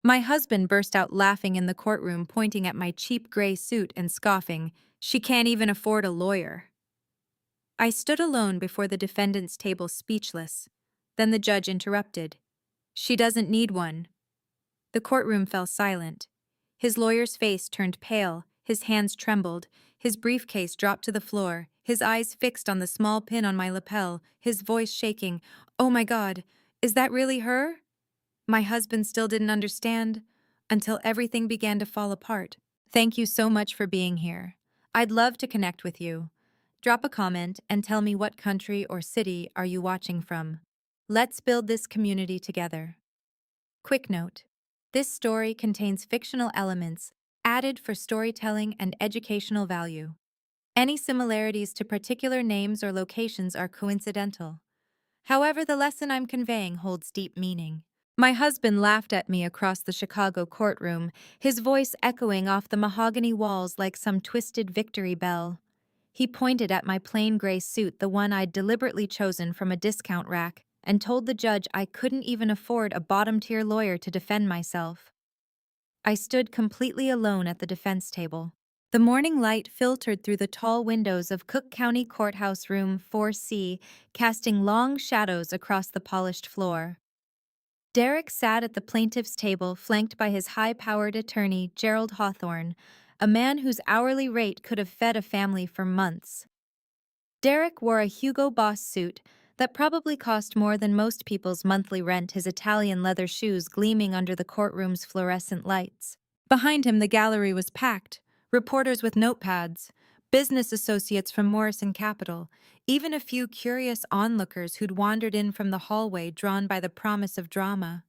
My husband burst out laughing in the courtroom, pointing at my cheap gray suit and scoffing, "She can't even afford a lawyer." I stood alone before the defendant's table, speechless. Then the judge interrupted. "She doesn't need one." The courtroom fell silent. His lawyer's face turned pale, his hands trembled, his briefcase dropped to the floor, his eyes fixed on the small pin on my lapel, his voice shaking. "Oh my God, is that really her?" My husband still didn't understand until everything began to fall apart. "Thank you so much for being here. I'd love to connect with you. Drop a comment and tell me what country or city are you watching from. Let's build this community together." Quick note: this story contains fictional elements added for storytelling and educational value. Any similarities to particular names or locations are coincidental. However, the lesson I'm conveying holds deep meaning. My husband laughed at me across the Chicago courtroom, his voice echoing off the mahogany walls like some twisted victory bell. He pointed at my plain gray suit, the one I'd deliberately chosen from a discount rack, and told the judge I couldn't even afford a bottom-tier lawyer to defend myself. I stood completely alone at the defense table. The morning light filtered through the tall windows of Cook County Courthouse Room 4C, casting long shadows across the polished floor. Derek sat at the plaintiff's table, flanked by his high-powered attorney, Gerald Hawthorne, a man whose hourly rate could have fed a family for months. Derek wore a Hugo Boss suit that probably cost more than most people's monthly rent, his Italian leather shoes gleaming under the courtroom's fluorescent lights. Behind him, the gallery was packed, reporters with notepads, business associates from Morrison Capital, even a few curious onlookers who'd wandered in from the hallway drawn by the promise of drama.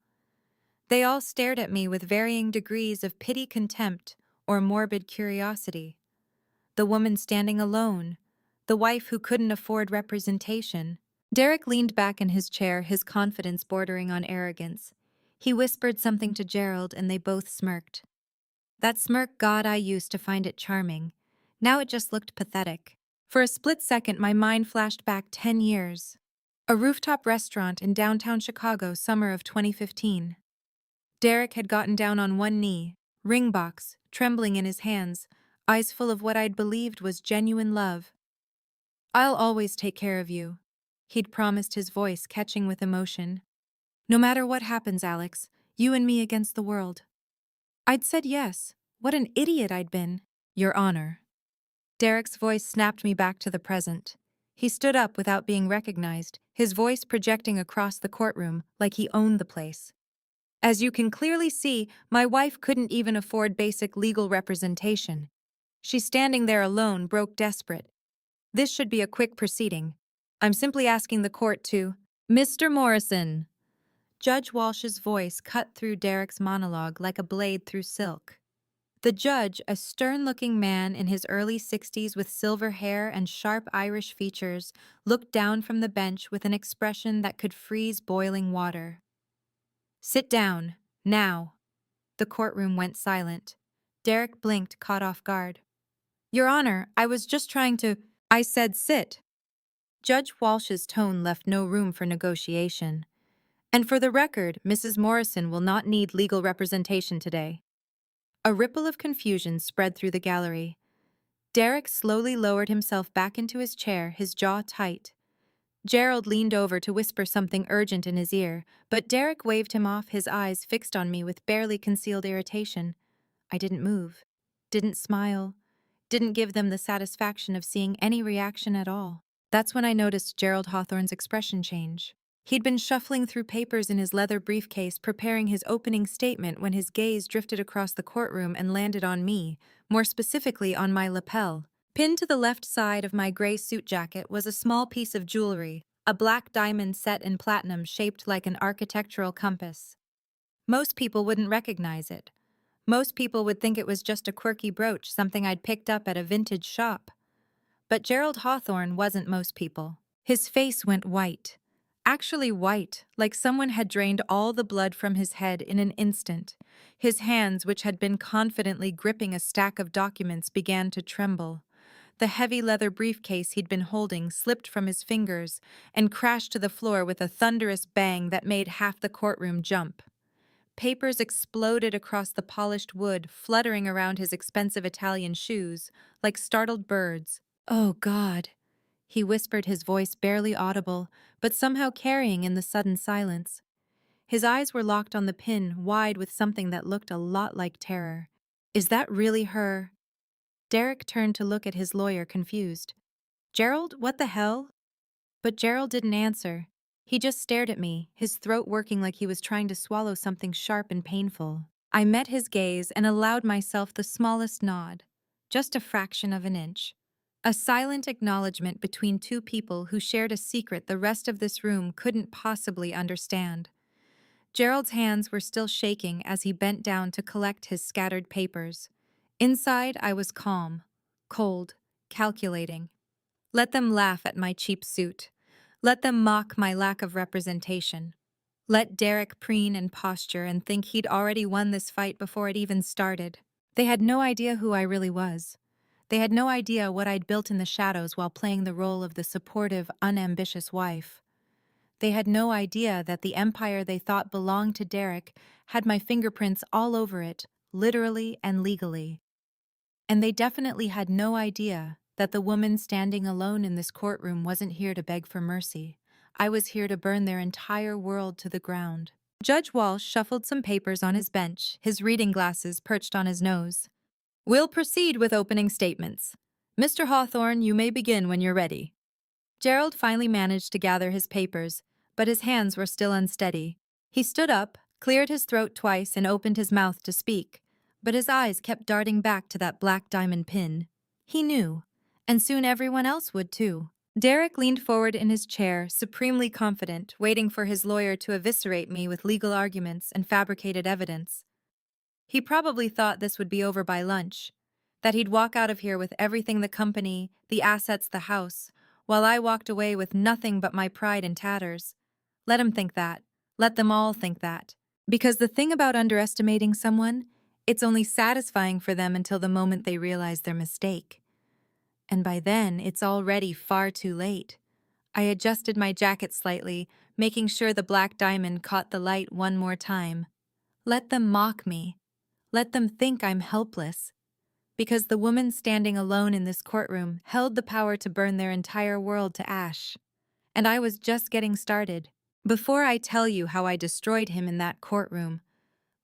They all stared at me with varying degrees of pity, contempt, or morbid curiosity. The woman standing alone, the wife who couldn't afford representation. Derek leaned back in his chair, his confidence bordering on arrogance. He whispered something to Gerald, and they both smirked. That smirk, God, I used to find it charming. Now it just looked pathetic. For a split second, my mind flashed back 10 years. A rooftop restaurant in downtown Chicago, summer of 2015. Derek had gotten down on one knee, ring box, trembling in his hands, eyes full of what I'd believed was genuine love. "I'll always take care of you," he'd promised, his voice catching with emotion. "No matter what happens, Alex, you and me against the world." I'd said yes. What an idiot I'd been. "Your Honor." Derek's voice snapped me back to the present. He stood up without being recognized, his voice projecting across the courtroom like he owned the place. "As you can clearly see, my wife couldn't even afford basic legal representation. She's standing there alone, broke, desperate. This should be a quick proceeding. I'm simply asking the court to—" "Mr. Morrison." Judge Walsh's voice cut through Derek's monologue like a blade through silk. The judge, a stern-looking man in his early 60s with silver hair and sharp Irish features, looked down from the bench with an expression that could freeze boiling water. "Sit down, now." The courtroom went silent. Derek blinked, caught off guard. "Your Honor, I was just trying to—" "I said sit." Judge Walsh's tone left no room for negotiation. "And for the record, Mrs. Morrison will not need legal representation today." A ripple of confusion spread through the gallery. Derek slowly lowered himself back into his chair, his jaw tight. Gerald leaned over to whisper something urgent in his ear, but Derek waved him off, his eyes fixed on me with barely concealed irritation. I didn't move, didn't smile, didn't give them the satisfaction of seeing any reaction at all. That's when I noticed Gerald Hawthorne's expression change. He'd been shuffling through papers in his leather briefcase, preparing his opening statement, when his gaze drifted across the courtroom and landed on me, more specifically on my lapel. Pinned to the left side of my gray suit jacket was a small piece of jewelry, a black diamond set in platinum shaped like an architectural compass. Most people wouldn't recognize it. Most people would think it was just a quirky brooch, something I'd picked up at a vintage shop. But Gerald Hawthorne wasn't most people. His face went white. Actually white, like someone had drained all the blood from his head in an instant. His hands, which had been confidently gripping a stack of documents, began to tremble. The heavy leather briefcase he'd been holding slipped from his fingers and crashed to the floor with a thunderous bang that made half the courtroom jump. Papers exploded across the polished wood, fluttering around his expensive Italian shoes, like startled birds. "Oh, God," he whispered, his voice barely audible, but somehow carrying in the sudden silence. His eyes were locked on the pin, wide with something that looked a lot like terror. "Is that really her?" Derek turned to look at his lawyer, confused. "Gerald, what the hell?" But Gerald didn't answer. He just stared at me, his throat working like he was trying to swallow something sharp and painful. I met his gaze and allowed myself the smallest nod, just a fraction of an inch. A silent acknowledgement between two people who shared a secret the rest of this room couldn't possibly understand. Gerald's hands were still shaking as he bent down to collect his scattered papers. Inside, I was calm, cold, calculating. Let them laugh at my cheap suit. Let them mock my lack of representation. Let Derek preen and posture and think he'd already won this fight before it even started. They had no idea who I really was. They had no idea what I'd built in the shadows while playing the role of the supportive, unambitious wife. They had no idea that the empire they thought belonged to Derek had my fingerprints all over it, literally and legally. And they definitely had no idea that the woman standing alone in this courtroom wasn't here to beg for mercy. I was here to burn their entire world to the ground. Judge Walsh shuffled some papers on his bench, his reading glasses perched on his nose. "We'll proceed with opening statements. Mr. Hawthorne, you may begin when you're ready." Gerald finally managed to gather his papers, but his hands were still unsteady. He stood up, cleared his throat twice, and opened his mouth to speak, but his eyes kept darting back to that black diamond pin. He knew, and soon everyone else would too. Derek leaned forward in his chair, supremely confident, waiting for his lawyer to eviscerate me with legal arguments and fabricated evidence. He probably thought this would be over by lunch, that he'd walk out of here with everything: the company, the assets, the house, while I walked away with nothing but my pride in tatters. Let him think that. Let them all think that. Because the thing about underestimating someone, it's only satisfying for them until the moment they realize their mistake. And by then, it's already far too late. I adjusted my jacket slightly, making sure the black diamond caught the light one more time. Let them mock me. Let them think I'm helpless. Because the woman standing alone in this courtroom held the power to burn their entire world to ash. And I was just getting started. Before I tell you how I destroyed him in that courtroom,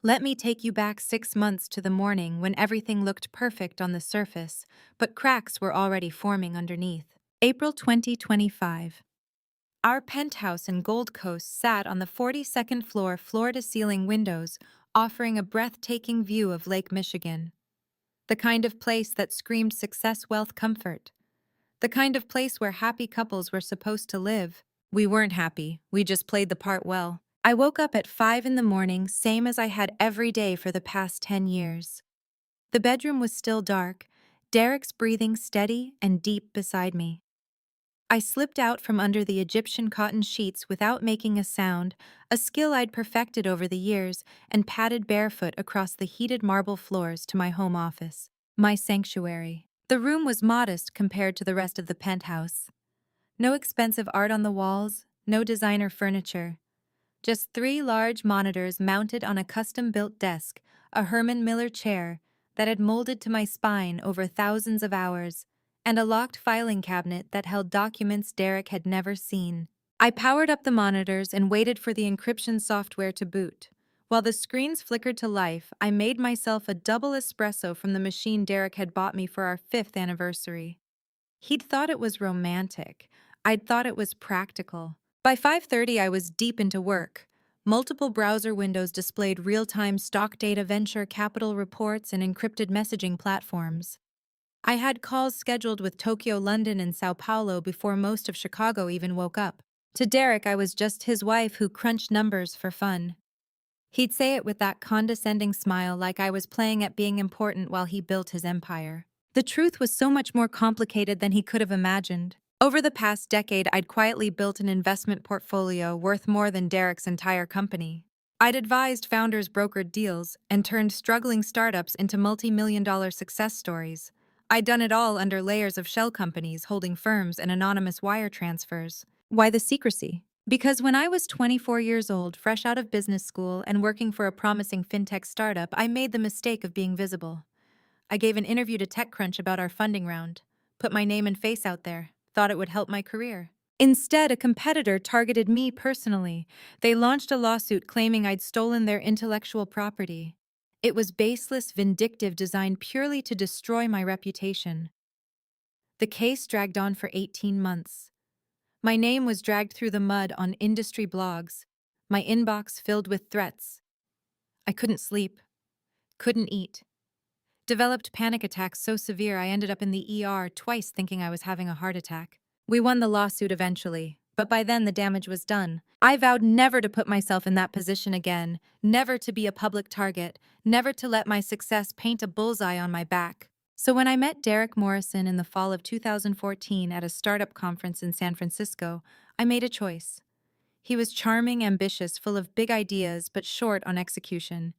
let me take you back 6 months to the morning when everything looked perfect on the surface, but cracks were already forming underneath. April 2025. Our penthouse in Gold Coast sat on the 42nd floor, floor-to-ceiling windows, offering a breathtaking view of Lake Michigan. The kind of place that screamed success, wealth, comfort. The kind of place where happy couples were supposed to live. We weren't happy, we just played the part well. I woke up at 5 in the morning, same as I had every day for the past 10 years. The bedroom was still dark, Derek's breathing steady and deep beside me. I slipped out from under the Egyptian cotton sheets without making a sound, a skill I'd perfected over the years, and padded barefoot across the heated marble floors to my home office, my sanctuary. The room was modest compared to the rest of the penthouse. No expensive art on the walls, no designer furniture. Just 3 large monitors mounted on a custom-built desk, a Herman Miller chair that had molded to my spine over thousands of hours, and a locked filing cabinet that held documents Derek had never seen. I powered up the monitors and waited for the encryption software to boot. While the screens flickered to life, I made myself a double espresso from the machine Derek had bought me for our 5th anniversary. He'd thought it was romantic. I'd thought it was practical. By 5:30, I was deep into work. Multiple browser windows displayed real-time stock data, venture capital reports, and encrypted messaging platforms. I had calls scheduled with Tokyo, London, and Sao Paulo before most of Chicago even woke up. To Derek, I was just his wife who crunched numbers for fun. He'd say it with that condescending smile, like I was playing at being important while he built his empire. The truth was so much more complicated than he could have imagined. Over the past decade, I'd quietly built an investment portfolio worth more than Derek's entire company. I'd advised founders, brokered deals, and turned struggling startups into multi-million-dollar success stories. I'd done it all under layers of shell companies, holding firms, and anonymous wire transfers. Why the secrecy? Because when I was 24 years old, fresh out of business school and working for a promising fintech startup, I made the mistake of being visible. I gave an interview to TechCrunch about our funding round, put my name and face out there, thought it would help my career. Instead, a competitor targeted me personally. They launched a lawsuit claiming I'd stolen their intellectual property. It was baseless, vindictive, designed purely to destroy my reputation. The case dragged on for 18 months. My name was dragged through the mud on industry blogs, my inbox filled with threats. I couldn't sleep, couldn't eat. Developed panic attacks so severe I ended up in the ER twice thinking I was having a heart attack. We won the lawsuit eventually, but by then the damage was done. I vowed never to put myself in that position again, never to be a public target, never to let my success paint a bullseye on my back. So when I met Derek Morrison in the fall of 2014 at a startup conference in San Francisco, I made a choice. He was charming, ambitious, full of big ideas, but short on execution.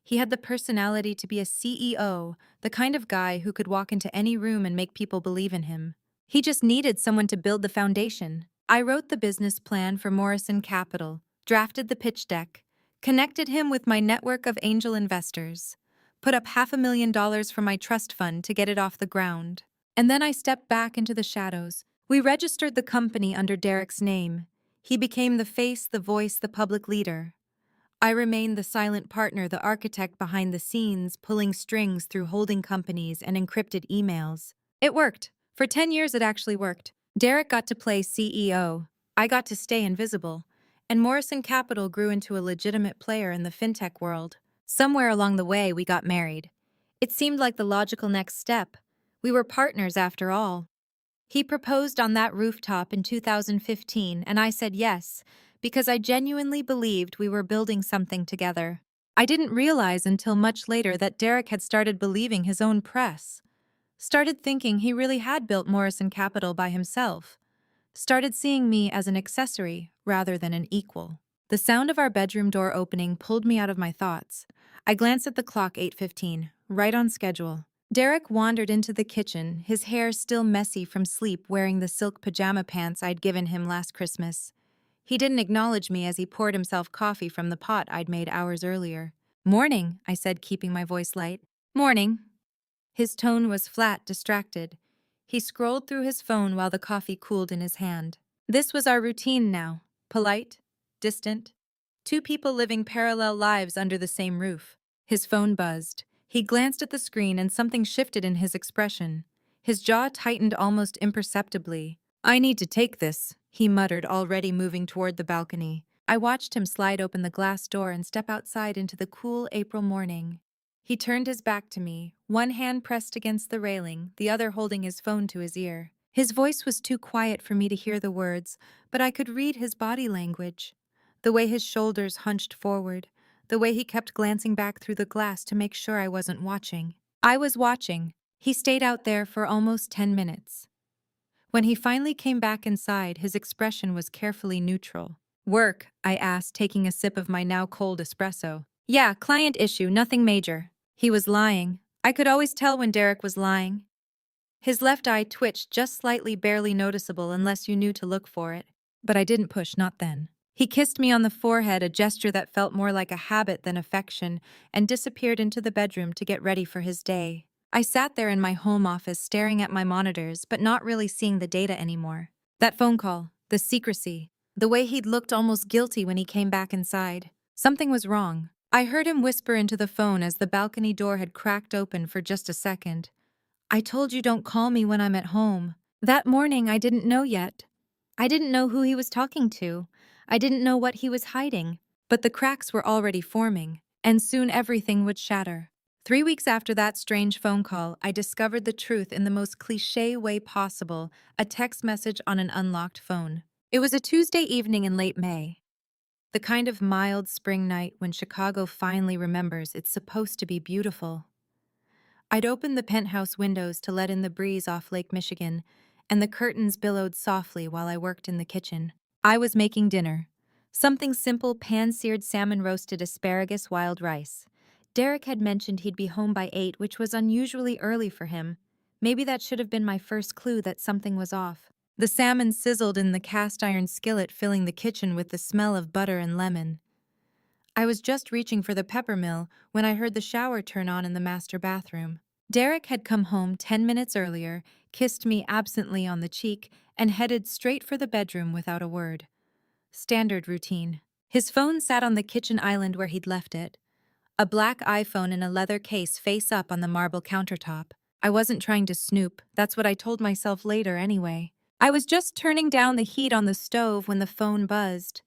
He had the personality to be a CEO, the kind of guy who could walk into any room and make people believe in him. He just needed someone to build the foundation. I wrote the business plan for Morrison Capital, drafted the pitch deck, connected him with my network of angel investors, put up $500,000 for my trust fund to get it off the ground. And then I stepped back into the shadows. We registered the company under Derek's name. He became the face, the voice, the public leader. I remained the silent partner, the architect behind the scenes, pulling strings through holding companies and encrypted emails. It worked. For 10 years it actually worked. Derek got to play CEO. I got to stay invisible. And Morrison Capital grew into a legitimate player in the fintech world. Somewhere along the way, we got married. It seemed like the logical next step. We were partners after all. He proposed on that rooftop in 2015, and I said yes, because I genuinely believed we were building something together. I didn't realize until much later that Derek had started believing his own press, started thinking he really had built Morrison Capital by himself, started seeing me as an accessory rather than an equal. The sound of our bedroom door opening pulled me out of my thoughts. I glanced at the clock, 8:15, right on schedule. Derek wandered into the kitchen, his hair still messy from sleep, wearing the silk pajama pants I'd given him last Christmas. He didn't acknowledge me as he poured himself coffee from the pot I'd made hours earlier. "Morning," I said, keeping my voice light. "Morning." His tone was flat, distracted. He scrolled through his phone while the coffee cooled in his hand. This was our routine now. Polite, distant. Two people living parallel lives under the same roof. His phone buzzed. He glanced at the screen and something shifted in his expression. His jaw tightened almost imperceptibly. "I need to take this," he muttered, already moving toward the balcony. I watched him slide open the glass door and step outside into the cool April morning. He turned his back to me, one hand pressed against the railing, the other holding his phone to his ear. His voice was too quiet for me to hear the words, but I could read his body language. The way his shoulders hunched forward, the way he kept glancing back through the glass to make sure I wasn't watching. I was watching. He stayed out there for almost 10 minutes. When he finally came back inside, his expression was carefully neutral. "Work?" I asked, taking a sip of my now cold espresso. "Yeah, client issue, nothing major." He was lying. I could always tell when Derek was lying. His left eye twitched just slightly, barely noticeable unless you knew to look for it. But I didn't push, not then. He kissed me on the forehead, a gesture that felt more like a habit than affection, and disappeared into the bedroom to get ready for his day. I sat there in my home office staring at my monitors, but not really seeing the data anymore. That phone call, the secrecy, the way he'd looked almost guilty when he came back inside. Something was wrong. I heard him whisper into the phone as the balcony door had cracked open for just a second. "I told you don't call me when I'm at home." That morning I didn't know yet. I didn't know who he was talking to. I didn't know what he was hiding. But the cracks were already forming, and soon everything would shatter. 3 weeks after that strange phone call, I discovered the truth in the most cliché way possible, a text message on an unlocked phone. It was a Tuesday evening in late May. The kind of mild spring night when Chicago finally remembers it's supposed to be beautiful. I'd opened the penthouse windows to let in the breeze off Lake Michigan, and the curtains billowed softly while I worked in the kitchen. I was making dinner. Something simple, pan-seared salmon, roasted asparagus, wild rice. Derek had mentioned he'd be home by 8, which was unusually early for him. Maybe that should have been my first clue that something was off. The salmon sizzled in the cast iron skillet, filling the kitchen with the smell of butter and lemon. I was just reaching for the peppermill when I heard the shower turn on in the master bathroom. Derek had come home 10 minutes earlier, kissed me absently on the cheek, and headed straight for the bedroom without a word. Standard routine. His phone sat on the kitchen island where he'd left it. A black iPhone in a leather case face up on the marble countertop. I wasn't trying to snoop, that's what I told myself later anyway. I was just turning down the heat on the stove when the phone buzzed.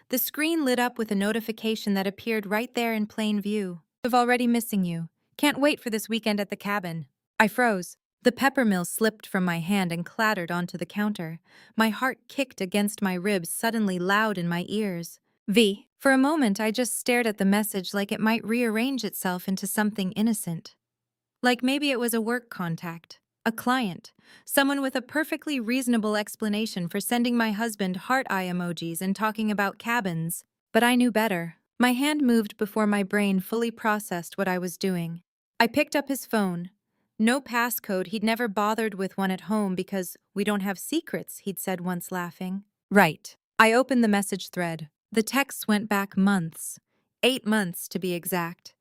The screen lit up with a notification that appeared right there in plain view. "I've already missing you. Can't wait for this weekend at the cabin." I froze. The peppermill slipped from my hand and clattered onto the counter. My heart kicked against my ribs, suddenly loud in my ears. V. For a moment, I just stared at the message like it might rearrange itself into something innocent. Like maybe it was a work contact, a client, someone with a perfectly reasonable explanation for sending my husband heart eye emojis and talking about cabins. But I knew better. My hand moved before my brain fully processed what I was doing. I picked up his phone. No passcode, he'd never bothered with one at home because we don't have secrets, he'd said once, laughing. Right. I opened the message thread. The texts went back months. 8 months to be exact.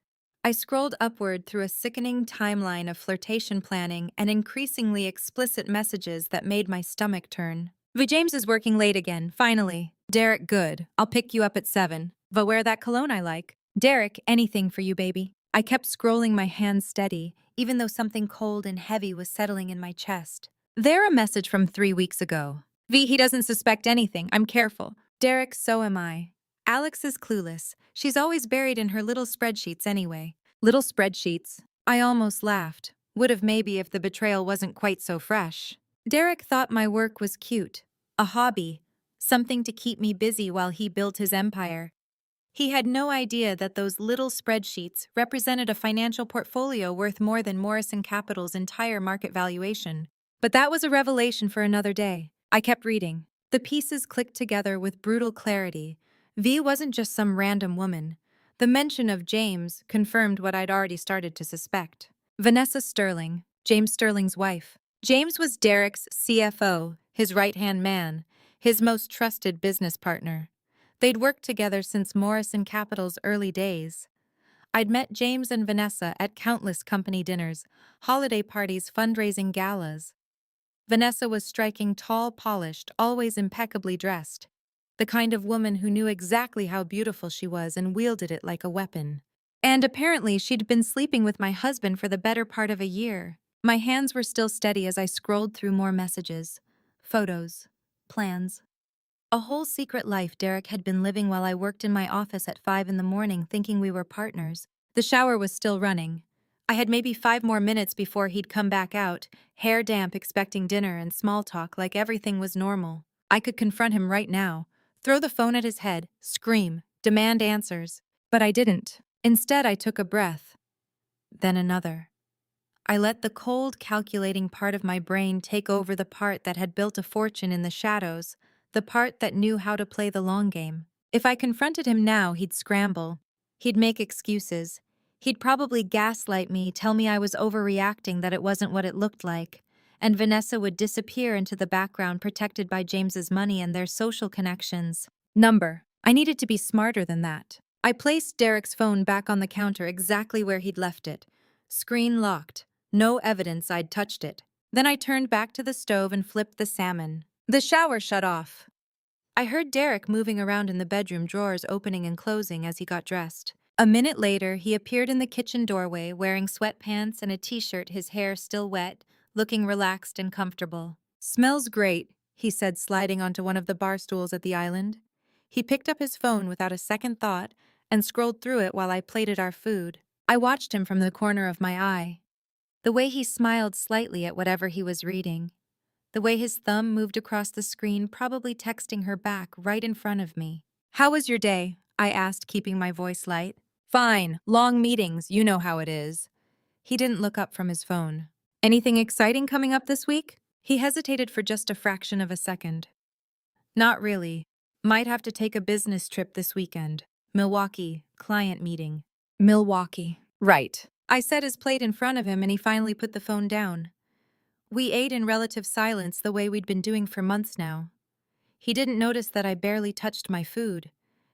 I scrolled upward through a sickening timeline of flirtation planning and increasingly explicit messages that made my stomach turn. James is working late again, finally. Derek, good. I'll pick you up at 7. Wear that cologne I like. Derek, anything for you, baby. I kept scrolling, my hands steady, even though something cold and heavy was settling in my chest. There, a message from 3 weeks ago. He doesn't suspect anything. I'm careful. Derek, so am I. Alex is clueless. She's always buried in her little spreadsheets anyway. Little spreadsheets. I almost laughed. Would have maybe if the betrayal wasn't quite so fresh. Derek thought my work was cute. A hobby. Something to keep me busy while he built his empire. He had no idea that those little spreadsheets represented a financial portfolio worth more than Morrison Capital's entire market valuation. But that was a revelation for another day. I kept reading. The pieces clicked together with brutal clarity. V wasn't just some random woman. The mention of James confirmed what I'd already started to suspect. Vanessa Sterling, James Sterling's wife. James was Derek's CFO, his right-hand man, his most trusted business partner. They'd worked together since Morrison Capital's early days. I'd met James and Vanessa at countless company dinners, holiday parties, fundraising galas. Vanessa was striking, tall, polished, always impeccably dressed. The kind of woman who knew exactly how beautiful she was and wielded it like a weapon. And apparently she'd been sleeping with my husband for the better part of a year. My hands were still steady as I scrolled through more messages, photos, plans. A whole secret life Derek had been living while I worked in my office at 5 in the morning thinking we were partners. The shower was still running. I had maybe 5 more minutes before he'd come back out, hair damp, expecting dinner and small talk like everything was normal. I could confront him right now, throw the phone at his head, scream, demand answers. But I didn't. Instead, I took a breath. Then another. I let the cold, calculating part of my brain take over the part that had built a fortune in the shadows, the part that knew how to play the long game. If I confronted him now, he'd scramble. He'd make excuses. He'd probably gaslight me, tell me I was overreacting, that it wasn't what it looked like. And Vanessa would disappear into the background, protected by James's money and their social connections. I needed to be smarter than that. I placed Derek's phone back on the counter exactly where he'd left it. Screen locked. No evidence I'd touched it. Then I turned back to the stove and flipped the salmon. The shower shut off. I heard Derek moving around in the bedroom, drawers opening and closing as he got dressed. A minute later, he appeared in the kitchen doorway wearing sweatpants and a t-shirt, his hair still wet, looking relaxed and comfortable. "Smells great," he said, sliding onto one of the bar stools at the island. He picked up his phone without a second thought and scrolled through it while I plated our food. I watched him from the corner of my eye. The way he smiled slightly at whatever he was reading. The way his thumb moved across the screen, probably texting her back right in front of me. "How was your day?" I asked, keeping my voice light. "Fine. Long meetings, you know how it is." He didn't look up from his phone. "Anything exciting coming up this week?" He hesitated for just a fraction of a second. "Not really. Might have to take a business trip this weekend. Milwaukee, client meeting." "Milwaukee. Right." I set his plate in front of him and he finally put the phone down. We ate in relative silence the way we'd been doing for months now. He didn't notice that I barely touched my food.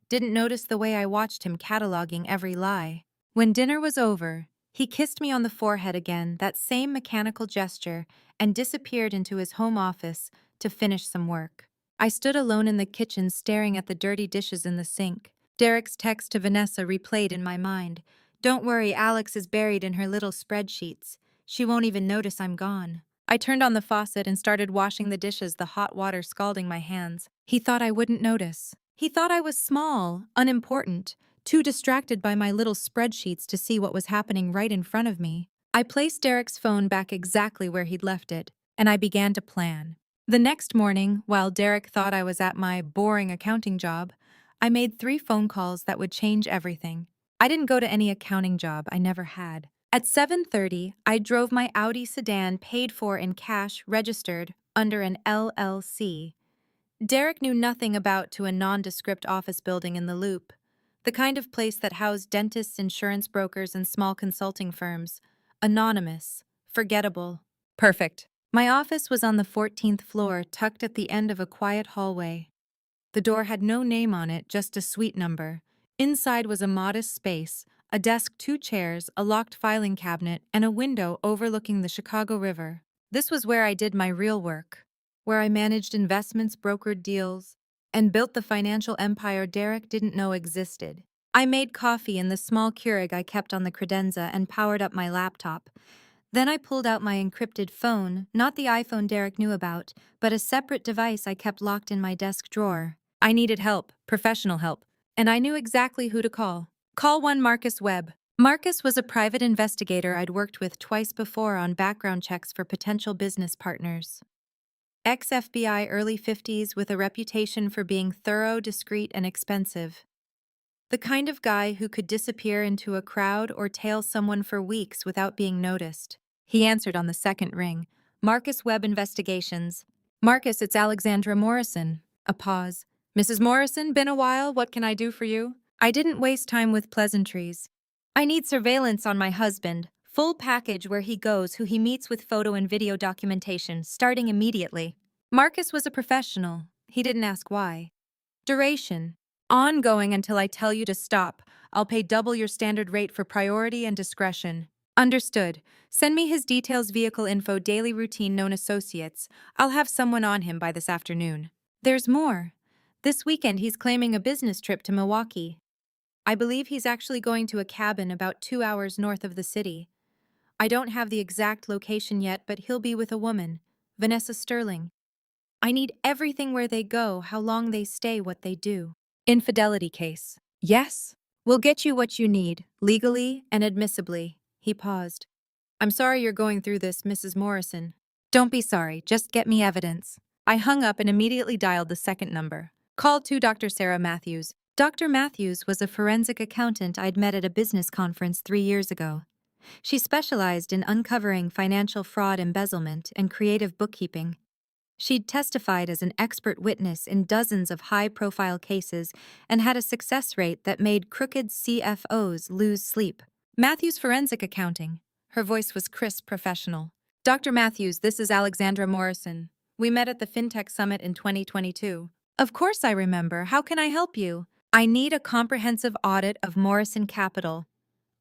Didn't notice the way I watched him cataloging every lie. When dinner was over, he kissed me on the forehead again, that same mechanical gesture, and disappeared into his home office to finish some work. I stood alone in the kitchen staring at the dirty dishes in the sink. Derek's text to Vanessa replayed in my mind. "Don't worry, Alex is buried in her little spreadsheets. She won't even notice I'm gone." I turned on the faucet and started washing the dishes, the hot water scalding my hands. He thought I wouldn't notice. He thought I was small, unimportant, too distracted by my little spreadsheets to see what was happening right in front of me. I placed Derek's phone back exactly where he'd left it, and I began to plan. The next morning, while Derek thought I was at my boring accounting job, I made 3 phone calls that would change everything. I didn't go to any accounting job, I never had. At 7:30, I drove my Audi sedan paid for in cash registered under an LLC. Derek knew nothing about to a nondescript office building in the Loop, the kind of place that housed dentists, insurance brokers, and small consulting firms. Anonymous, forgettable. Perfect. My office was on the 14th floor, tucked at the end of a quiet hallway. The door had no name on it, just a suite number. Inside was a modest space, a desk, 2 chairs, a locked filing cabinet, and a window overlooking the Chicago River. This was where I did my real work, where I managed investments, brokered deals, and built the financial empire Derek didn't know existed. I made coffee in the small Keurig I kept on the credenza and powered up my laptop. Then I pulled out my encrypted phone, not the iPhone Derek knew about, but a separate device I kept locked in my desk drawer. I needed help, professional help, and I knew exactly who to call. Call one Marcus Webb. Marcus was a private investigator I'd worked with twice before on background checks for potential business partners. Ex-FBI, early 50s, with a reputation for being thorough, discreet, and expensive. The kind of guy who could disappear into a crowd or tail someone for weeks without being noticed. He answered on the second ring. "Marcus Webb Investigations." "Marcus, it's Alexandra Morrison." A pause. "Mrs. Morrison, been a while, what can I do for you?" I didn't waste time with pleasantries. "I need surveillance on my husband. Full package where he goes, who he meets, with photo and video documentation, starting immediately." Marcus was a professional. He didn't ask why. "Duration. Ongoing until I tell you to stop. I'll pay double your standard rate for priority and discretion." "Understood. Send me his details, vehicle info, daily routine, known associates. I'll have someone on him by this afternoon." There's more. This weekend he's claiming a business trip to Milwaukee. I believe he's actually going to a cabin about 2 hours north of the city. I don't have the exact location yet, but he'll be with a woman, Vanessa Sterling. I need everything: where they go, how long they stay, what they do. Infidelity case. Yes. We'll get you what you need, legally and admissibly. He paused. "I'm sorry you're going through this, Mrs. Morrison." "Don't be sorry, just get me evidence." I hung up and immediately dialed the second number. Called to Dr. Sarah Matthews. Dr. Matthews was a forensic accountant I'd met at a business conference 3 years ago. She specialized in uncovering financial fraud, embezzlement, and creative bookkeeping. She'd testified as an expert witness in dozens of high-profile cases and had a success rate that made crooked CFOs lose sleep. "Matthews Forensic Accounting." Her voice was crisp, professional. "Dr. Matthews, this is Alexandra Morrison. We met at the FinTech Summit in 2022. "Of course I remember. How can I help you?" "I need a comprehensive audit of Morrison Capital.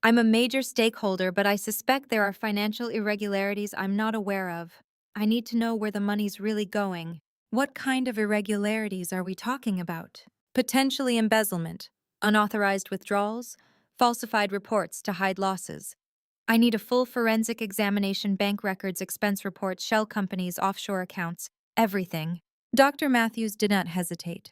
I'm a major stakeholder, but I suspect there are financial irregularities I'm not aware of. I need to know where the money's really going." "What kind of irregularities are we talking about?" "Potentially embezzlement, unauthorized withdrawals, falsified reports to hide losses. I need a full forensic examination, bank records, expense reports, shell companies, offshore accounts, everything." Dr. Matthews did not hesitate.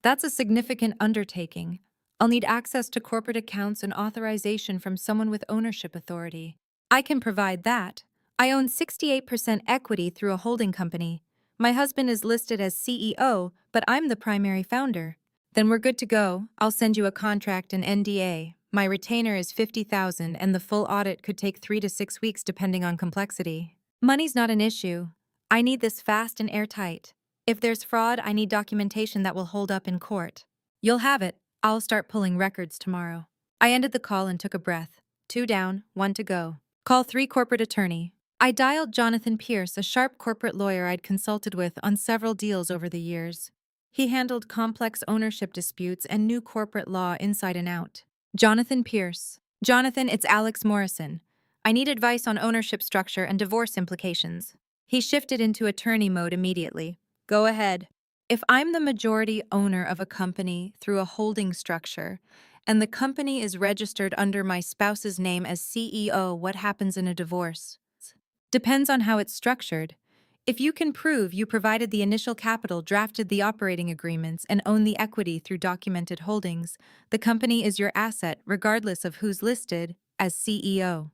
"That's a significant undertaking. I'll need access to corporate accounts and authorization from someone with ownership authority." "I can provide that. I own 68% equity through a holding company. My husband is listed as CEO, but I'm the primary founder." "Then we're good to go. I'll send you a contract and NDA. My retainer is $50,000, and the full audit could take 3 to 6 weeks depending on complexity." "Money's not an issue. I need this fast and airtight. If there's fraud, I need documentation that will hold up in court." "You'll have it. I'll start pulling records tomorrow." I ended the call and took a breath. 2 down, 1 to go. Call 3, corporate attorney. I dialed Jonathan Pierce, a sharp corporate lawyer I'd consulted with on several deals over the years. He handled complex ownership disputes and knew corporate law inside and out. Jonathan Pierce. Jonathan, it's Alex Morrison. I need advice on ownership structure and divorce implications. He shifted into attorney mode immediately. Go ahead. If I'm the majority owner of a company through a holding structure, and the company is registered under my spouse's name as CEO, what happens in a divorce? Depends on how it's structured. If you can prove you provided the initial capital, drafted the operating agreements, and own the equity through documented holdings, the company is your asset regardless of who's listed as CEO.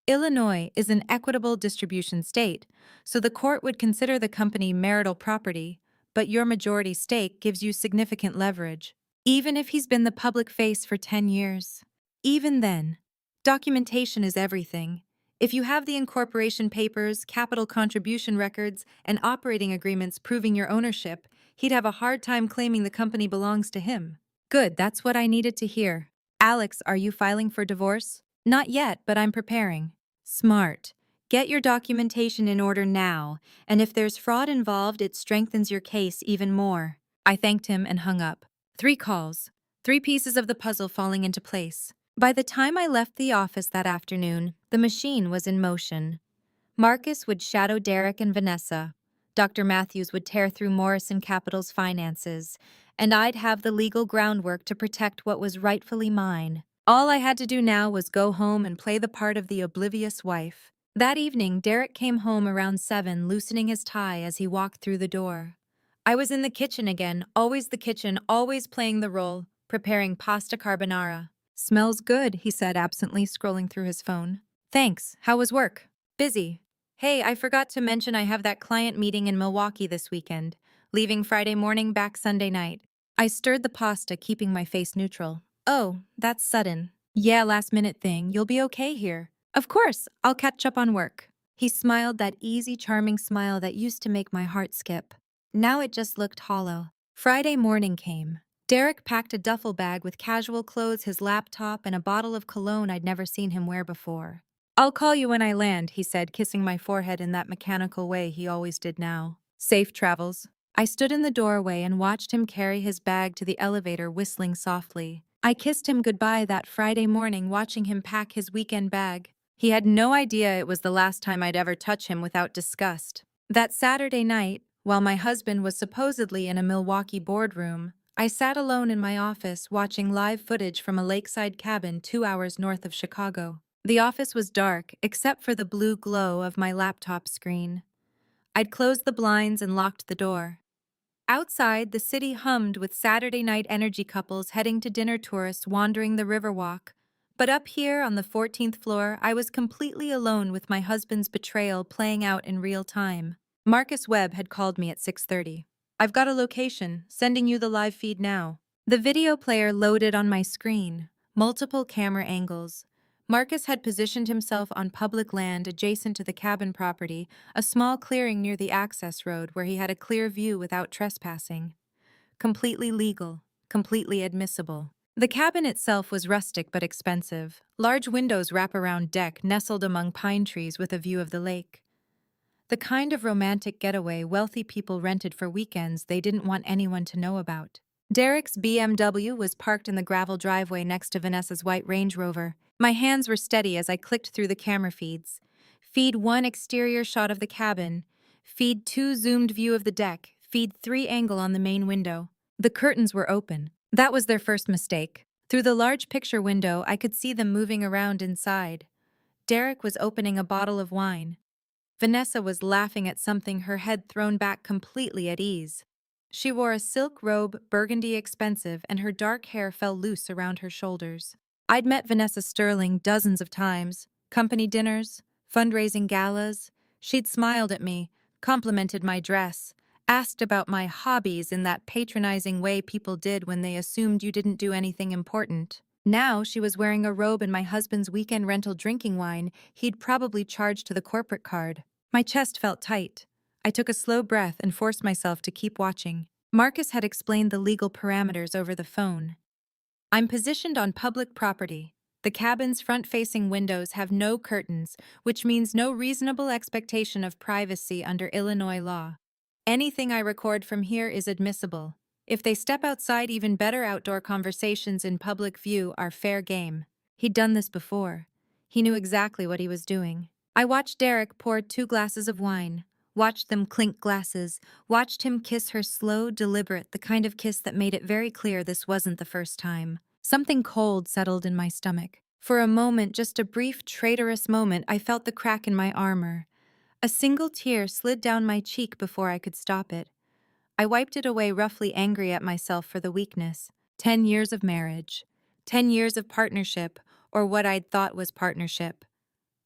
Illinois is an equitable distribution state, so the court would consider the company marital property, but your majority stake gives you significant leverage, even if he's been the public face for 10 years. Even then, documentation is everything. If you have the incorporation papers, capital contribution records, and operating agreements proving your ownership, he'd have a hard time claiming the company belongs to him. Good, that's what I needed to hear. Alex, are you filing for divorce? Not yet, but I'm preparing. Smart. Get your documentation in order now, and if there's fraud involved, it strengthens your case even more. I thanked him and hung up. 3 calls. 3 pieces of the puzzle falling into place. By the time I left the office that afternoon, the machine was in motion. Marcus would shadow Derek and Vanessa. Dr. Matthews would tear through Morrison Capital's finances, and I'd have the legal groundwork to protect what was rightfully mine. All I had to do now was go home and play the part of the oblivious wife. That evening, Derek came home around 7, loosening his tie as he walked through the door. I was in the kitchen again, always the kitchen, always playing the role, preparing pasta carbonara. Smells good, he said absently, scrolling through his phone. Thanks, how was work? Busy. Hey, I forgot to mention I have that client meeting in Milwaukee this weekend, leaving Friday morning, back Sunday night. I stirred the pasta, keeping my face neutral. Oh, that's sudden. Yeah, last-minute thing. You'll be okay here. Of course, I'll catch up on work. He smiled, that easy, charming smile that used to make my heart skip. Now it just looked hollow. Friday morning came. Derek packed a duffel bag with casual clothes, his laptop, and a bottle of cologne I'd never seen him wear before. I'll call you when I land, he said, kissing my forehead in that mechanical way he always did now. Safe travels. I stood in the doorway and watched him carry his bag to the elevator, whistling softly. I kissed him goodbye that Friday morning, watching him pack his weekend bag. He had no idea it was the last time I'd ever touch him without disgust. That Saturday night, while my husband was supposedly in a Milwaukee boardroom, I sat alone in my office watching live footage from a lakeside cabin 2 hours north of Chicago. The office was dark, except for the blue glow of my laptop screen. I'd closed the blinds and locked the door. Outside, the city hummed with Saturday night energy couples heading to dinner, tourists wandering the Riverwalk. But up here on the 14th floor, I was completely alone with my husband's betrayal playing out in real time. Marcus Webb had called me at 6:30. I've got a location, sending you the live feed now. The video player loaded on my screen, multiple camera angles. Marcus had positioned himself on public land adjacent to the cabin property, a small clearing near the access road where he had a clear view without trespassing. Completely legal, completely admissible. The cabin itself was rustic but expensive. Large windows, wraparound deck nestled among pine trees with a view of the lake. The kind of romantic getaway wealthy people rented for weekends they didn't want anyone to know about. Derek's BMW was parked in the gravel driveway next to Vanessa's white Range Rover. My hands were steady as I clicked through the camera feeds. Feed 1, exterior shot of the cabin. Feed 2, zoomed view of the deck. Feed 3, angle on the main window. The curtains were open. That was their first mistake. Through the large picture window, I could see them moving around inside. Derek was opening a bottle of wine. Vanessa was laughing at something, her head thrown back, completely at ease. She wore a silk robe, burgundy expensive, and her dark hair fell loose around her shoulders. I'd met Vanessa Sterling dozens of times, company dinners, fundraising galas. She'd smiled at me, complimented my dress, asked about my hobbies in that patronizing way people did when they assumed you didn't do anything important. Now she was wearing a robe and my husband's weekend rental drinking wine he'd probably charged to the corporate card. My chest felt tight. I took a slow breath and forced myself to keep watching. Marcus had explained the legal parameters over the phone. I'm positioned on public property. The cabin's front-facing windows have no curtains, which means no reasonable expectation of privacy under Illinois law. Anything I record from here is admissible. If they step outside, even better, outdoor conversations in public view are fair game. He'd done this before. He knew exactly what he was doing. I watched Derek pour 2 glasses of wine, watched them clink glasses, watched him kiss her slow, deliberate, the kind of kiss that made it very clear this wasn't the first time. Something cold settled in my stomach. For a moment, just a brief, traitorous moment, I felt the crack in my armor. A single tear slid down my cheek before I could stop it. I wiped it away, roughly angry at myself for the weakness. 10 years of marriage. 10 years of partnership, or what I'd thought was partnership.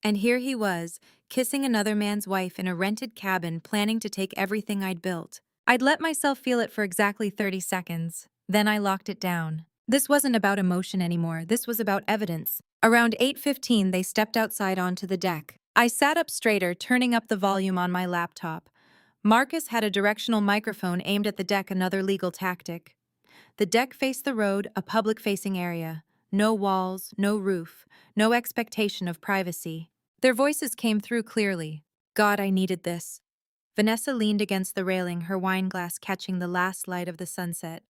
And here he was, kissing another man's wife in a rented cabin, planning to take everything I'd built. I'd let myself feel it for exactly 30 seconds. Then I locked it down. This wasn't about emotion anymore, this was about evidence. Around 8:15, they stepped outside onto the deck. I sat up straighter, turning up the volume on my laptop. Marcus had a directional microphone aimed at the deck, another legal tactic. The deck faced the road, a public-facing area. No walls, no roof, no expectation of privacy. Their voices came through clearly. God, I needed this. Vanessa leaned against the railing, her wine glass catching the last light of the sunset.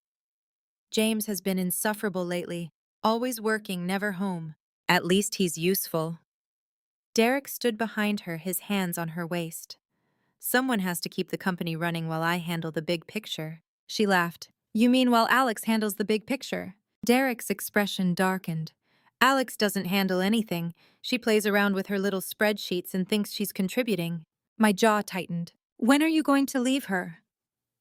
James has been insufferable lately, always working, never home. At least he's useful. Derek stood behind her, his hands on her waist. Someone has to keep the company running while I handle the big picture. She laughed. You mean while Alex handles the big picture? Derek's expression darkened. Alex doesn't handle anything. She plays around with her little spreadsheets and thinks she's contributing. My jaw tightened. When are you going to leave her?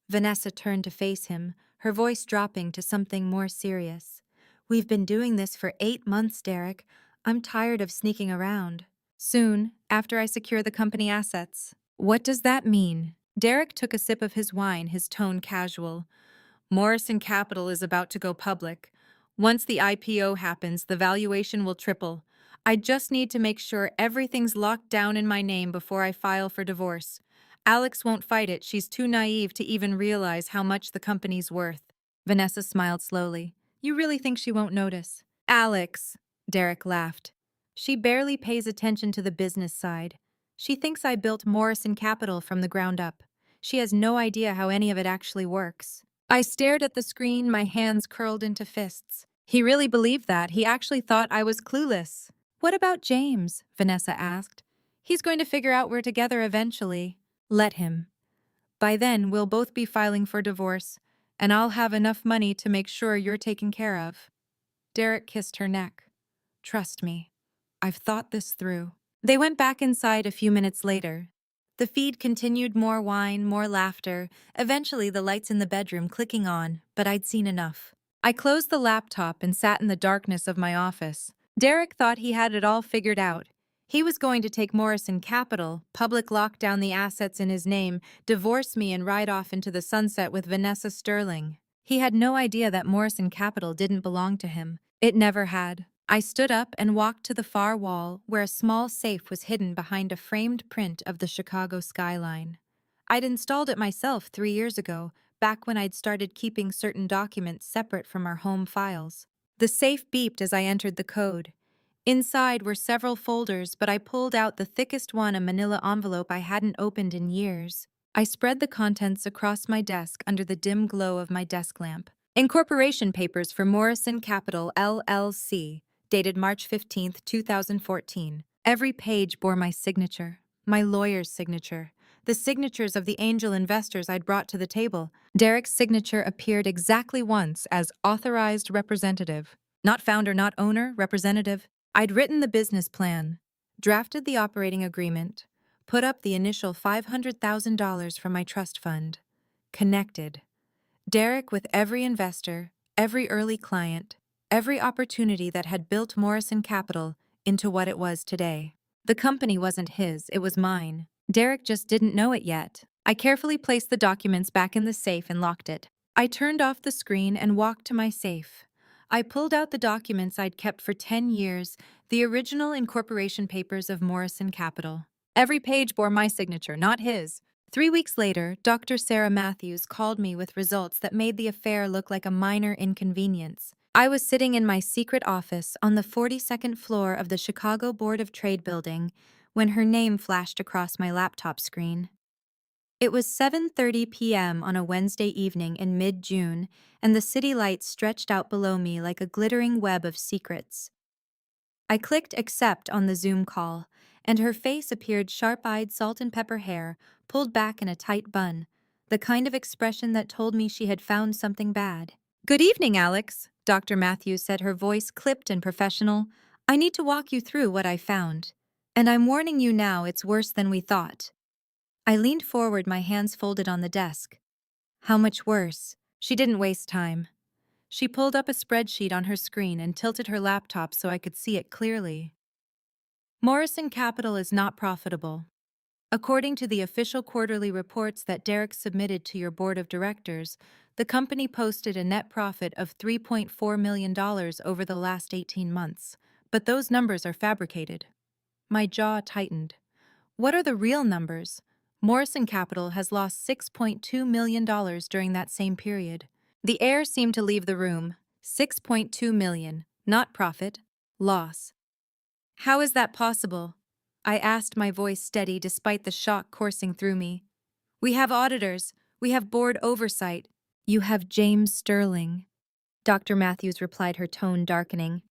Vanessa turned to face him, her voice dropping to something more serious. We've been doing this for 8 months, Derek. I'm tired of sneaking around. Soon, after I secure the company assets. What does that mean? Derek took a sip of his wine, his tone casual. Morrison Capital is about to go public. Once the IPO happens, the valuation will triple. I just need to make sure everything's locked down in my name before I file for divorce. Alex won't fight it. She's too naive to even realize how much the company's worth. Vanessa smiled slowly. You really think she won't notice? Alex, Derek laughed. She barely pays attention to the business side. She thinks I built Morrison Capital from the ground up. She has no idea how any of it actually works. I stared at the screen, my hands curled into fists. He really believed that. He actually thought I was clueless. What about James? Vanessa asked. He's going to figure out we're together eventually. Let him. By then, we'll both be filing for divorce, and I'll have enough money to make sure you're taken care of. Derek kissed her neck. Trust me. I've thought this through. They went back inside a few minutes later. The feed continued, more wine, more laughter, eventually the lights in the bedroom clicking on, but I'd seen enough. I closed the laptop and sat in the darkness of my office. Derek thought he had it all figured out. He was going to take Morrison Capital, public lock down the assets in his name, divorce me and ride off into the sunset with Vanessa Sterling. He had no idea that Morrison Capital didn't belong to him. It never had. I stood up and walked to the far wall where a small safe was hidden behind a framed print of the Chicago skyline. I'd installed it myself 3 years ago, back when I'd started keeping certain documents separate from our home files. The safe beeped as I entered the code. Inside were several folders, but I pulled out the thickest one, a manila envelope I hadn't opened in years. I spread the contents across my desk under the dim glow of my desk lamp. Incorporation papers for Morrison Capital, LLC. Dated March 15, 2014. Every page bore my signature, my lawyer's signature, the signatures of the angel investors I'd brought to the table. Derek's signature appeared exactly once as authorized representative. Not founder, not owner, representative. I'd written the business plan, drafted the operating agreement, put up the initial $500,000 from my trust fund. Connected. Derek with every investor, every early client, every opportunity that had built Morrison Capital into what it was today. The company wasn't his, it was mine. Derek just didn't know it yet. I carefully placed the documents back in the safe and locked it. I turned off the screen and walked to my safe. I pulled out the documents I'd kept for 10 years, the original incorporation papers of Morrison Capital. Every page bore my signature, not his. 3 weeks later, Dr. Sarah Matthews called me with results that made the affair look like a minor inconvenience. I was sitting in my secret office on the 42nd floor of the Chicago Board of Trade building when her name flashed across my laptop screen. It was 7:30 p.m. on a Wednesday evening in mid-June, and the city lights stretched out below me like a glittering web of secrets. I clicked accept on the Zoom call, and her face appeared sharp-eyed salt and pepper hair, pulled back in a tight bun, the kind of expression that told me she had found something bad. "Good evening, Alex," Dr. Matthews said, her voice clipped and professional. "I need to walk you through what I found. And I'm warning you now, it's worse than we thought." I leaned forward, my hands folded on the desk. How much worse? She didn't waste time. She pulled up a spreadsheet on her screen and tilted her laptop so I could see it clearly. Morrison Capital is not profitable. According to the official quarterly reports that Derek submitted to your board of directors, the company posted a net profit of $3.4 million over the last 18 months. But those numbers are fabricated. My jaw tightened. What are the real numbers? Morrison Capital has lost $6.2 million during that same period. The air seemed to leave the room. $6.2 million, not profit, loss. How is that possible? I asked, my voice steady despite the shock coursing through me. We have auditors. We have board oversight. You have James Sterling. Dr. Matthews replied, her tone darkening.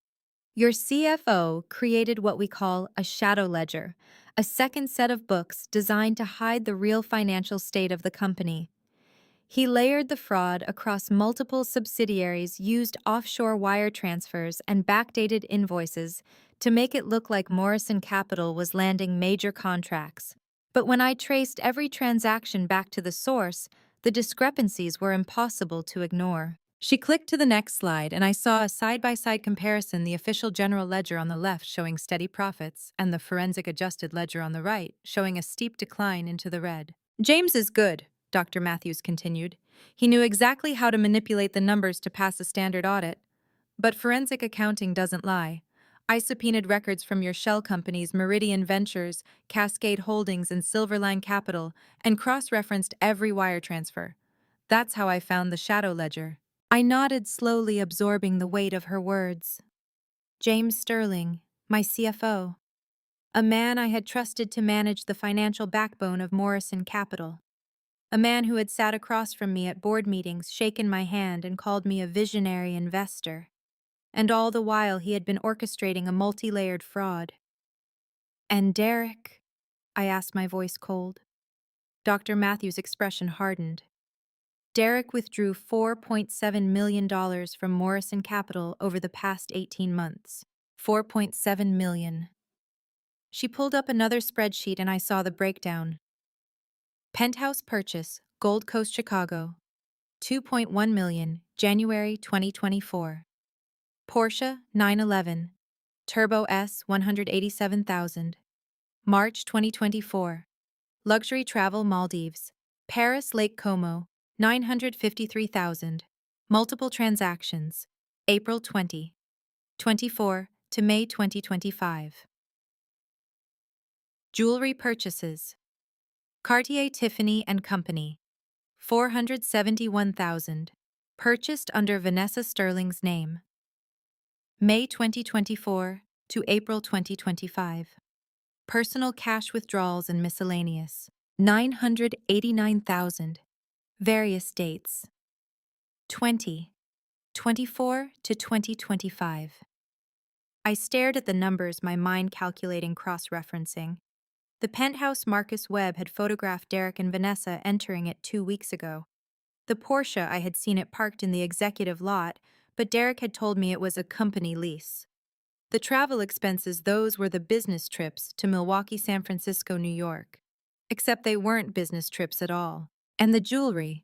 Your CFO created what we call a shadow ledger, a second set of books designed to hide the real financial state of the company. He layered the fraud across multiple subsidiaries, used offshore wire transfers and backdated invoices to make it look like Morrison Capital was landing major contracts. But when I traced every transaction back to the source, the discrepancies were impossible to ignore. She clicked to the next slide, and I saw a side-by-side comparison, the official general ledger on the left showing steady profits, and the forensic adjusted ledger on the right showing a steep decline into the red. James is good, Dr. Matthews continued. He knew exactly how to manipulate the numbers to pass a standard audit. But forensic accounting doesn't lie. I subpoenaed records from your shell companies, Meridian Ventures, Cascade Holdings, and Silverline Capital, and cross-referenced every wire transfer. That's how I found the shadow ledger. I nodded slowly, absorbing the weight of her words. James Sterling, my CFO. A man I had trusted to manage the financial backbone of Morrison Capital. A man who had sat across from me at board meetings, shaken my hand, and called me a visionary investor. And all the while he had been orchestrating a multi-layered fraud. And Derek? I asked, my voice cold. Dr. Matthews' expression hardened. Derek withdrew $4.7 million from Morrison Capital over the past 18 months. $4.7 million. She pulled up another spreadsheet and I saw the breakdown. Penthouse purchase, Gold Coast, Chicago. $2.1 million, January 2024. Porsche 911. Turbo S 187,000. March 2024. Luxury travel Maldives. Paris Lake Como 953,000. Multiple transactions. April 2024 to May 2025. Jewelry purchases. Cartier Tiffany & Company. 471,000. Purchased under Vanessa Sterling's name. May 2024 to April 2025. Personal cash withdrawals and miscellaneous. 989,000. Various dates. 2024 to 2025. I stared at the numbers, my mind calculating, cross-referencing. The penthouse Marcus Webb had photographed Derek and Vanessa entering it 2 weeks ago. The Porsche, I had seen it parked in the executive lot, but Derek had told me it was a company lease. The travel expenses, those were the business trips to Milwaukee, San Francisco, New York. Except they weren't business trips at all. And the jewelry.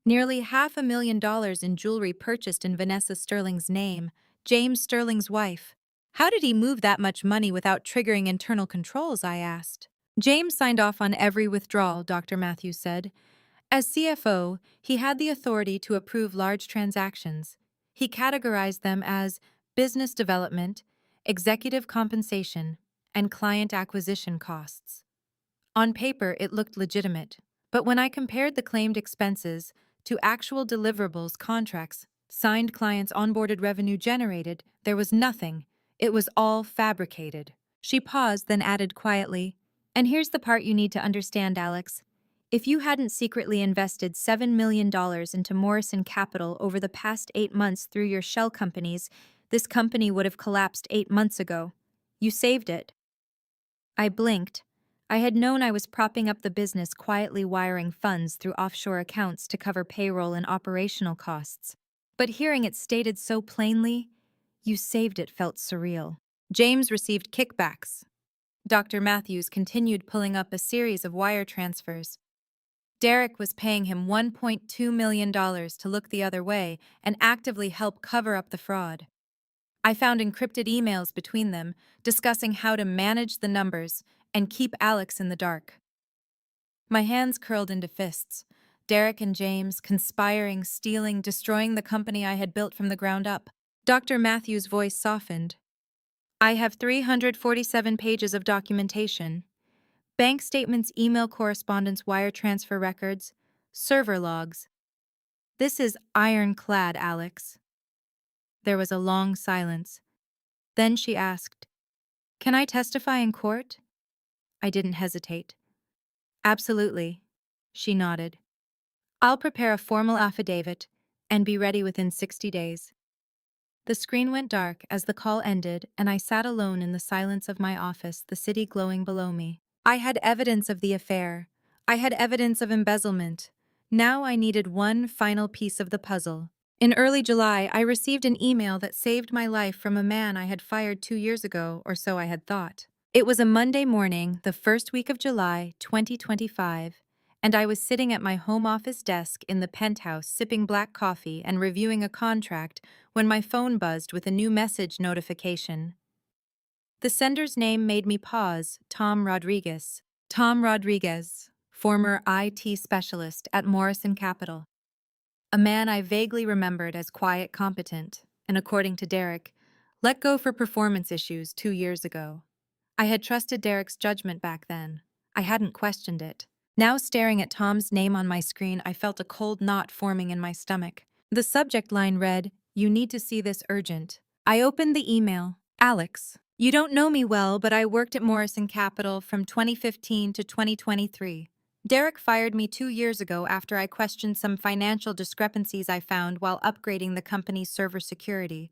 Nearly $500,000 in jewelry purchased in Vanessa Sterling's name, James Sterling's wife. How did he move that much money without triggering internal controls, I asked. James signed off on every withdrawal, Dr. Matthews said. As CFO, he had the authority to approve large transactions. He categorized them as business development, executive compensation, and client acquisition costs. On paper, it looked legitimate, but when I compared the claimed expenses to actual deliverables contracts, Signed clients onboarded, revenue generated. There was nothing. It was all fabricated. She paused, then added quietly, "And here's the part you need to understand, Alex. If you hadn't secretly invested $7 million into Morrison Capital over the past 8 months through your shell companies, this company would have collapsed 8 months ago. You saved it." I blinked. I had known I was propping up the business, quietly wiring funds through offshore accounts to cover payroll and operational costs. But hearing it stated so plainly, "You saved it," felt surreal. James received kickbacks. Dr. Matthews continued pulling up a series of wire transfers. Derek was paying him $1.2 million to look the other way and actively help cover up the fraud. I found encrypted emails between them, discussing how to manage the numbers and keep Alex in the dark. My hands curled into fists. Derek and James conspiring, stealing, destroying the company I had built from the ground up. Dr. Matthews' voice softened. "I have 347 pages of documentation. Bank statements, email correspondence, wire transfer records, server logs. This is ironclad, Alex." There was a long silence. Then she asked, "Can I testify in court?" I didn't hesitate. "Absolutely." She nodded. "I'll prepare a formal affidavit and be ready within 60 days. The screen went dark as the call ended, and I sat alone in the silence of my office, the city glowing below me. I had evidence of the affair. I had evidence of embezzlement. Now I needed one final piece of the puzzle. In early July, I received an email that saved my life from a man I had fired 2 years ago, or so I had thought. It was a Monday morning, the first week of July, 2025, and I was sitting at my home office desk in the penthouse sipping black coffee and reviewing a contract when my phone buzzed with a new message notification. The sender's name made me pause. Tom Rodriguez. Tom Rodriguez, former IT specialist at Morrison Capital. A man I vaguely remembered as quiet, competent, and according to Derek, let go for performance issues 2 years ago. I had trusted Derek's judgment back then. I hadn't questioned it. Now, staring at Tom's name on my screen, I felt a cold knot forming in my stomach. The subject line read, "You need to see this urgent." I opened the email. "Alex, you don't know me well, but I worked at Morrison Capital from 2015 to 2023. Derek fired me 2 years ago after I questioned some financial discrepancies I found while upgrading the company's server security.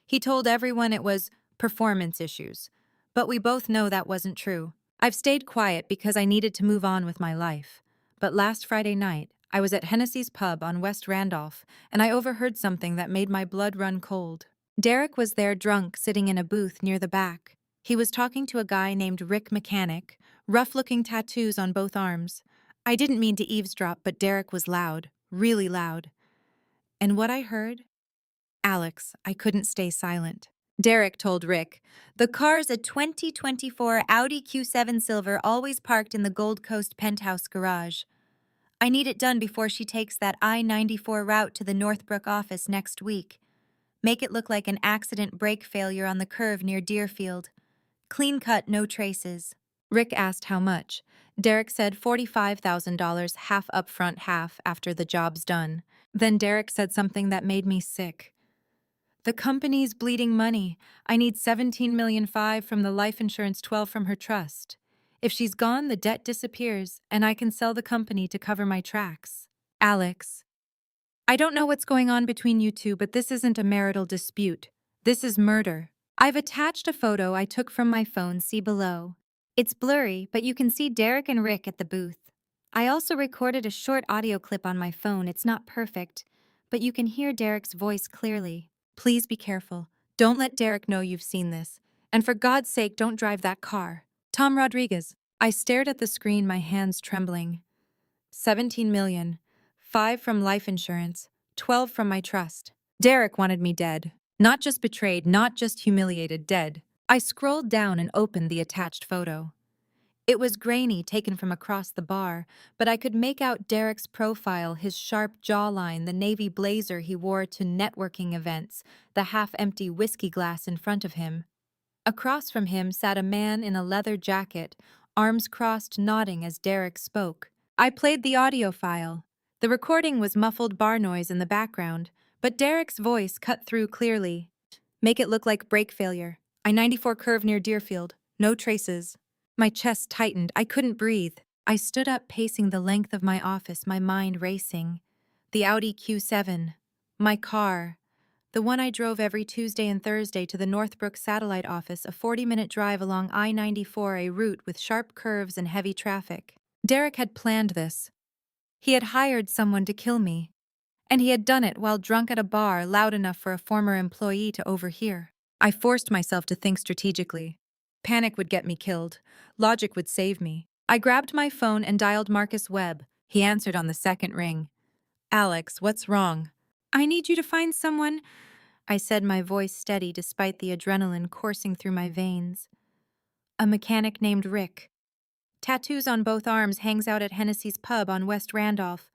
He told everyone it was performance issues, but we both know that wasn't true. I've stayed quiet because I needed to move on with my life. But last Friday night, I was at Hennessy's pub on West Randolph, and I overheard something that made my blood run cold. Derek was there drunk, sitting in a booth near the back. He was talking to a guy named Rick Mechanic, rough-looking tattoos on both arms. I didn't mean to eavesdrop, but Derek was loud, really loud. And what I heard? Alex, I couldn't stay silent. Derek told Rick, "The car's a 2024 Audi Q7 Silver, always parked in the Gold Coast penthouse garage. I need it done before she takes that I-94 route to the Northbrook office next week. Make it look like an accident brake failure on the curve near Deerfield. Clean cut, no traces." Rick asked how much. Derek said $45,000, half upfront, half after the job's done. Then Derek said something that made me sick. "The company's bleeding money. I need $17.5 million from the life insurance, $12 million from her trust. If she's gone, the debt disappears, and I can sell the company to cover my tracks." Alex, I don't know what's going on between you two, but this isn't a marital dispute. This is murder. I've attached a photo I took from my phone, see below. It's blurry, but you can see Derek and Rick at the booth. I also recorded a short audio clip on my phone. It's not perfect, but you can hear Derek's voice clearly. Please be careful. Don't let Derek know you've seen this. And for God's sake, don't drive that car. Tom Rodriguez. I stared at the screen, my hands trembling. 17 million. 5 from life insurance. 12 from my trust. Derek wanted me dead. Not just betrayed, not just humiliated, dead. I scrolled down and opened the attached photo. It was grainy, taken from across the bar, but I could make out Derek's profile, his sharp jawline, the navy blazer he wore to networking events, the half-empty whiskey glass in front of him. Across from him sat a man in a leather jacket, arms crossed, nodding as Derek spoke. I played the audio file. The recording was muffled bar noise in the background, But Derek's voice cut through clearly. Make it look like brake failure. I-94 curve near Deerfield. No traces. My chest tightened. I couldn't breathe. I stood up, pacing the length of my office, my mind racing. The Audi Q7. My car. The one I drove every Tuesday and Thursday to the Northbrook satellite office, a 40-minute drive along I-94, a route with sharp curves and heavy traffic. Derek had planned this. He had hired someone to kill me. And he had done it while drunk at a bar loud enough for a former employee to overhear. I forced myself to think strategically. Panic would get me killed. Logic would save me. I grabbed my phone and dialed Marcus Webb. He answered on the second ring. Alex, what's wrong? I need you to find someone, I said, my voice steady despite the adrenaline coursing through my veins. A mechanic named Rick. Tattoos on both arms, hangs out at Hennessy's pub on West Randolph.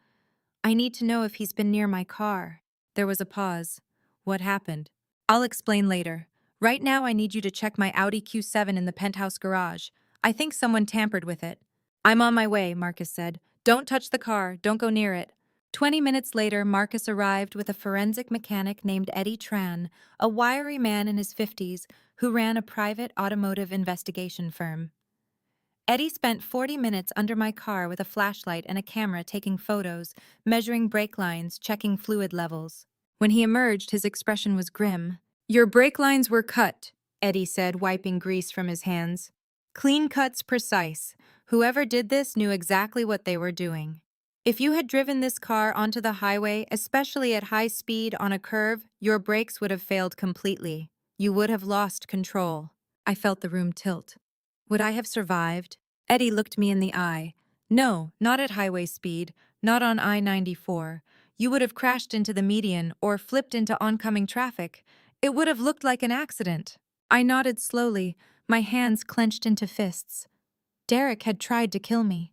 I need to know if he's been near my car. There was a pause. What happened? I'll explain later. Right now I need you to check my Audi Q7 in the penthouse garage. I think someone tampered with it. I'm on my way, Marcus said. Don't touch the car, don't go near it. 20 minutes later, Marcus arrived with a forensic mechanic named Eddie Tran, a wiry man in his 50s who ran a private automotive investigation firm. Eddie spent 40 minutes under my car with a flashlight and a camera taking photos, measuring brake lines, checking fluid levels. When he emerged, his expression was grim. Your brake lines were cut, Eddie said, wiping grease from his hands. Clean cuts, precise. Whoever did this knew exactly what they were doing. If you had driven this car onto the highway, especially at high speed on a curve, your brakes would have failed completely. You would have lost control. I felt the room tilt. Would I have survived? Eddie looked me in the eye. No, not at highway speed, not on I-94. You would have crashed into the median or flipped into oncoming traffic. It would have looked like an accident. I nodded slowly, my hands clenched into fists. Derek had tried to kill me.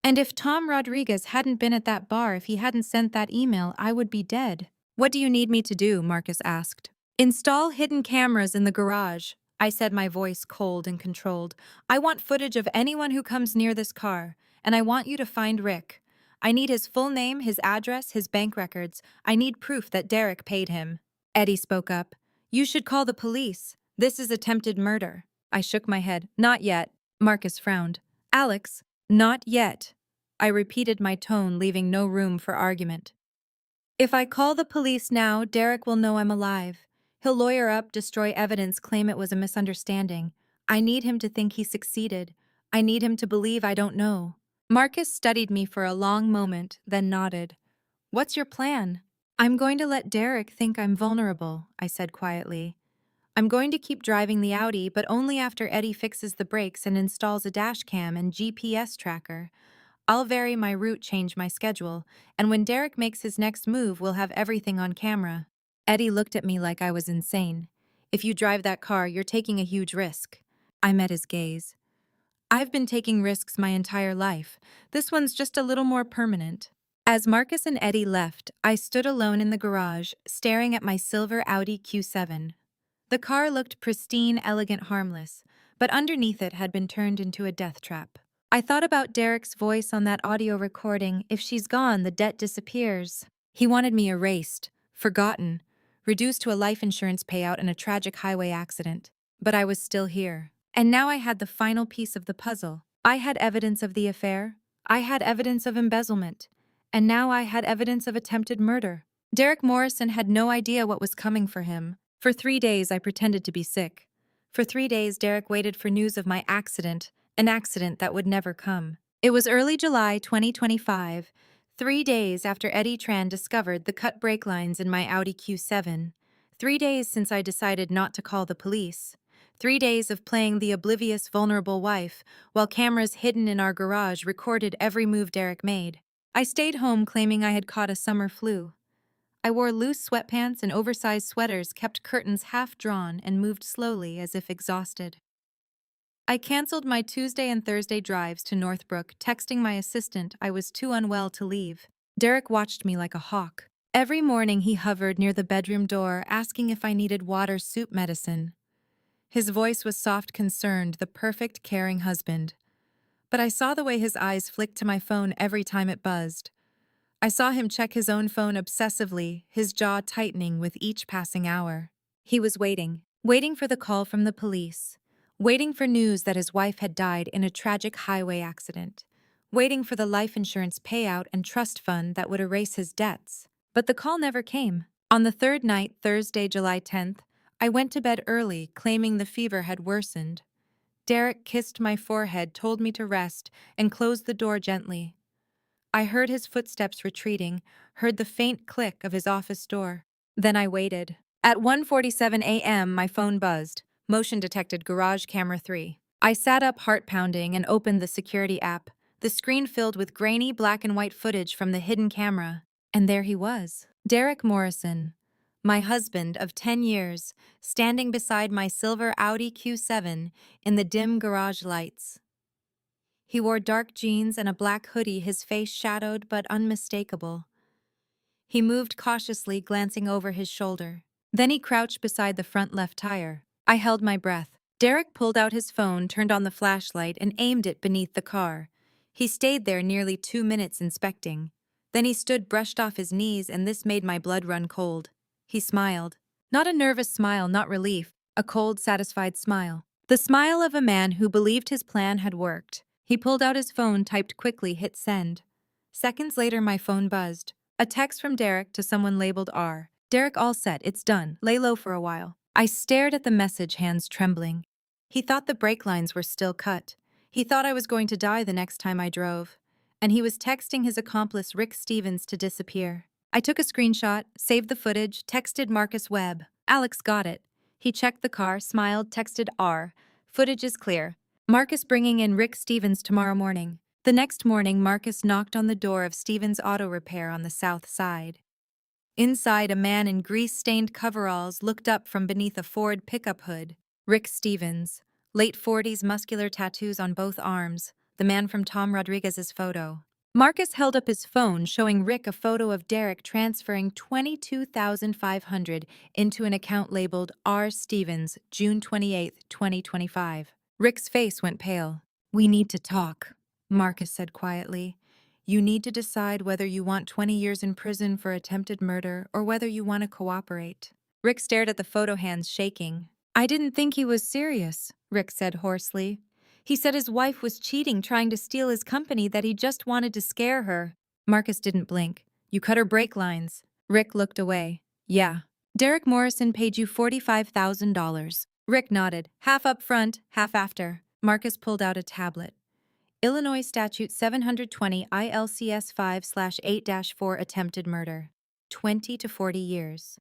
And if Tom Rodriguez hadn't been at that bar, if he hadn't sent that email, I would be dead. What do you need me to do? Marcus asked. Install hidden cameras in the garage, I said, my voice cold and controlled. I want footage of anyone who comes near this car, and I want you to find Rick. I need his full name, his address, his bank records. I need proof that Derek paid him. Eddie spoke up. You should call the police. This is attempted murder. I shook my head. Not yet. Marcus frowned. Alex, not yet. I repeated, my tone leaving no room for argument. If I call the police now, Derek will know I'm alive. He'll lawyer up, destroy evidence, claim it was a misunderstanding. I need him to think he succeeded. I need him to believe I don't know. Marcus studied me for a long moment, then nodded. What's your plan? I'm going to let Derek think I'm vulnerable, I said quietly. I'm going to keep driving the Audi, but only after Eddie fixes the brakes and installs a dash cam and GPS tracker. I'll vary my route, change my schedule, and when Derek makes his next move, we'll have everything on camera. Eddie looked at me like I was insane. If you drive that car, you're taking a huge risk. I met his gaze. I've been taking risks my entire life. This one's just a little more permanent. As Marcus and Eddie left, I stood alone in the garage, staring at my silver Audi Q7. The car looked pristine, elegant, harmless, but underneath it had been turned into a death trap. I thought about Derek's voice on that audio recording. If she's gone, the debt disappears. He wanted me erased, forgotten, reduced to a life insurance payout in a tragic highway accident. But I was still here. And now I had the final piece of the puzzle. I had evidence of the affair. I had evidence of embezzlement. And now I had evidence of attempted murder. Derek Morrison had no idea what was coming for him. For 3 days, I pretended to be sick. For 3 days, Derek waited for news of my accident, an accident that would never come. It was early July 2025, 3 days after Eddie Tran discovered the cut brake lines in my Audi Q7. 3 days since I decided not to call the police. 3 days of playing the oblivious, vulnerable wife, while cameras hidden in our garage recorded every move Derek made. I stayed home claiming I had caught a summer flu. I wore loose sweatpants and oversized sweaters, kept curtains half drawn, and moved slowly as if exhausted. I canceled my Tuesday and Thursday drives to Northbrook, texting my assistant I was too unwell to leave. Derek watched me like a hawk. Every morning he hovered near the bedroom door, asking if I needed water, soup, medicine. His voice was soft, concerned, the perfect, caring husband. But I saw the way his eyes flicked to my phone every time it buzzed. I saw him check his own phone obsessively, his jaw tightening with each passing hour. He was waiting for the call from the police, waiting for news that his wife had died in a tragic highway accident, waiting for the life insurance payout and trust fund that would erase his debts. But the call never came. On the third night, Thursday, July 10th, I went to bed early, claiming the fever had worsened. Derek kissed my forehead, told me to rest, and closed the door gently. I heard his footsteps retreating, heard the faint click of his office door. Then I waited. At 1:47 a.m., my phone buzzed. Motion detected garage camera 3. I sat up, heart pounding, and opened the security app. The screen filled with grainy black and white footage from the hidden camera. And there he was, Derek Morrison, my husband of 10 years, standing beside my silver Audi Q7 in the dim garage lights. He wore dark jeans and a black hoodie, his face shadowed but unmistakable. He moved cautiously, glancing over his shoulder. Then he crouched beside the front left tire. I held my breath. Derek pulled out his phone, turned on the flashlight, and aimed it beneath the car. He stayed there nearly 2 minutes inspecting. Then he stood, brushed off his knees, and this made my blood run cold. He smiled. Not a nervous smile, not relief, a cold, satisfied smile. The smile of a man who believed his plan had worked. He pulled out his phone, typed quickly, hit send. Seconds later, my phone buzzed. A text from Derek to someone labeled R. Derek, all set, it's done. Lay low for a while. I stared at the message, hands trembling. He thought the brake lines were still cut. He thought I was going to die the next time I drove. And he was texting his accomplice Rick Stevens to disappear. I took a screenshot, saved the footage, texted Marcus Webb. Alex got it. He checked the car, smiled, texted R. Footage is clear. Marcus bringing in Rick Stevens tomorrow morning. The next morning, Marcus knocked on the door of Stevens' auto repair on the south side. Inside, a man in grease-stained coveralls looked up from beneath a Ford pickup hood. Rick Stevens, late 40s, muscular tattoos on both arms, the man from Tom Rodriguez's photo. Marcus held up his phone, showing Rick a photo of Derek transferring $22,500 into an account labeled R. Stevens, June 28, 2025. Rick's face went pale. "We need to talk," Marcus said quietly. "You need to decide whether you want 20 years in prison for attempted murder or whether you want to cooperate." Rick stared at the photo, hands shaking. "I didn't think he was serious," Rick said hoarsely. "He said his wife was cheating, trying to steal his company, that he just wanted to scare her." Marcus didn't blink. "You cut her brake lines." Rick looked away. "Yeah. Derek Morrison paid you $45,000. Rick nodded, half up front, half after. Marcus pulled out a tablet. Illinois Statute 720 ILCS 5/8-4 attempted murder. 20 to 40 years.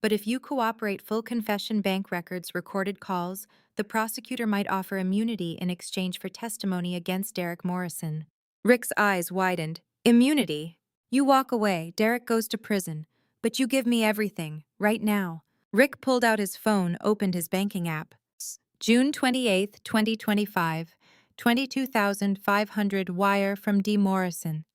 But if you cooperate, full confession, bank records, recorded calls, the prosecutor might offer immunity in exchange for testimony against Derek Morrison. Rick's eyes widened. Immunity? You walk away, Derek goes to prison, but you give me everything, right now. Rick pulled out his phone, opened his banking app. June 28, 2025. 22,500 wire from D. Morrison.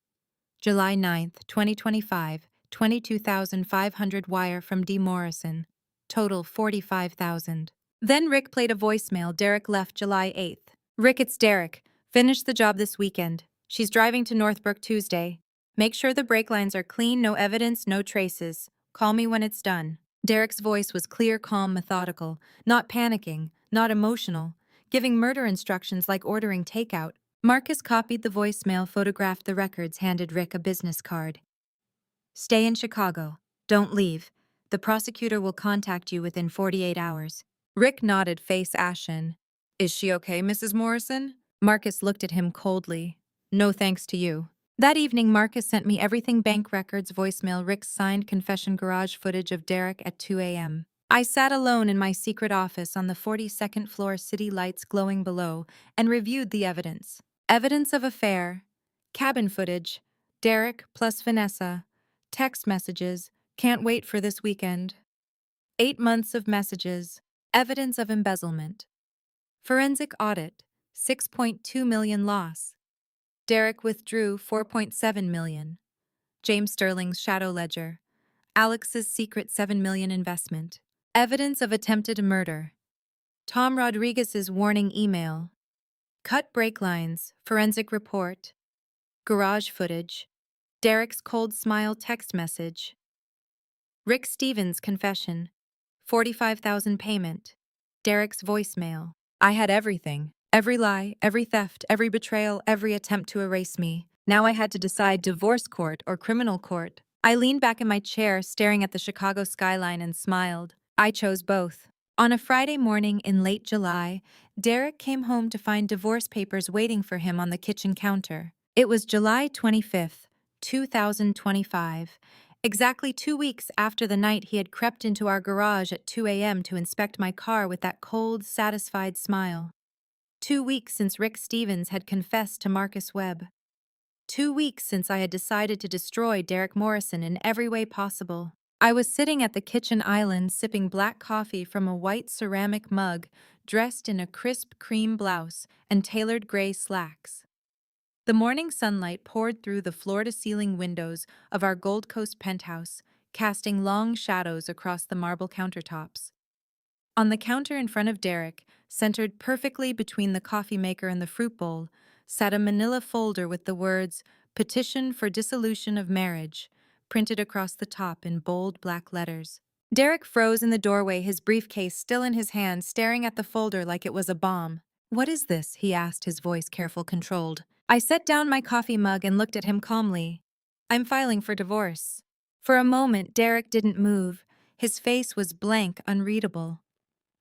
July 9th, 2025, 22,500 wire from D. Morrison. Total 45,000. Then Rick played a voicemail. Derek left July 8th. "Rick, it's Derek. Finish the job this weekend. She's driving to Northbrook Tuesday. Make sure the brake lines are clean, no evidence, no traces. Call me when it's done." Derek's voice was clear, calm, methodical, not panicking, not emotional, giving murder instructions like ordering takeout. Marcus copied the voicemail, photographed the records, handed Rick a business card. "Stay in Chicago. Don't leave. The prosecutor will contact you within 48 hours. Rick nodded, face ashen. "Is she okay, Mrs. Morrison?" Marcus looked at him coldly. "No thanks to you." That evening, Marcus sent me everything: bank records, voicemail, Rick's signed confession, garage footage of Derek at 2 a.m. I sat alone in my secret office on the 42nd floor, city lights glowing below, and reviewed the evidence. Evidence of affair, cabin footage, Derek plus Vanessa, text messages, can't wait for this weekend. 8 months of messages, evidence of embezzlement. Forensic audit, 6.2 million loss. Derek withdrew 4.7 million. James Sterling's shadow ledger. Alex's secret 7 million investment. Evidence of attempted murder. Tom Rodriguez's warning email. Cut brake lines, forensic report. Garage footage. Derek's cold smile text message. Rick Stevens confession. 45,000 payment. Derek's voicemail. I had everything. Every lie, every theft, every betrayal, every attempt to erase me. Now I had to decide divorce court or criminal court. I leaned back in my chair, staring at the Chicago skyline and smiled. I chose both. On a Friday morning in late July, Derek came home to find divorce papers waiting for him on the kitchen counter. It was July 25th, 2025, exactly 2 weeks after the night he had crept into our garage at 2 a.m. to inspect my car with that cold, satisfied smile. 2 weeks since Rick Stevens had confessed to Marcus Webb. 2 weeks since I had decided to destroy Derek Morrison in every way possible. I was sitting at the kitchen island sipping black coffee from a white ceramic mug, dressed in a crisp cream blouse and tailored gray slacks. The morning sunlight poured through the floor-to-ceiling windows of our Gold Coast penthouse, casting long shadows across the marble countertops. On the counter in front of Derek, centered perfectly between the coffee maker and the fruit bowl, sat a manila folder with the words, "Petition for Dissolution of Marriage," printed across the top in bold black letters. Derek froze in the doorway, his briefcase still in his hand, staring at the folder like it was a bomb. "What is this?" he asked, his voice careful, controlled. I set down my coffee mug and looked at him calmly. "I'm filing for divorce." For a moment, Derek didn't move. His face was blank, unreadable.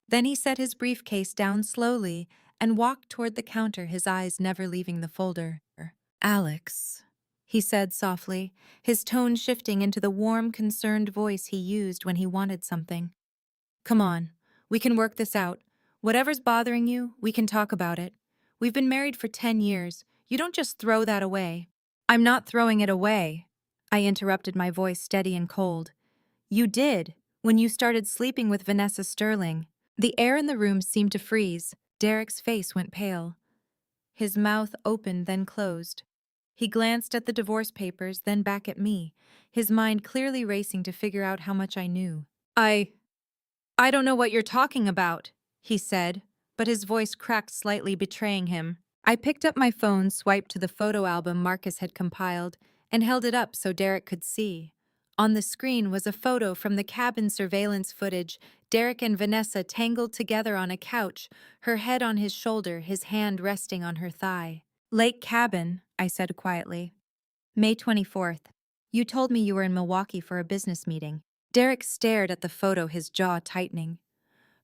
Then he set his briefcase down slowly and walked toward the counter, his eyes never leaving the folder. "Alex," he said softly, his tone shifting into the warm, concerned voice he used when he wanted something. "Come on, we can work this out. Whatever's bothering you, we can talk about it. We've been married for 10 years. You don't just throw that away." "I'm not throwing it away," I interrupted, my voice steady and cold. "You did, when you started sleeping with Vanessa Sterling." The air in the room seemed to freeze. Derek's face went pale. His mouth opened, then closed. He glanced at the divorce papers, then back at me, his mind clearly racing to figure out how much I knew. I don't know what you're talking about," he said, but his voice cracked slightly, betraying him. I picked up my phone, swiped to the photo album Marcus had compiled, and held it up so Derek could see. On the screen was a photo from the cabin surveillance footage, Derek and Vanessa tangled together on a couch, her head on his shoulder, his hand resting on her thigh. "Lake Cabin," I said quietly. "May 24th. You told me you were in Milwaukee for a business meeting." Derek stared at the photo, his jaw tightening.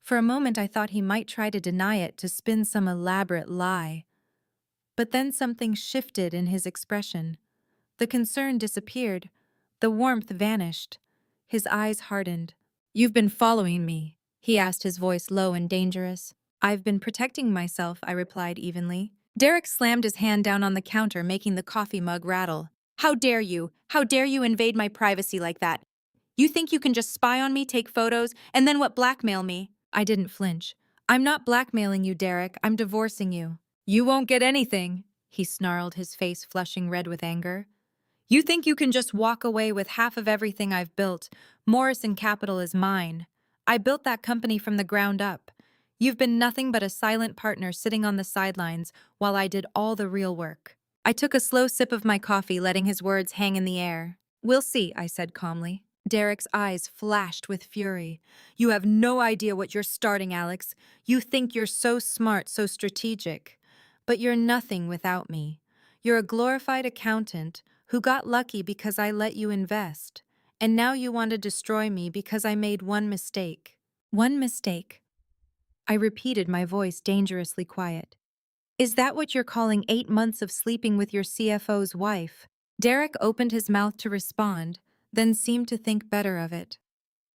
For a moment I thought he might try to deny it, to spin some elaborate lie. But then something shifted in his expression. The concern disappeared. The warmth vanished. His eyes hardened. "You've been following me?" he asked, his voice low and dangerous. "I've been protecting myself," I replied evenly. Derek slammed his hand down on the counter, making the coffee mug rattle. "How dare you? How dare you invade my privacy like that? You think you can just spy on me, take photos, and then blackmail me?" I didn't flinch. "I'm not blackmailing you, Derek. I'm divorcing you." "You won't get anything," he snarled, his face flushing red with anger. "You think you can just walk away with half of everything I've built. Morrison Capital is mine. I built that company from the ground up. You've been nothing but a silent partner sitting on the sidelines while I did all the real work." I took a slow sip of my coffee, letting his words hang in the air. "We'll see," I said calmly. Derek's eyes flashed with fury. "You have no idea what you're starting, Alex. You think you're so smart, so strategic. But you're nothing without me. You're a glorified accountant who got lucky because I let you invest. And now you want to destroy me because I made one mistake." "One mistake?" I repeated, my voice dangerously quiet. "Is that what you're calling 8 months of sleeping with your CFO's wife?" Derek opened his mouth to respond, then seemed to think better of it.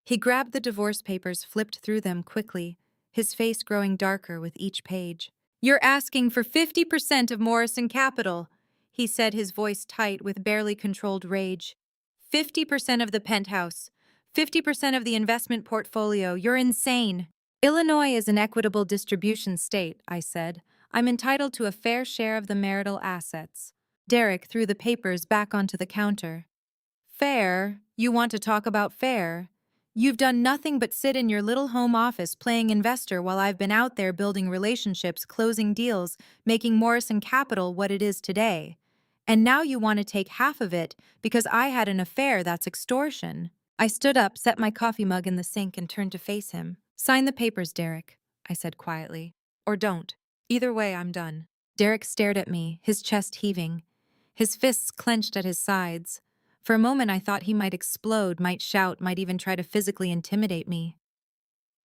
He grabbed the divorce papers, flipped through them quickly, his face growing darker with each page. "You're asking for 50% of Morrison Capital," he said, his voice tight with barely controlled rage. "50% of the penthouse. 50% of the investment portfolio. You're insane." "Illinois is an equitable distribution state," I said. "I'm entitled to a fair share of the marital assets." Derek threw the papers back onto the counter. "Fair? You want to talk about fair? You've done nothing but sit in your little home office playing investor while I've been out there building relationships, closing deals, making Morrison Capital what it is today. And now you want to take half of it because I had an affair. That's extortion. I stood up, set my coffee mug in the sink, and turned to face him. Sign the papers, Derek, I said quietly. Or don't. Either way, I'm done. Derek stared at me, his chest heaving, his fists clenched at his sides. For a moment, I thought he might explode, might shout, might even try to physically intimidate me.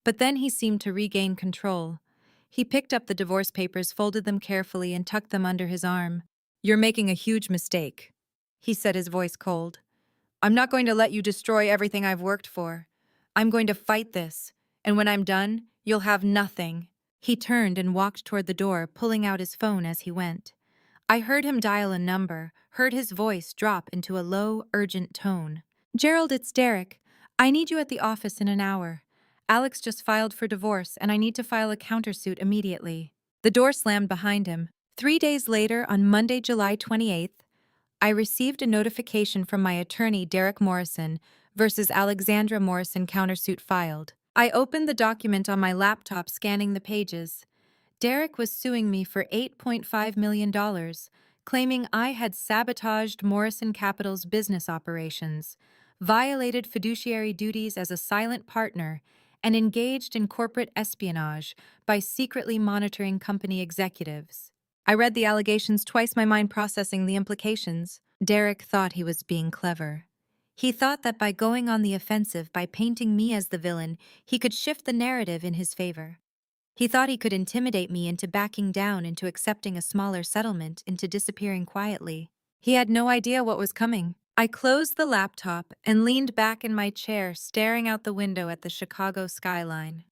But then he seemed to regain control. He picked up the divorce papers, folded them carefully, and tucked them under his arm. You're making a huge mistake, he said, his voice cold. I'm not going to let you destroy everything I've worked for. I'm going to fight this, and when I'm done, you'll have nothing. He turned and walked toward the door, pulling out his phone as he went. I heard him dial a number, heard his voice drop into a low, urgent tone. Gerald, it's Derek. I need you at the office in an hour. Alex just filed for divorce, and I need to file a countersuit immediately. The door slammed behind him. 3 days later, on Monday, July 28th, I received a notification from my attorney, Derek Morrison, versus Alexandra Morrison countersuit filed. I opened the document on my laptop, scanning the pages. Derek was suing me for $8.5 million, claiming I had sabotaged Morrison Capital's business operations, violated fiduciary duties as a silent partner, and engaged in corporate espionage by secretly monitoring company executives. I read the allegations twice, my mind processing the implications. Derek thought he was being clever. He thought that by going on the offensive, by painting me as the villain, he could shift the narrative in his favor. He thought he could intimidate me into backing down, into accepting a smaller settlement, into disappearing quietly. He had no idea what was coming. I closed the laptop and leaned back in my chair, staring out the window at the Chicago skyline.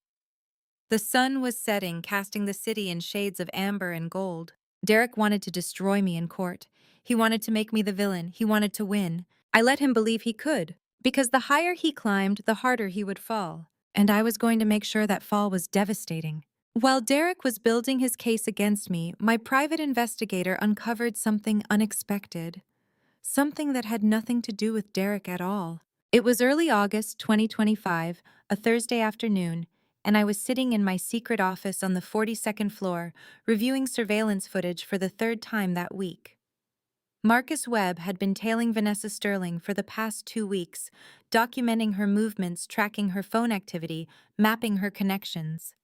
The sun was setting, casting the city in shades of amber and gold. Derek wanted to destroy me in court. He wanted to make me the villain. He wanted to win. I let him believe he could, because the higher he climbed, the harder he would fall. And I was going to make sure that fall was devastating. While Derek was building his case against me, my private investigator uncovered something unexpected. Something that had nothing to do with Derek at all. It was early August 2025, a Thursday afternoon, and I was sitting in my secret office on the 42nd floor, reviewing surveillance footage for the third time that week. Marcus Webb had been tailing Vanessa Sterling for the past 2 weeks, documenting her movements, tracking her phone activity, mapping her connections.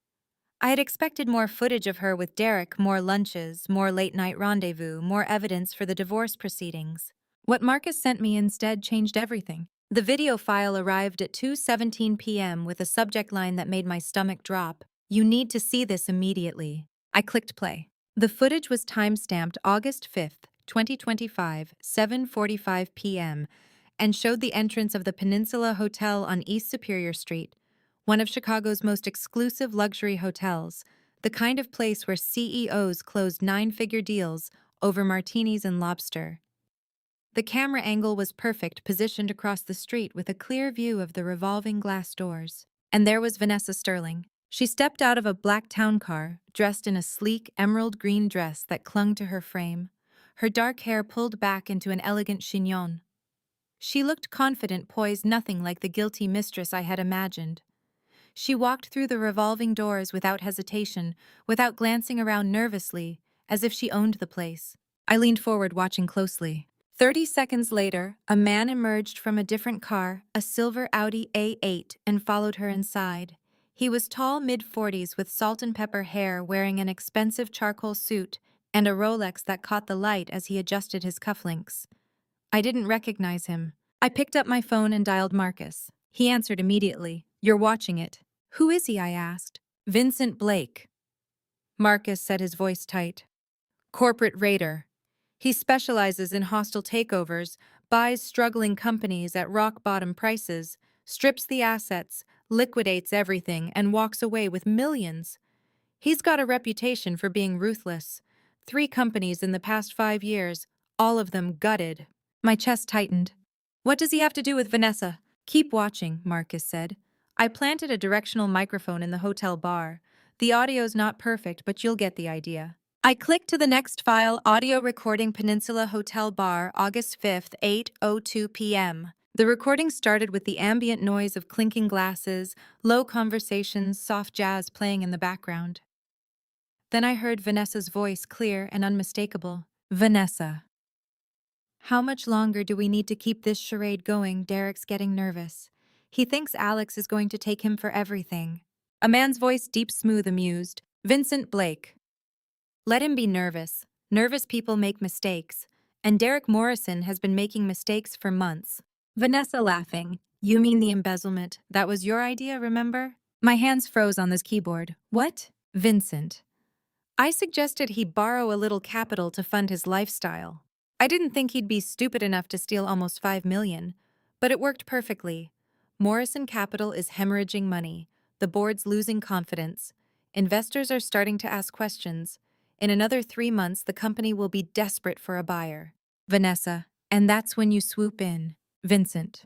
I had expected more footage of her with Derek, more lunches, more late-night rendezvous, more evidence for the divorce proceedings. What Marcus sent me instead changed everything. The video file arrived at 2:17 p.m. with a subject line that made my stomach drop. You need to see this immediately. I clicked play. The footage was time-stamped August 5th, 2025, 7:45 p.m., and showed the entrance of the Peninsula Hotel on East Superior Street, one of Chicago's most exclusive luxury hotels, the kind of place where CEOs closed 9-figure deals over martinis and lobster. The camera angle was perfect, positioned across the street with a clear view of the revolving glass doors. And there was Vanessa Sterling. She stepped out of a black town car, dressed in a sleek emerald green dress that clung to her frame, her dark hair pulled back into an elegant chignon. She looked confident, poised, nothing like the guilty mistress I had imagined. She walked through the revolving doors without hesitation, without glancing around nervously, as if she owned the place. I leaned forward, watching closely. 30 seconds later, a man emerged from a different car, a silver Audi A8, and followed her inside. He was tall, mid-40s, with salt and pepper hair, wearing an expensive charcoal suit and a Rolex that caught the light as he adjusted his cufflinks. I didn't recognize him. I picked up my phone and dialed Marcus. He answered immediately. You're watching it. Who is he? I asked. Vincent Blake. Marcus said, his voice tight. Corporate raider. He specializes in hostile takeovers, buys struggling companies at rock-bottom prices, strips the assets, liquidates everything, and walks away with millions. He's got a reputation for being ruthless. 3 companies in the past 5 years, all of them gutted. My chest tightened. What does he have to do with Vanessa? Keep watching, Marcus said. I planted a directional microphone in the hotel bar. The audio's not perfect, but you'll get the idea. I clicked to the next file, audio recording Peninsula Hotel Bar, August 5th, 8:02 p.m. The recording started with the ambient noise of clinking glasses, low conversations, soft jazz playing in the background. Then I heard Vanessa's voice, clear and unmistakable. Vanessa. How much longer do we need to keep this charade going? Derek's getting nervous. He thinks Alex is going to take him for everything. A man's voice, deep, smooth, amused. Vincent Blake. Let him be nervous. Nervous people make mistakes. And Derek Morrison has been making mistakes for months. Vanessa laughing. You mean the embezzlement? That was your idea, remember? My hands froze on this keyboard. What? Vincent. I suggested he borrow a little capital to fund his lifestyle. I didn't think he'd be stupid enough to steal almost $5 million, but it worked perfectly. Morrison Capital is hemorrhaging money. The board's losing confidence. Investors are starting to ask questions. In another 3 months, the company will be desperate for a buyer. Vanessa, and that's when you swoop in. Vincent.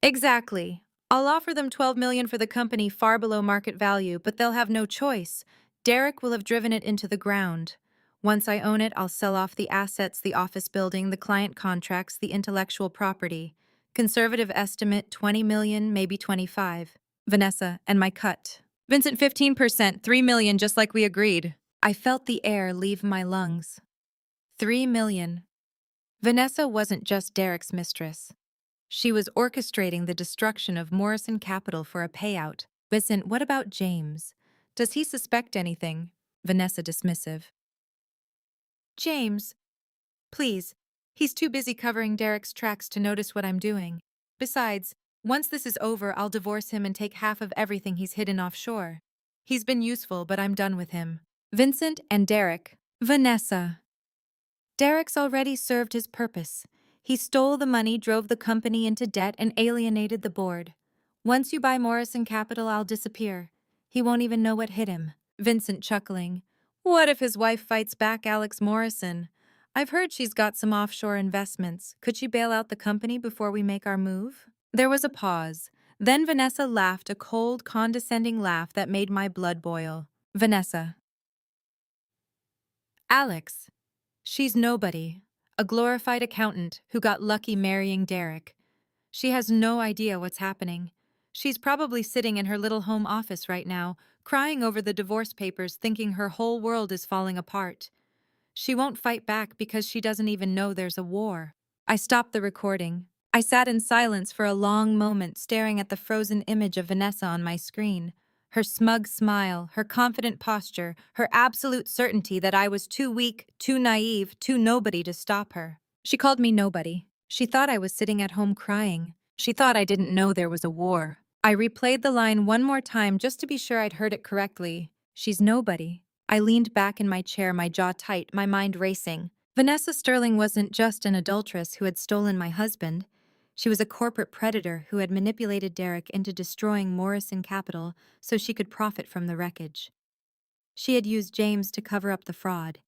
Exactly. I'll offer them $12 million for the company far below market value, but they'll have no choice. Derek will have driven it into the ground. Once I own it, I'll sell off the assets, the office building, the client contracts, the intellectual property. Conservative estimate, 20 million, maybe 25. Vanessa, and my cut. Vincent, 15%, 3 million, just like we agreed. I felt the air leave my lungs. 3 million. Vanessa wasn't just Derek's mistress. She was orchestrating the destruction of Morrison Capital for a payout. Vincent, what about James? Does he suspect anything? Vanessa dismissive. James, please. He's too busy covering Derek's tracks to notice what I'm doing. Besides, once this is over, I'll divorce him and take half of everything he's hidden offshore. He's been useful, but I'm done with him. Vincent and Derek. Vanessa. Derek's already served his purpose. He stole the money, drove the company into debt, and alienated the board. Once you buy Morrison Capital, I'll disappear. He won't even know what hit him. Vincent chuckling. What if his wife fights back Alex Morrison? I've heard she's got some offshore investments. Could she bail out the company before we make our move? There was a pause. Then Vanessa laughed, a cold, condescending laugh that made my blood boil. Vanessa. Alex. She's nobody. A glorified accountant who got lucky marrying Derek. She has no idea what's happening. She's probably sitting in her little home office right now, crying over the divorce papers, thinking her whole world is falling apart. She won't fight back because she doesn't even know there's a war. I stopped the recording. I sat in silence for a long moment, staring at the frozen image of Vanessa on my screen. Her smug smile, her confident posture, her absolute certainty that I was too weak, too naive, too nobody to stop her. She called me nobody. She thought I was sitting at home crying. She thought I didn't know there was a war. I replayed the line one more time just to be sure I'd heard it correctly. She's nobody. I leaned back in my chair, my jaw tight, my mind racing. Vanessa Sterling wasn't just an adulteress who had stolen my husband. She was a corporate predator who had manipulated Derek into destroying Morrison Capital so she could profit from the wreckage. She had used James to cover up the fraud.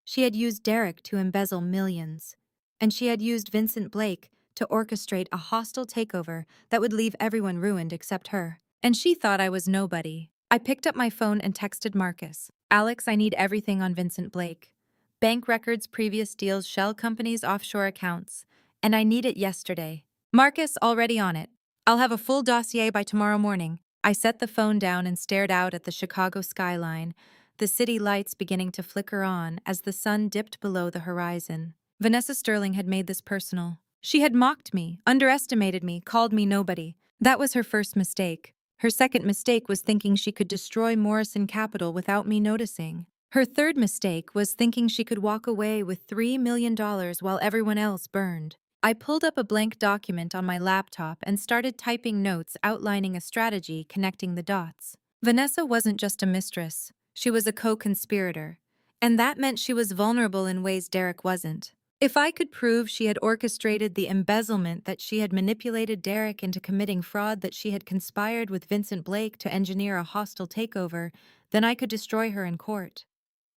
She had used Derek to embezzle millions. And she had used Vincent Blake to orchestrate a hostile takeover that would leave everyone ruined except her. And she thought I was nobody. I picked up my phone and texted Marcus. Alex, I need everything on Vincent Blake. Bank records, previous deals, shell companies, offshore accounts. And I need it yesterday. Marcus, already on it. I'll have a full dossier by tomorrow morning. I set the phone down and stared out at the Chicago skyline, the city lights beginning to flicker on as the sun dipped below the horizon. Vanessa Sterling had made this personal. She had mocked me, underestimated me, called me nobody. That was her first mistake. Her second mistake was thinking she could destroy Morrison Capital without me noticing. Her third mistake was thinking she could walk away with $3 million while everyone else burned. I pulled up a blank document on my laptop and started typing notes outlining a strategy connecting the dots. Vanessa wasn't just a mistress. She was a co-conspirator. And that meant she was vulnerable in ways Derek wasn't. If I could prove she had orchestrated the embezzlement, that she had manipulated Derek into committing fraud, that she had conspired with Vincent Blake to engineer a hostile takeover, then I could destroy her in court.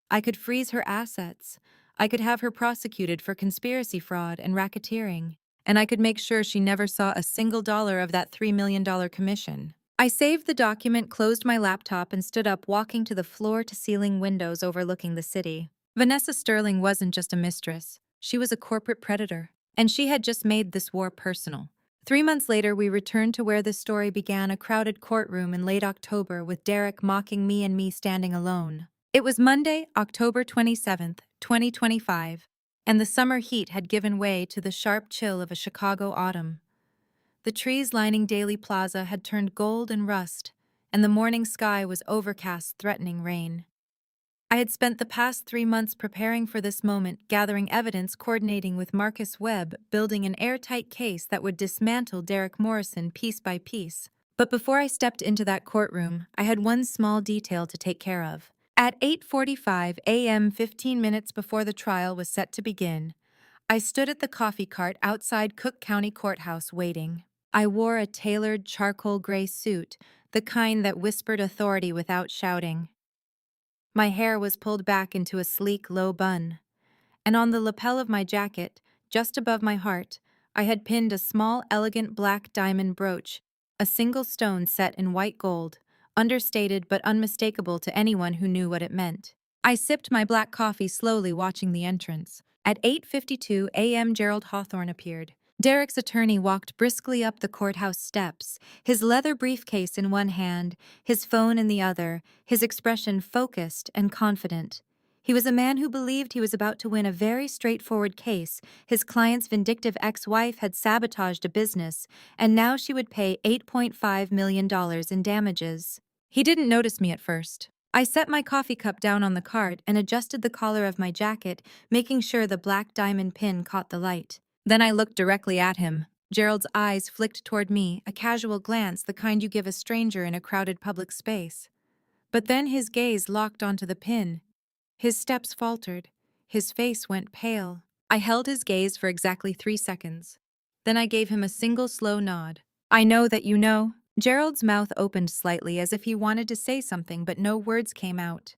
I could freeze her assets. I could have her prosecuted for conspiracy fraud and racketeering. And I could make sure she never saw a single dollar of that $3 million commission. I saved the document, closed my laptop, and stood up, walking to the floor-to-ceiling windows overlooking the city. Vanessa Sterling wasn't just a mistress. She was a corporate predator. And she had just made this war personal. 3 months later, we returned to where this story began, a crowded courtroom in late October with Derek mocking me and me standing alone. It was Monday, October 27th, 2025, and the summer heat had given way to the sharp chill of a Chicago autumn. The trees lining Daly Plaza had turned gold and rust, and the morning sky was overcast, threatening rain. I had spent the past 3 months preparing for this moment, gathering evidence, coordinating with Marcus Webb, building an airtight case that would dismantle Derek Morrison piece by piece. But before I stepped into that courtroom, I had one small detail to take care of. At 8:45 a.m., 15 minutes before the trial was set to begin, I stood at the coffee cart outside Cook County Courthouse waiting. I wore a tailored charcoal gray suit, the kind that whispered authority without shouting. My hair was pulled back into a sleek, low bun, and on the lapel of my jacket, just above my heart, I had pinned a small, elegant black diamond brooch, a single stone set in white gold, understated but unmistakable to anyone who knew what it meant. I sipped my black coffee slowly, watching the entrance. At 8:52 a.m., Gerald Hawthorne appeared. Derek's attorney walked briskly up the courthouse steps, his leather briefcase in one hand, his phone in the other, his expression focused and confident. He was a man who believed he was about to win a very straightforward case. His client's vindictive ex-wife had sabotaged a business, and now she would pay $8.5 million in damages. He didn't notice me at first. I set my coffee cup down on the cart and adjusted the collar of my jacket, making sure the black diamond pin caught the light. Then I looked directly at him. Gerald's eyes flicked toward me, a casual glance, the kind you give a stranger in a crowded public space. But then his gaze locked onto the pin. His steps faltered. His face went pale. I held his gaze for exactly 3 seconds. Then I gave him a single slow nod. "I know that you know." Gerald's mouth opened slightly as if he wanted to say something, but no words came out.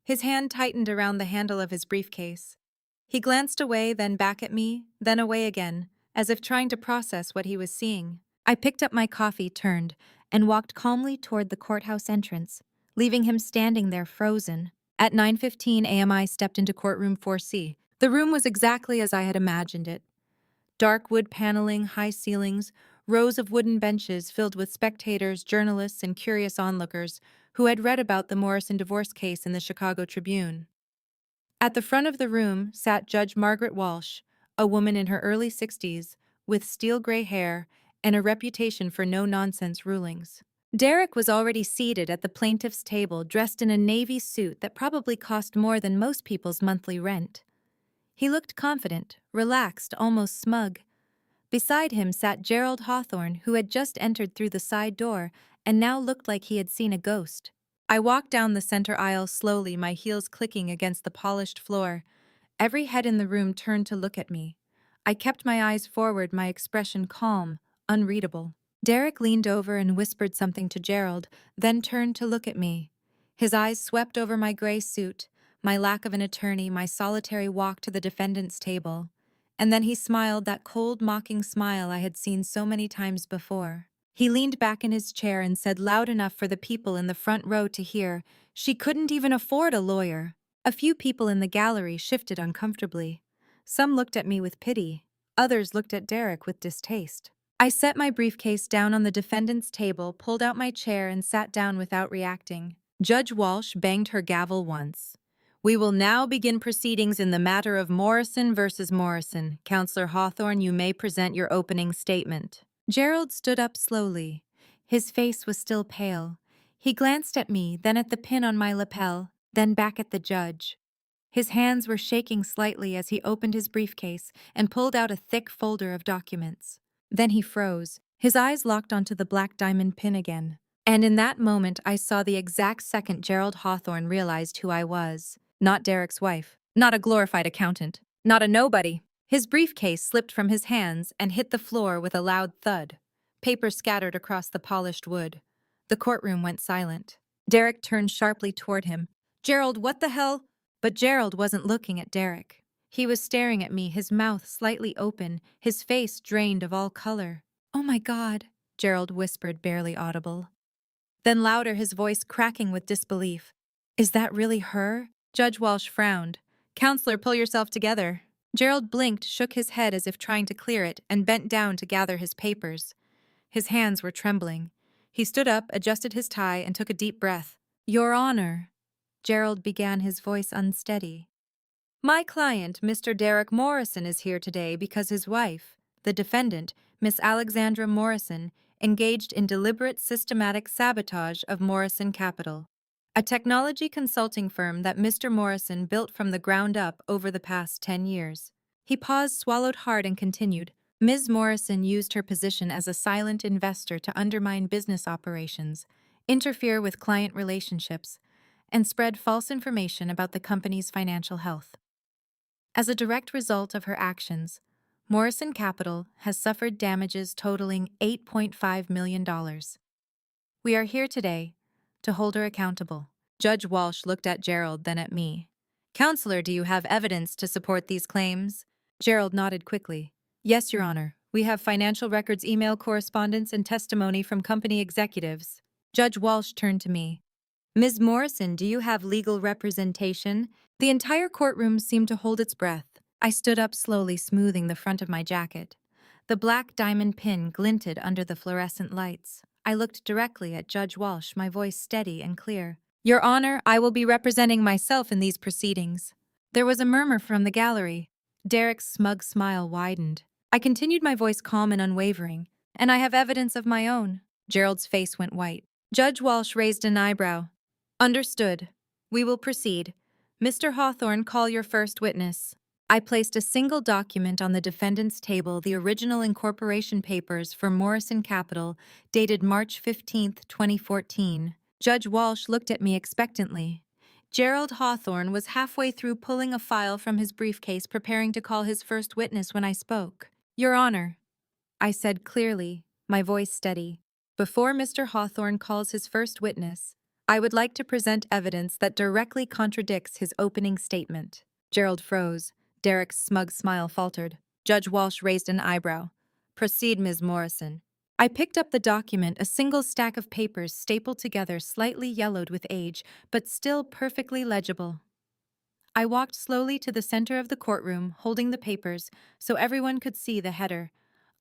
His hand tightened around the handle of his briefcase. He glanced away, then back at me, then away again, as if trying to process what he was seeing. I picked up my coffee, turned, and walked calmly toward the courthouse entrance, leaving him standing there frozen. At 9:15 a.m. I stepped into courtroom 4C. The room was exactly as I had imagined it. Dark wood paneling, high ceilings, rows of wooden benches filled with spectators, journalists, and curious onlookers who had read about the Morrison divorce case in the Chicago Tribune. At the front of the room sat Judge Margaret Walsh, a woman in her early 60s, with steel gray hair and a reputation for no-nonsense rulings. Derek was already seated at the plaintiff's table, dressed in a navy suit that probably cost more than most people's monthly rent. He looked confident, relaxed, almost smug. Beside him sat Gerald Hawthorne, who had just entered through the side door and now looked like he had seen a ghost. I walked down the center aisle slowly, my heels clicking against the polished floor. Every head in the room turned to look at me. I kept my eyes forward, my expression calm, unreadable. Derek leaned over and whispered something to Gerald, then turned to look at me. His eyes swept over my gray suit, my lack of an attorney, my solitary walk to the defendant's table. And then he smiled, that cold, mocking smile I had seen so many times before. He leaned back in his chair and said loud enough for the people in the front row to hear, "She couldn't even afford a lawyer." A few people in the gallery shifted uncomfortably. Some looked at me with pity. Others looked at Derek with distaste. I set my briefcase down on the defendant's table, pulled out my chair, and sat down without reacting. Judge Walsh banged her gavel once. "We will now begin proceedings in the matter of Morrison versus Morrison. Counselor Hawthorne, you may present your opening statement." Gerald stood up slowly. His face was still pale. He glanced at me, then at the pin on my lapel, then back at the judge. His hands were shaking slightly as he opened his briefcase and pulled out a thick folder of documents. Then he froze. His eyes locked onto the black diamond pin again. And in that moment, I saw the exact second Gerald Hawthorne realized who I was. Not Derek's wife. Not a glorified accountant. Not a nobody. His briefcase slipped from his hands and hit the floor with a loud thud. Paper scattered across the polished wood. The courtroom went silent. Derek turned sharply toward him. "Gerald, what the hell?" But Gerald wasn't looking at Derek. He was staring at me, his mouth slightly open, his face drained of all color. "Oh my God," Gerald whispered, barely audible. Then louder, his voice cracking with disbelief. "Is that really her?" Judge Walsh frowned. "Counselor, pull yourself together." Gerald blinked, shook his head as if trying to clear it, and bent down to gather his papers. His hands were trembling. He stood up, adjusted his tie, and took a deep breath. "Your Honor," Gerald began, his voice unsteady. My client, Mr. Derek Morrison, is here today because his wife, the defendant, Miss Alexandra Morrison, engaged in deliberate systematic sabotage of Morrison Capital, a technology consulting firm that Mr. Morrison built from the ground up over the past 10 years. He paused, swallowed hard, and continued. Ms. Morrison used her position as a silent investor to undermine business operations, interfere with client relationships, and spread false information about the company's financial health. As a direct result of her actions, Morrison Capital has suffered damages totaling $8.5 million. We are here today to hold her accountable. Judge Walsh looked at Gerald, then at me. Counselor, do you have evidence to support these claims? Gerald nodded quickly. Yes, Your Honor. We have financial records, email correspondence, and testimony from company executives. Judge Walsh turned to me. Ms. Morrison, do you have legal representation? The entire courtroom seemed to hold its breath. I stood up slowly, smoothing the front of my jacket. The black diamond pin glinted under the fluorescent lights. I looked directly at Judge Walsh, my voice steady and clear. Your Honor, I will be representing myself in these proceedings. There was a murmur from the gallery. Derek's smug smile widened. I continued, my voice calm and unwavering. And I have evidence of my own. Gerald's face went white. Judge Walsh raised an eyebrow. Understood. We will proceed. Mr. Hawthorne, call your first witness. I placed a single document on the defendant's table, the original incorporation papers for Morrison Capital, dated March 15, 2014. Judge Walsh looked at me expectantly. Gerald Hawthorne was halfway through pulling a file from his briefcase, preparing to call his first witness when I spoke. Your Honor, I said clearly, my voice steady. Before Mr. Hawthorne calls his first witness, I would like to present evidence that directly contradicts his opening statement. Gerald froze. Derek's smug smile faltered. Judge Walsh raised an eyebrow. Proceed, Ms. Morrison. I picked up the document, a single stack of papers stapled together, slightly yellowed with age, but still perfectly legible. I walked slowly to the center of the courtroom, holding the papers so everyone could see the header.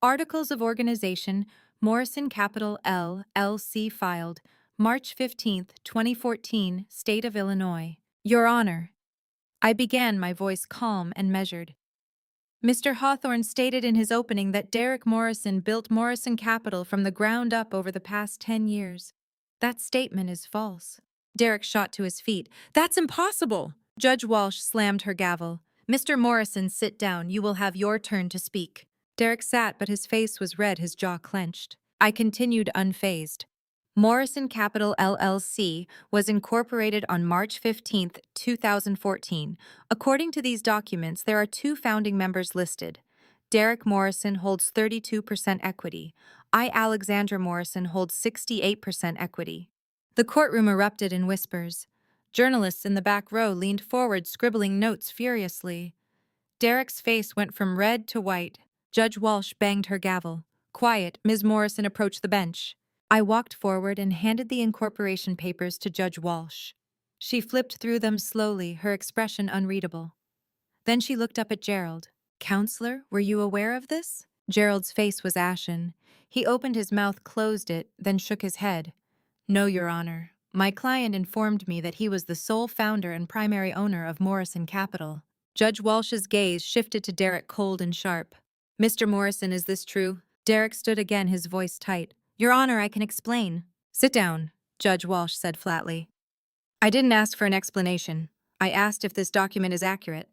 Articles of Organization, Morrison Capital LLC filed, March 15, 2014, State of Illinois. Your Honor. I began, my voice calm and measured. Mr. Hawthorne stated in his opening that Derek Morrison built Morrison Capital from the ground up over the past 10 years. That statement is false. Derek shot to his feet. That's impossible! Judge Walsh slammed her gavel. Mr. Morrison, sit down. You will have your turn to speak. Derek sat, but his face was red, his jaw clenched. I continued unfazed. Morrison Capital LLC was incorporated on March 15, 2014. According to these documents, there are two founding members listed. Derek Morrison holds 32% equity. I, Alexandra Morrison, holds 68% equity. The courtroom erupted in whispers. Journalists in the back row leaned forward, scribbling notes furiously. Derek's face went from red to white. Judge Walsh banged her gavel. Quiet, Ms. Morrison approached the bench. I walked forward and handed the incorporation papers to Judge Walsh. She flipped through them slowly, her expression unreadable. Then she looked up at Gerald. Counselor, were you aware of this? Gerald's face was ashen. He opened his mouth, closed it, then shook his head. No, Your Honor. My client informed me that he was the sole founder and primary owner of Morrison Capital. Judge Walsh's gaze shifted to Derek, cold and sharp. Mr. Morrison, is this true? Derek stood again, his voice tight. Your Honor, I can explain. Sit down, Judge Walsh said flatly. I didn't ask for an explanation. I asked if this document is accurate.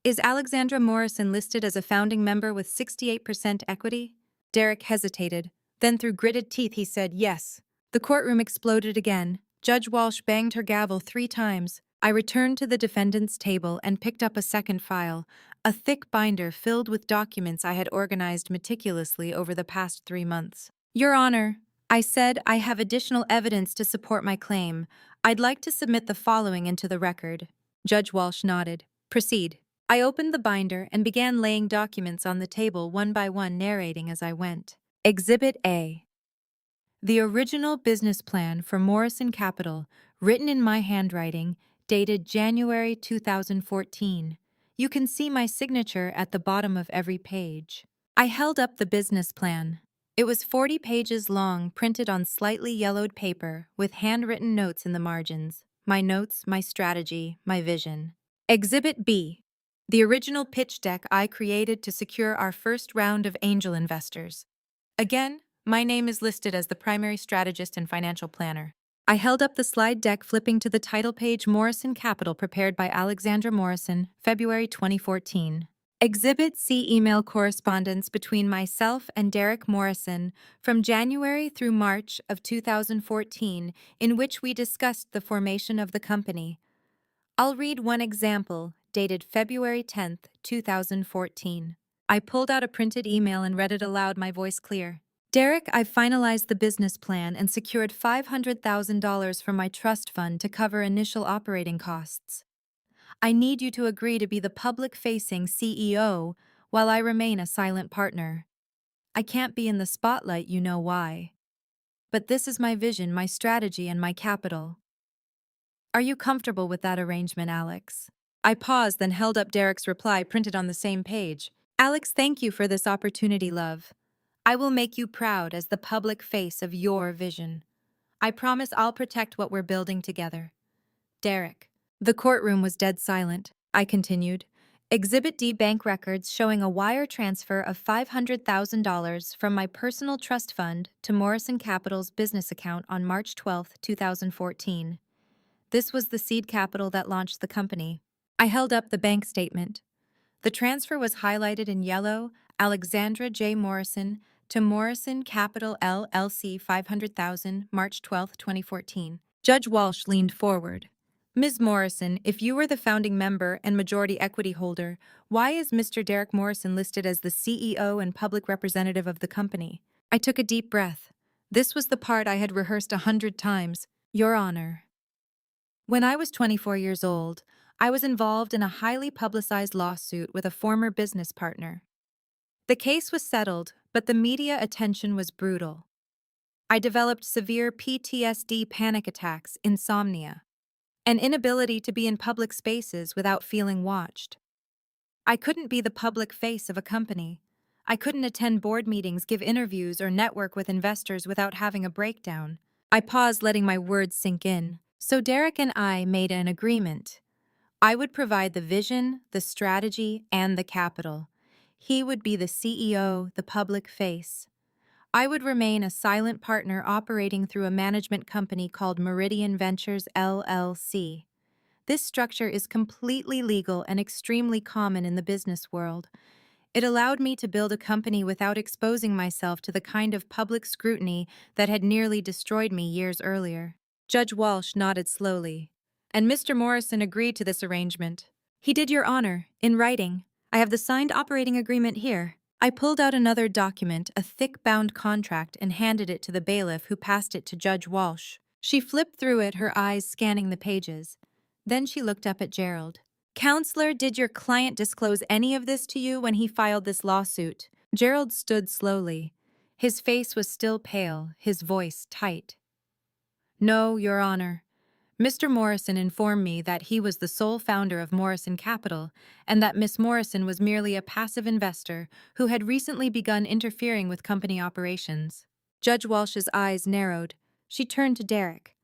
Is Alexandra Morrison listed as a founding member with 68% equity? Derek hesitated. Then through gritted teeth he said yes. The courtroom exploded again. Judge Walsh banged her gavel 3 times. I returned to the defendant's table and picked up a second file, a thick binder filled with documents I had organized meticulously over the past 3 months. Your Honor, I said, I have additional evidence to support my claim. I'd like to submit the following into the record. Judge Walsh nodded. Proceed. I opened the binder and began laying documents on the table one by one, narrating as I went. Exhibit A. The original business plan for Morrison Capital, written in my handwriting, dated January 2014. You can see my signature at the bottom of every page. I held up the business plan. It was 40 pages long, printed on slightly yellowed paper, with handwritten notes in the margins. My notes, my strategy, my vision. Exhibit B. The original pitch deck I created to secure our first round of angel investors. Again, my name is listed as the primary strategist and financial planner. I held up the slide deck, flipping to the title page: Morrison Capital, prepared by Alexandra Morrison, February 2014. Exhibit C: email correspondence between myself and Derek Morrison from January through March of 2014, in which we discussed the formation of the company. I'll read one example, dated February 10th, 2014. I pulled out a printed email and read it aloud, my voice clear. Derek, I've finalized the business plan and secured $500,000 from my trust fund to cover initial operating costs. I need you to agree to be the public-facing CEO while I remain a silent partner. I can't be in the spotlight, you know why. But this is my vision, my strategy, and my capital. Are you comfortable with that arrangement, Alex? I paused, then held up Derek's reply, printed on the same page. Alex, thank you for this opportunity, love. I will make you proud as the public face of your vision. I promise I'll protect what we're building together. Derek. The courtroom was dead silent. I continued. Exhibit D: bank records showing a wire transfer of $500,000 from my personal trust fund to Morrison Capital's business account on March 12, 2014. This was the seed capital that launched the company. I held up the bank statement. The transfer was highlighted in yellow: Alexandra J. Morrison to Morrison Capital LLC, 500,000, March 12, 2014. Judge Walsh leaned forward. Ms. Morrison, if you were the founding member and majority equity holder, why is Mr. Derek Morrison listed as the CEO and public representative of the company? I took a deep breath. This was the part I had rehearsed 100 times. Your Honor. When I was 24 years old, I was involved in a highly publicized lawsuit with a former business partner. The case was settled, but the media attention was brutal. I developed severe PTSD, panic attacks, insomnia, an inability to be in public spaces without feeling watched. I couldn't be the public face of a company. I couldn't attend board meetings, give interviews, or network with investors without having a breakdown. I paused, letting my words sink in. So Derek and I made an agreement. I would provide the vision, the strategy, and the capital. He would be the CEO, the public face. I would remain a silent partner operating through a management company called Meridian Ventures LLC. This structure is completely legal and extremely common in the business world. It allowed me to build a company without exposing myself to the kind of public scrutiny that had nearly destroyed me years earlier. Judge Walsh nodded slowly. And Mr. Morrison agreed to this arrangement. He did, Your Honor, in writing. I have the signed operating agreement here. I pulled out another document, a thick bound contract, and handed it to the bailiff, who passed it to Judge Walsh. She flipped through it, her eyes scanning the pages. Then she looked up at Gerald. Counselor, did your client disclose any of this to you when he filed this lawsuit? Gerald stood slowly. His face was still pale, his voice tight. No, Your Honor. Mr. Morrison informed me that he was the sole founder of Morrison Capital and that Miss Morrison was merely a passive investor who had recently begun interfering with company operations. Judge Walsh's eyes narrowed. She turned to Derek.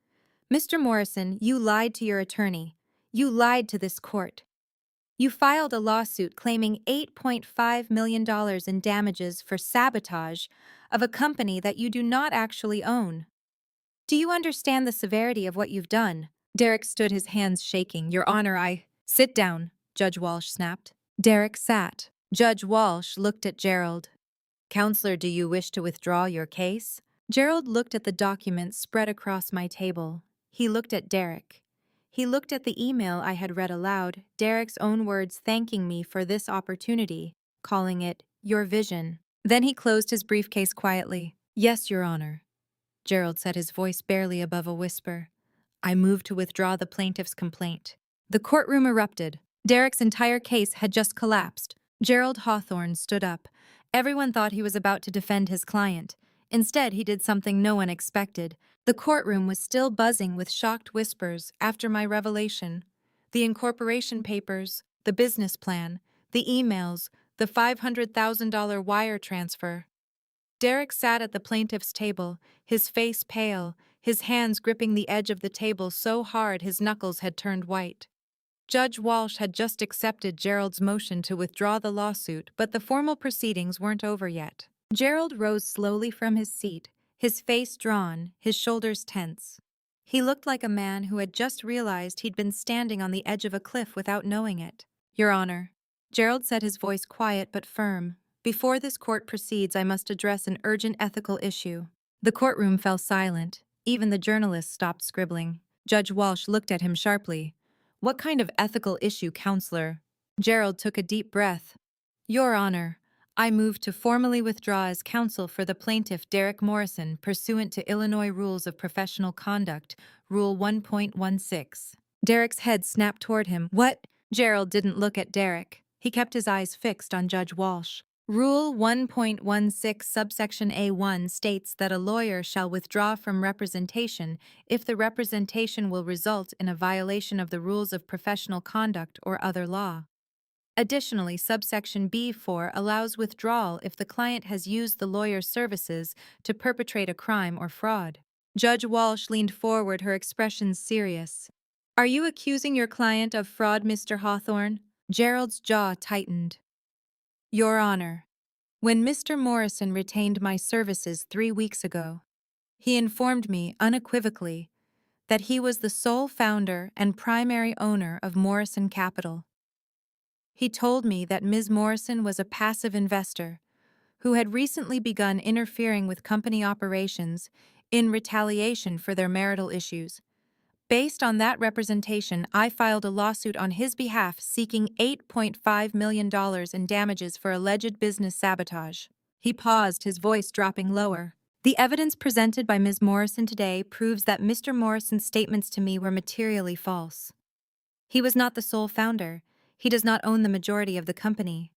Mr. Morrison, you lied to your attorney. You lied to this court. You filed a lawsuit claiming $8.5 million in damages for sabotage of a company that you do not actually own. Do you understand the severity of what you've done? Derek stood, his hands shaking. Your Honor, Sit down, Judge Walsh snapped. Derek sat. Judge Walsh looked at Gerald. Counselor, do you wish to withdraw your case? Gerald looked at the documents spread across my table. He looked at Derek. He looked at the email I had read aloud, Derek's own words thanking me for this opportunity, calling it your vision. Then he closed his briefcase quietly. Yes, Your Honor. Gerald said, his voice barely above a whisper. I move to withdraw the plaintiff's complaint. The courtroom erupted. Derek's entire case had just collapsed. Gerald Hawthorne stood up. Everyone thought he was about to defend his client. Instead, he did something no one expected. The courtroom was still buzzing with shocked whispers after my revelation. The incorporation papers, the business plan, the emails, the $500,000 wire transfer. Derek sat at the plaintiff's table, his face pale, his hands gripping the edge of the table so hard his knuckles had turned white. Judge Walsh had just accepted Gerald's motion to withdraw the lawsuit, but the formal proceedings weren't over yet. Gerald rose slowly from his seat, his face drawn, his shoulders tense. He looked like a man who had just realized he'd been standing on the edge of a cliff without knowing it. Your Honor. Gerald said, his voice quiet but firm. Before this court proceeds, I must address an urgent ethical issue. The courtroom fell silent. Even the journalists stopped scribbling. Judge Walsh looked at him sharply. What kind of ethical issue, counselor? Gerald took a deep breath. Your Honor, I move to formally withdraw as counsel for the plaintiff Derek Morrison pursuant to Illinois Rules of Professional Conduct, Rule 1.16. Derek's head snapped toward him. What? Gerald didn't look at Derek. He kept his eyes fixed on Judge Walsh. Rule 1.16 subsection A1 states that a lawyer shall withdraw from representation if the representation will result in a violation of the rules of professional conduct or other law. Additionally, subsection B4 allows withdrawal if the client has used the lawyer's services to perpetrate a crime or fraud. Judge Walsh leaned forward, her expression serious. Are you accusing your client of fraud, Mr. Hawthorne? Gerald's jaw tightened. Your Honor, when Mr. Morrison retained my services 3 weeks ago, he informed me unequivocally that he was the sole founder and primary owner of Morrison Capital. He told me that Ms. Morrison was a passive investor who had recently begun interfering with company operations in retaliation for their marital issues. Based on that representation, I filed a lawsuit on his behalf seeking $8.5 million in damages for alleged business sabotage. He paused, his voice dropping lower. The evidence presented by Ms. Morrison today proves that Mr. Morrison's statements to me were materially false. He was not the sole founder. He does not own the majority of the company.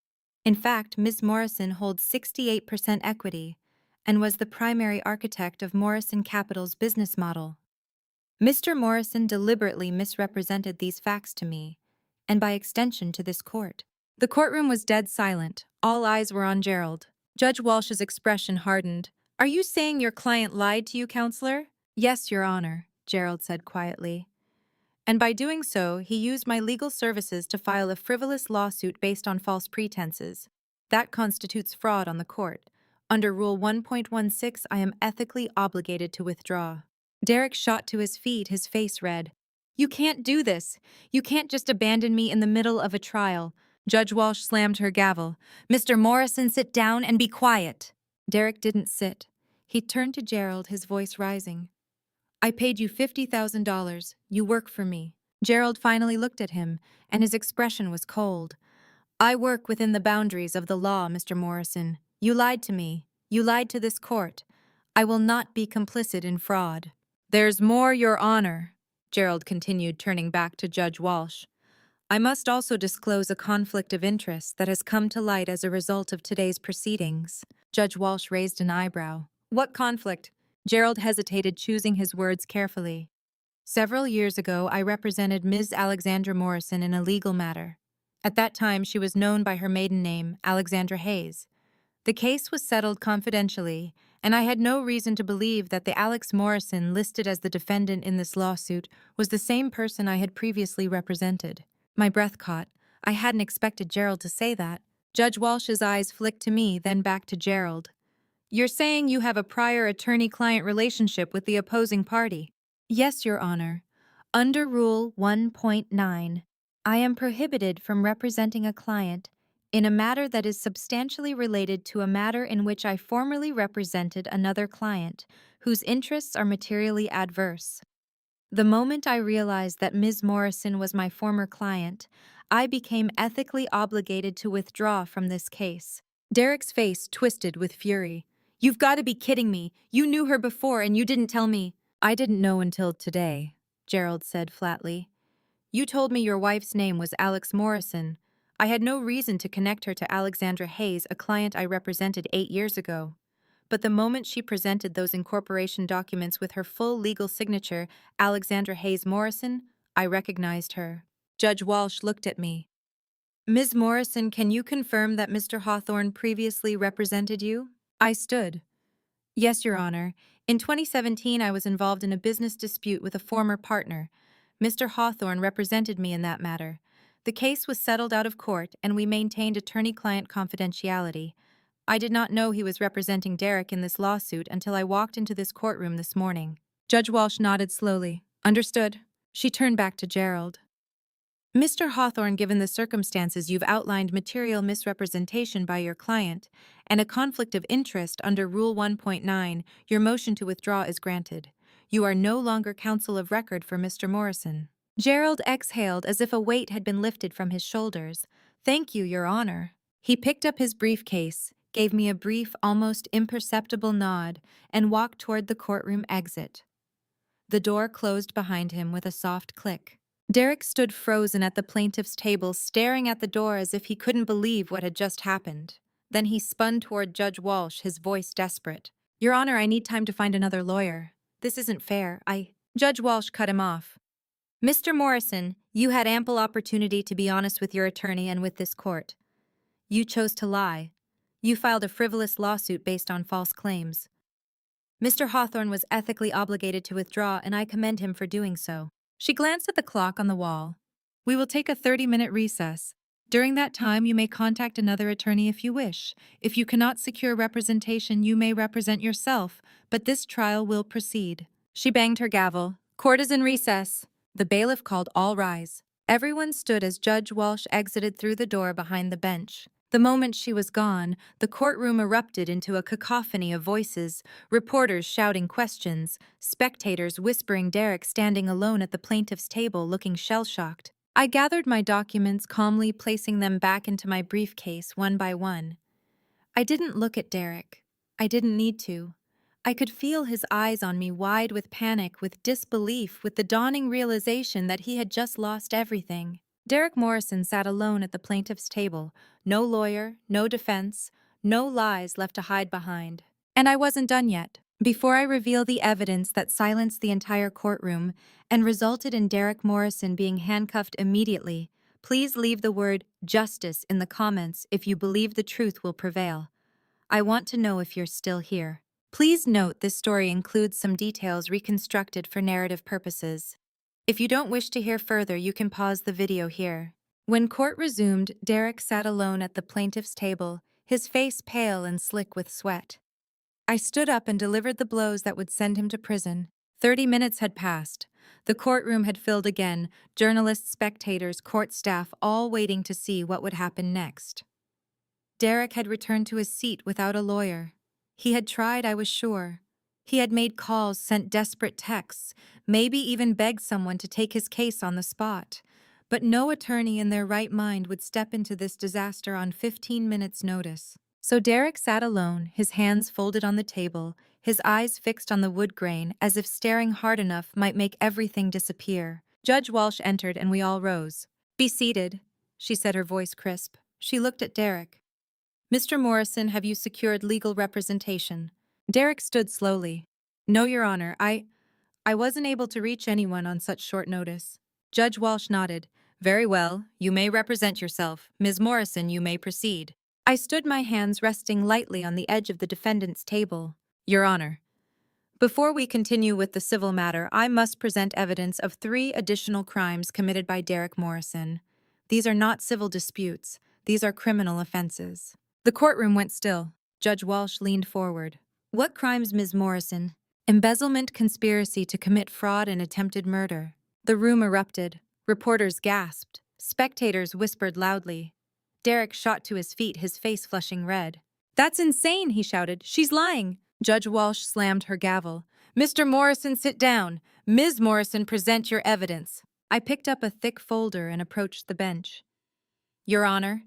In fact, Ms. Morrison holds 68% equity and was the primary architect of Morrison Capital's business model. Mr. Morrison deliberately misrepresented these facts to me, and by extension to this court. The courtroom was dead silent. All eyes were on Gerald. Judge Walsh's expression hardened. Are you saying your client lied to you, counselor? Yes, Your Honor, Gerald said quietly. And by doing so, he used my legal services to file a frivolous lawsuit based on false pretenses. That constitutes fraud on the court. Under Rule 1.16, I am ethically obligated to withdraw. Derek shot to his feet, his face red. You can't do this. You can't just abandon me in the middle of a trial. Judge Walsh slammed her gavel. Mr. Morrison, sit down and be quiet. Derek didn't sit. He turned to Gerald, his voice rising. I paid you $50,000. You work for me. Gerald finally looked at him, and his expression was cold. I work within the boundaries of the law, Mr. Morrison. You lied to me. You lied to this court. I will not be complicit in fraud. There's more, Your Honor, Gerald continued, turning back to Judge Walsh. I must also disclose a conflict of interest that has come to light as a result of today's proceedings. Judge Walsh raised an eyebrow. What conflict? Gerald hesitated, choosing his words carefully. Several years ago, I represented Ms. Alexandra Morrison in a legal matter. At that time, she was known by her maiden name, Alexandra Hayes. The case was settled confidentially, and I had no reason to believe that the Alex Morrison listed as the defendant in this lawsuit was the same person I had previously represented. My breath caught. I hadn't expected Gerald to say that. Judge Walsh's eyes flicked to me, then back to Gerald. You're saying you have a prior attorney-client relationship with the opposing party? Yes, Your Honor. Under Rule 1.9, I am prohibited from representing a client in a matter that is substantially related to a matter in which I formerly represented another client, whose interests are materially adverse. The moment I realized that Ms. Morrison was my former client, I became ethically obligated to withdraw from this case. Derek's face twisted with fury. You've got to be kidding me. You knew her before and you didn't tell me. I didn't know until today, Gerald said flatly. You told me your wife's name was Alex Morrison. I had no reason to connect her to Alexandra Hayes, a client I represented 8 years ago. But the moment she presented those incorporation documents with her full legal signature, Alexandra Hayes Morrison, I recognized her. Judge Walsh looked at me. Ms. Morrison, can you confirm that Mr. Hawthorne previously represented you? I stood. Yes, Your Honor. In 2017, I was involved in a business dispute with a former partner. Mr. Hawthorne represented me in that matter. The case was settled out of court, and we maintained attorney-client confidentiality. I did not know he was representing Derek in this lawsuit until I walked into this courtroom this morning. Judge Walsh nodded slowly. Understood. She turned back to Gerald. Mr. Hawthorne, given the circumstances, you've outlined material misrepresentation by your client and a conflict of interest under Rule 1.9. Your motion to withdraw is granted. You are no longer counsel of record for Mr. Morrison. Gerald exhaled as if a weight had been lifted from his shoulders. Thank you, Your Honor. He picked up his briefcase, gave me a brief, almost imperceptible nod, and walked toward the courtroom exit. The door closed behind him with a soft click. Derek stood frozen at the plaintiff's table, staring at the door as if he couldn't believe what had just happened. Then he spun toward Judge Walsh, his voice desperate. Your Honor, I need time to find another lawyer. This isn't fair. Judge Walsh cut him off. Mr. Morrison, you had ample opportunity to be honest with your attorney and with this court. You chose to lie. You filed a frivolous lawsuit based on false claims. Mr. Hawthorne was ethically obligated to withdraw, and I commend him for doing so. She glanced at the clock on the wall. We will take a 30-minute recess. During that time, you may contact another attorney if you wish. If you cannot secure representation, you may represent yourself, but this trial will proceed. She banged her gavel. Court is in recess. The bailiff called all rise. Everyone stood as Judge Walsh exited through the door behind the bench. The moment she was gone, the courtroom erupted into a cacophony of voices, reporters shouting questions, spectators whispering, Derek standing alone at the plaintiff's table looking shell-shocked. I gathered my documents, calmly placing them back into my briefcase one by one. I didn't look at Derek. I didn't need to. I could feel his eyes on me, wide with panic, with disbelief, with the dawning realization that he had just lost everything. Derek Morrison sat alone at the plaintiff's table. No lawyer, no defense, no lies left to hide behind. And I wasn't done yet. Before I reveal the evidence that silenced the entire courtroom and resulted in Derek Morrison being handcuffed immediately, please leave the word justice in the comments if you believe the truth will prevail. I want to know if you're still here. Please note this story includes some details reconstructed for narrative purposes. If you don't wish to hear further, you can pause the video here. When court resumed, Derek sat alone at the plaintiff's table, his face pale and slick with sweat. I stood up and delivered the blows that would send him to prison. 30 minutes had passed. The courtroom had filled again, journalists, spectators, court staff, all waiting to see what would happen next. Derek had returned to his seat without a lawyer. He had tried, I was sure. He had made calls, sent desperate texts, maybe even begged someone to take his case on the spot. But no attorney in their right mind would step into this disaster on 15 minutes' notice. So Derek sat alone, his hands folded on the table, his eyes fixed on the wood grain, as if staring hard enough might make everything disappear. Judge Walsh entered and we all rose. Be seated, she said, her voice crisp. She looked at Derek. Mr. Morrison, have you secured legal representation? Derek stood slowly. No, Your Honor, I wasn't able to reach anyone on such short notice. Judge Walsh nodded. Very well, you may represent yourself. Ms. Morrison, you may proceed. I stood, my hands resting lightly on the edge of the defendant's table. Your Honor, before we continue with the civil matter, I must present evidence of 3 additional crimes committed by Derek Morrison. These are not civil disputes. These are criminal offenses. The courtroom went still. Judge Walsh leaned forward. What crimes, Ms. Morrison? Embezzlement, conspiracy to commit fraud, and attempted murder. The room erupted. Reporters gasped. Spectators whispered loudly. Derek shot to his feet, his face flushing red. That's insane, he shouted. She's lying. Judge Walsh slammed her gavel. Mr. Morrison, sit down. Ms. Morrison, present your evidence. I picked up a thick folder and approached the bench. Your Honor,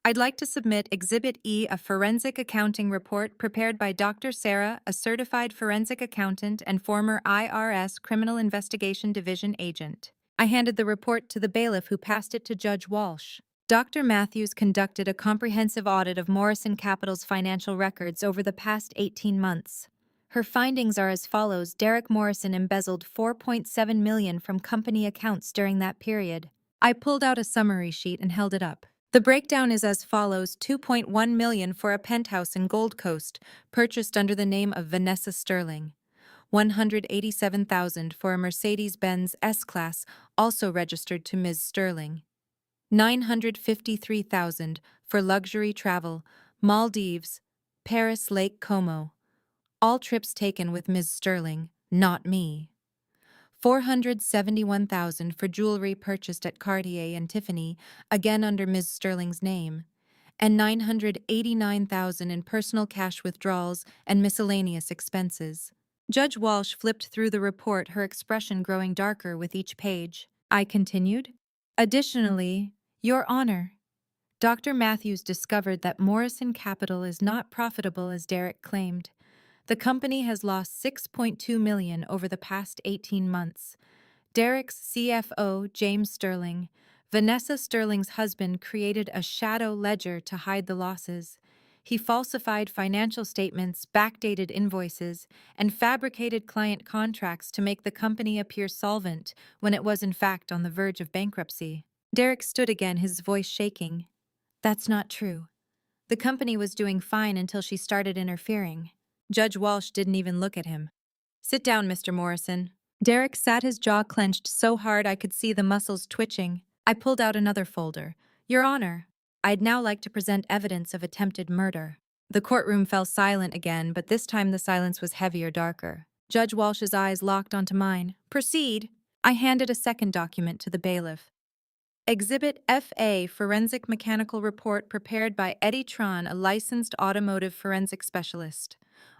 I'd like to submit Exhibit E, a forensic accounting report prepared by Dr. Sarah, a certified forensic accountant and former IRS Criminal Investigation Division agent. I handed the report to the bailiff, who passed it to Judge Walsh. Dr. Matthews conducted a comprehensive audit of Morrison Capital's financial records over the past 18 months. Her findings are as follows. Derek Morrison embezzled $4.7 million from company accounts during that period. I pulled out a summary sheet and held it up. The breakdown is as follows: $2.1 million for a penthouse in Gold Coast, purchased under the name of Vanessa Sterling. $187,000 for a Mercedes-Benz S-Class, also registered to Ms. Sterling. $953,000 for luxury travel, Maldives, Paris, Lake Como. All trips taken with Ms. Sterling, not me. $471,000 for jewelry purchased at Cartier and Tiffany, again under Ms. Sterling's name, and $989,000 in personal cash withdrawals and miscellaneous expenses. Judge Walsh flipped through the report, her expression growing darker with each page. I continued. Additionally, Your Honor, Dr. Matthews discovered that Morrison Capital is not profitable as Derek claimed. The company has lost $6.2 million over the past 18 months. Derek's CFO, James Sterling, Vanessa Sterling's husband, created a shadow ledger to hide the losses. He falsified financial statements, backdated invoices, and fabricated client contracts to make the company appear solvent when it was in fact on the verge of bankruptcy. Derek stood again, his voice shaking. That's not true. The company was doing fine until she started interfering. Judge Walsh didn't even look at him. Sit down, Mr. Morrison. Derek sat, his jaw clenched so hard I could see the muscles twitching. I pulled out another folder. Your Honor, I'd now like to present evidence of attempted murder. The courtroom fell silent again, but this time the silence was heavier, darker. Judge Walsh's eyes locked onto mine. Proceed. I handed a second document to the bailiff. Exhibit FA, Forensic Mechanical Report prepared by Eddie Tron, a licensed automotive forensic specialist.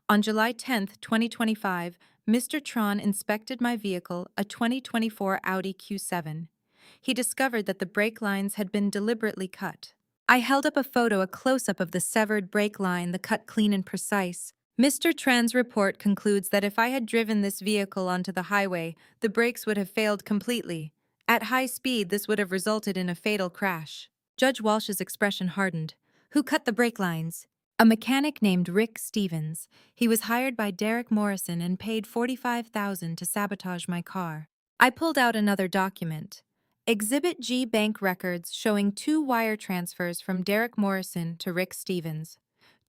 On July 10, 2025, Mr. Tron inspected my vehicle, a 2024 Audi Q7. He discovered that the brake lines had been deliberately cut. I held up a photo, a close-up of the severed brake line, the cut clean and precise. Mr. Tran's report concludes that if I had driven this vehicle onto the highway, the brakes would have failed completely. At high speed, this would have resulted in a fatal crash. Judge Walsh's expression hardened. Who cut the brake lines? A mechanic named Rick Stevens. He was hired by Derek Morrison and paid $45,000 to sabotage my car. I pulled out another document. Exhibit G, bank records showing 2 wire transfers from Derek Morrison to Rick Stevens.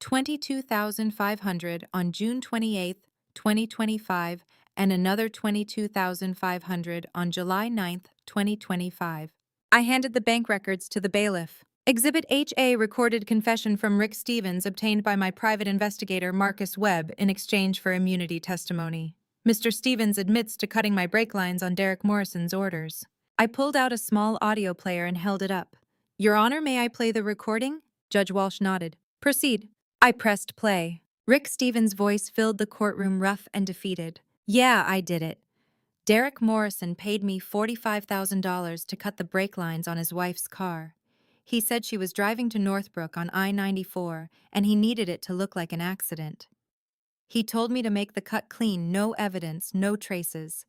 $22,500 on June 28, 2025, and another $22,500 on July 9, 2025. I handed the bank records to the bailiff. Exhibit HA, recorded confession from Rick Stevens obtained by my private investigator Marcus Webb in exchange for immunity testimony. Mr. Stevens admits to cutting my brake lines on Derek Morrison's orders. I pulled out a small audio player and held it up. Your Honor, may I play the recording? Judge Walsh nodded. Proceed. I pressed play. Rick Stevens' voice filled the courtroom, rough and defeated. Yeah, I did it. Derek Morrison paid me $45,000 to cut the brake lines on his wife's car. He said she was driving to Northbrook on I-94, and he needed it to look like an accident. He told me to make the cut clean, no evidence, no traces.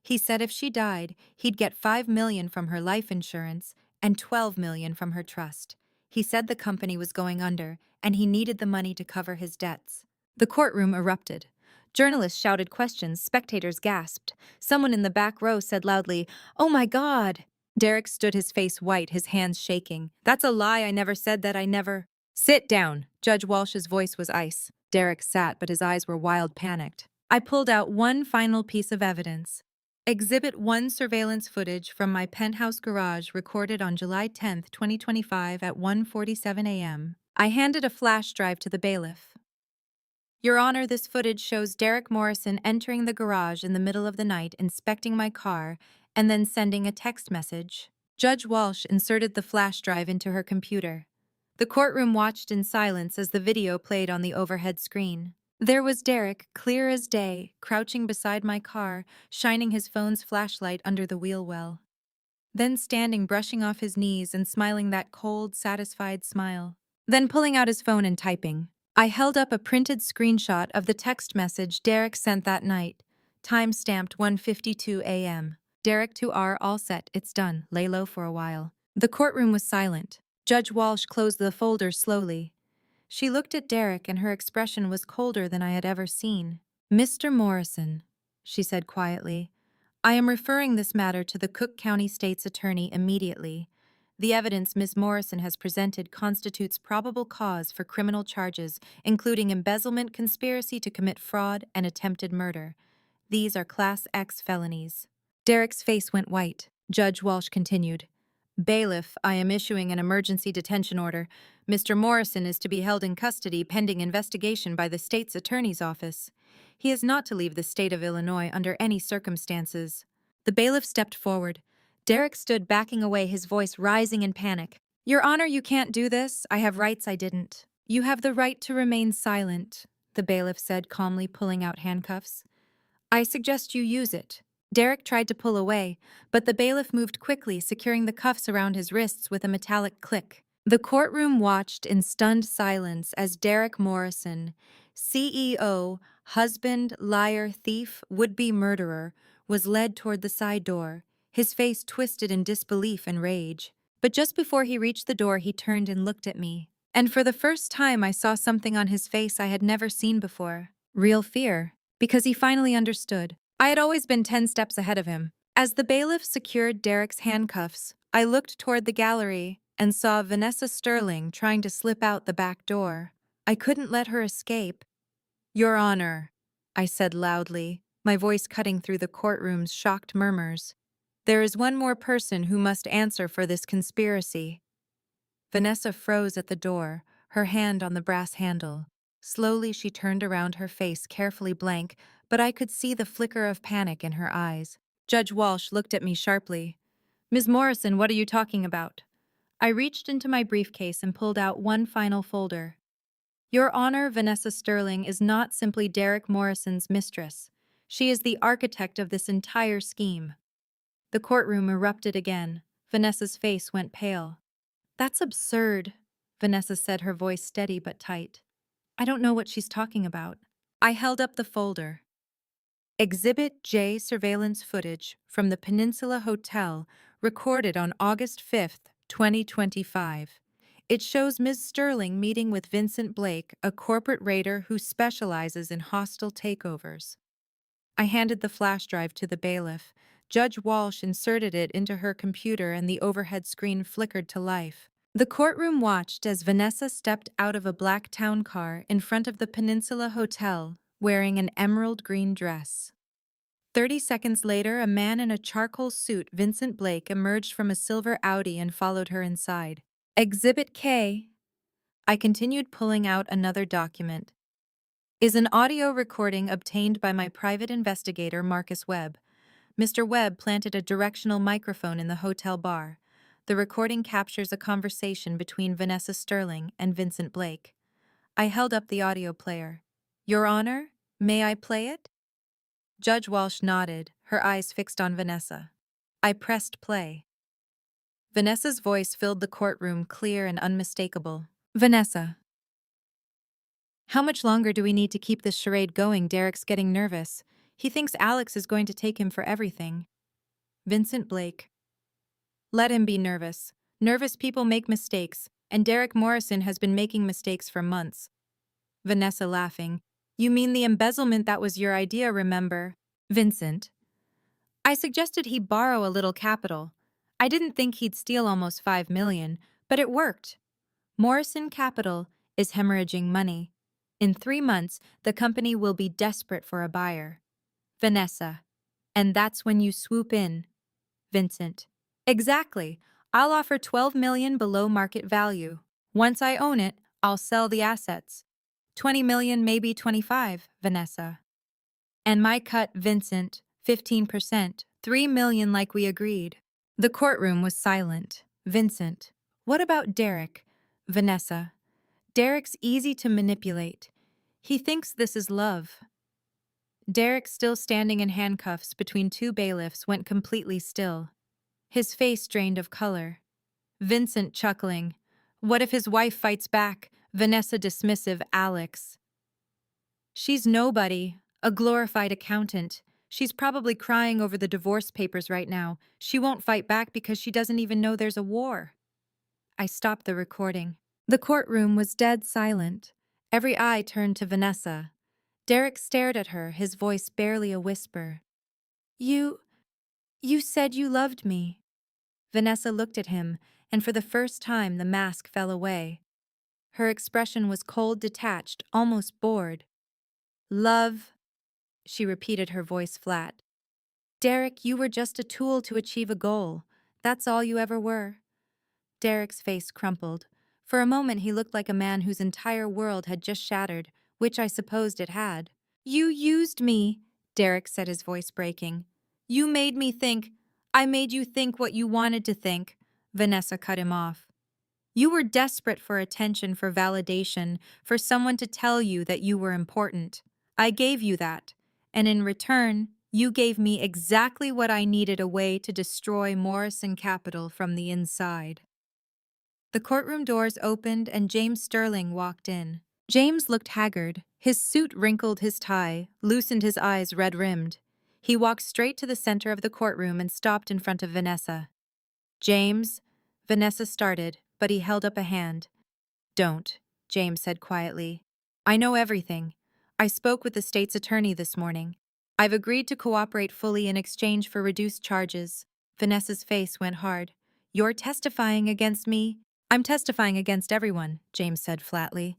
He said if she died, he'd get $5 million from her life insurance and $12 million from her trust. He said the company was going under, and he needed the money to cover his debts. The courtroom erupted. Journalists shouted questions, spectators gasped. Someone in the back row said loudly, "Oh my God!" Derek stood, his face white, his hands shaking. That's a lie, I never said that, I never... Sit down. Judge Walsh's voice was ice. Derek sat, but his eyes were wild, panicked. I pulled out one final piece of evidence. Exhibit 1, surveillance footage from my penthouse garage recorded on July 10, 2025 at 1:47 a.m. I handed a flash drive to the bailiff. Your Honor, this footage shows Derek Morrison entering the garage in the middle of the night, inspecting my car, and then sending a text message. Judge Walsh inserted the flash drive into her computer. The courtroom watched in silence as the video played on the overhead screen. There was Derek, clear as day, crouching beside my car, shining his phone's flashlight under the wheel well. Then standing, brushing off his knees and smiling that cold, satisfied smile. Then pulling out his phone and typing. I held up a printed screenshot of the text message Derek sent that night, time-stamped 1:52 a.m. Derek to R, all set, it's done, lay low for a while. The courtroom was silent. Judge Walsh closed the folder slowly. She looked at Derek and her expression was colder than I had ever seen. Mr. Morrison, she said quietly, I am referring this matter to the Cook County State's Attorney immediately. The evidence Ms. Morrison has presented constitutes probable cause for criminal charges, including embezzlement, conspiracy to commit fraud, and attempted murder. These are Class X felonies. Derek's face went white. Judge Walsh continued. Bailiff, I am issuing an emergency detention order. Mr. Morrison is to be held in custody pending investigation by the state's attorney's office. He is not to leave the state of Illinois under any circumstances. The bailiff stepped forward. Derek stood backing away, his voice rising in panic. Your Honor, you can't do this. I have rights I didn't. You have the right to remain silent, the bailiff said, calmly pulling out handcuffs. I suggest you use it. Derek tried to pull away, but the bailiff moved quickly, securing the cuffs around his wrists with a metallic click. The courtroom watched in stunned silence as Derek Morrison, CEO, husband, liar, thief, would-be murderer, was led toward the side door, his face twisted in disbelief and rage. But just before he reached the door, he turned and looked at me. And for the first time, I saw something on his face I had never seen before. Real fear. Because he finally understood. I had always been 10 steps ahead of him. As the bailiff secured Derek's handcuffs, I looked toward the gallery and saw Vanessa Sterling trying to slip out the back door. I couldn't let her escape. Your Honor, I said loudly, my voice cutting through the courtroom's shocked murmurs. There is one more person who must answer for this conspiracy. Vanessa froze at the door, her hand on the brass handle. Slowly she turned around, her face carefully blank, but I could see the flicker of panic in her eyes. Judge Walsh looked at me sharply. Ms. Morrison, what are you talking about? I reached into my briefcase and pulled out one final folder. Your Honor, Vanessa Sterling is not simply Derek Morrison's mistress. She is the architect of this entire scheme. The courtroom erupted again. Vanessa's face went pale. That's absurd, Vanessa said, her voice steady but tight. I don't know what she's talking about. I held up the folder. Exhibit J surveillance footage from the Peninsula Hotel recorded on August 5th, 2025. It shows Ms. Sterling meeting with Vincent Blake, a corporate raider who specializes in hostile takeovers. I handed the flash drive to the bailiff. Judge Walsh inserted it into her computer and the overhead screen flickered to life. The courtroom watched as Vanessa stepped out of a black town car in front of the Peninsula Hotel, wearing an emerald green dress. 30 seconds later, a man in a charcoal suit, Vincent Blake, emerged from a silver Audi and followed her inside. Exhibit K, I continued, pulling out another document, is an audio recording obtained by my private investigator, Marcus Webb. Mr. Webb planted a directional microphone in the hotel bar. The recording captures a conversation between Vanessa Sterling and Vincent Blake. I held up the audio player. Your Honor, may I play it? Judge Walsh nodded, her eyes fixed on Vanessa. I pressed play. Vanessa's voice filled the courtroom, clear and unmistakable. Vanessa. How much longer do we need to keep this charade going? Derek's getting nervous. He thinks Alex is going to take him for everything. Vincent Blake. Let him be nervous. Nervous people make mistakes, and Derek Morrison has been making mistakes for months. Vanessa, laughing. You mean the embezzlement? That was your idea, remember? Vincent. I suggested he borrow a little capital. I didn't think he'd steal almost $5 million, but it worked. Morrison Capital is hemorrhaging money. In 3 months, the company will be desperate for a buyer. Vanessa. And that's when you swoop in. Vincent. Exactly. I'll offer $12 million below market value. Once I own it, I'll sell the assets. $20 million, maybe 25, Vanessa. And my cut, Vincent, 15%, $3 million like we agreed. The courtroom was silent. Vincent. What about Derek? Vanessa. Derek's easy to manipulate. He thinks this is love. Derek, still standing in handcuffs between two bailiffs, went completely still. His face drained of color. Vincent chuckling. What if his wife fights back? Vanessa dismissive. Alex. She's nobody, a glorified accountant. She's probably crying over the divorce papers right now. She won't fight back because she doesn't even know there's a war. I stopped the recording. The courtroom was dead silent. Every eye turned to Vanessa. Derek stared at her, his voice barely a whisper. You said you loved me. Vanessa looked at him, and for the first time the mask fell away. Her expression was cold, detached, almost bored. Love? she repeated, her voice flat. Derek, you were just a tool to achieve a goal. That's all you ever were. Derek's face crumpled. For a moment he looked like a man whose entire world had just shattered, which I supposed it had. You used me, Derek said, his voice breaking. You made me think. I made you think what you wanted to think. Vanessa cut him off. You were desperate for attention, for validation, for someone to tell you that you were important. I gave you that, and in return, you gave me exactly what I needed, a way to destroy Morrison Capital from the inside. The courtroom doors opened and James Sterling walked in. James looked haggard. His suit wrinkled, his tie loosened, his eyes red-rimmed. He walked straight to the center of the courtroom and stopped in front of Vanessa. James, Vanessa started, but he held up a hand. Don't, James said quietly. I know everything. I spoke with the state's attorney this morning. I've agreed to cooperate fully in exchange for reduced charges. Vanessa's face went hard. You're testifying against me? I'm testifying against everyone, James said flatly.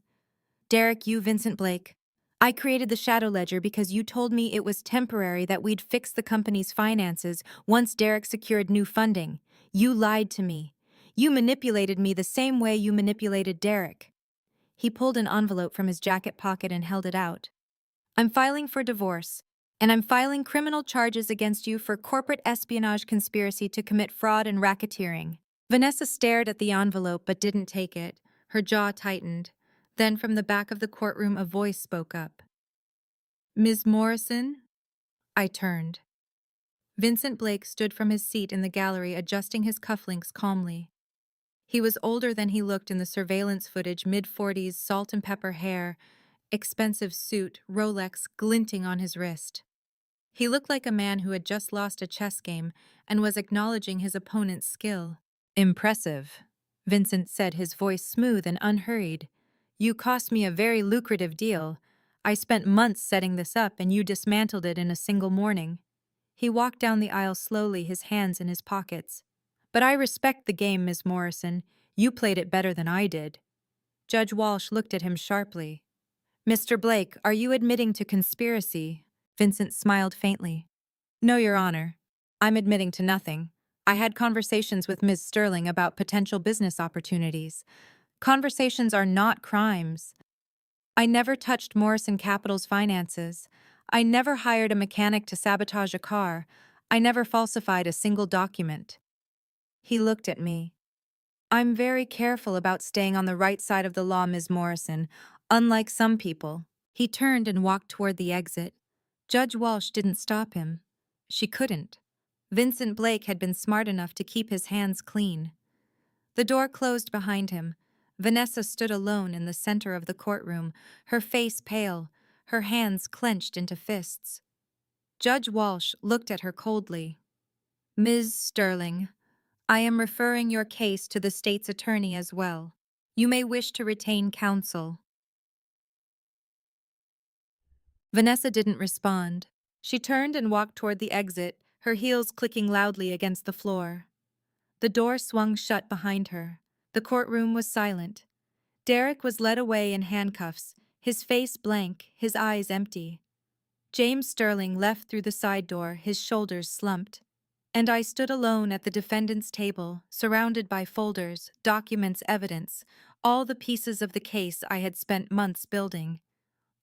Derek, you Vincent Blake. I created the shadow ledger because you told me it was temporary, that we'd fix the company's finances once Derek secured new funding. You lied to me. You manipulated me the same way you manipulated Derek. He pulled an envelope from his jacket pocket and held it out. I'm filing for divorce, and I'm filing criminal charges against you for corporate espionage, conspiracy to commit fraud, and racketeering. Vanessa stared at the envelope but didn't take it. Her jaw tightened. Then from the back of the courtroom a voice spoke up. Ms. Morrison? I turned. Vincent Blake stood from his seat in the gallery, adjusting his cufflinks calmly. He was older than he looked in the surveillance footage, mid-40s, salt and pepper hair, expensive suit, Rolex glinting on his wrist. He looked like a man who had just lost a chess game and was acknowledging his opponent's skill. Impressive, Vincent said, his voice smooth and unhurried. You cost me a very lucrative deal. I spent months setting this up and you dismantled it in a single morning. He walked down the aisle slowly, his hands in his pockets. But I respect the game, Ms. Morrison. You played it better than I did. Judge Walsh looked at him sharply. Mr. Blake, are you admitting to conspiracy? Vincent smiled faintly. No, Your Honor. I'm admitting to nothing. I had conversations with Ms. Sterling about potential business opportunities. Conversations are not crimes. I never touched Morrison Capital's finances. I never hired a mechanic to sabotage a car. I never falsified a single document. He looked at me. I'm very careful about staying on the right side of the law, Ms. Morrison, unlike some people. He turned and walked toward the exit. Judge Walsh didn't stop him. She couldn't. Vincent Blake had been smart enough to keep his hands clean. The door closed behind him. Vanessa stood alone in the center of the courtroom, her face pale, her hands clenched into fists. Judge Walsh looked at her coldly. Ms. Sterling, I am referring your case to the state's attorney as well. You may wish to retain counsel. Vanessa didn't respond. She turned and walked toward the exit, her heels clicking loudly against the floor. The door swung shut behind her. The courtroom was silent. Derek was led away in handcuffs, his face blank, his eyes empty. James Sterling left through the side door, his shoulders slumped. And I stood alone at the defendant's table, surrounded by folders, documents, evidence, all the pieces of the case I had spent months building.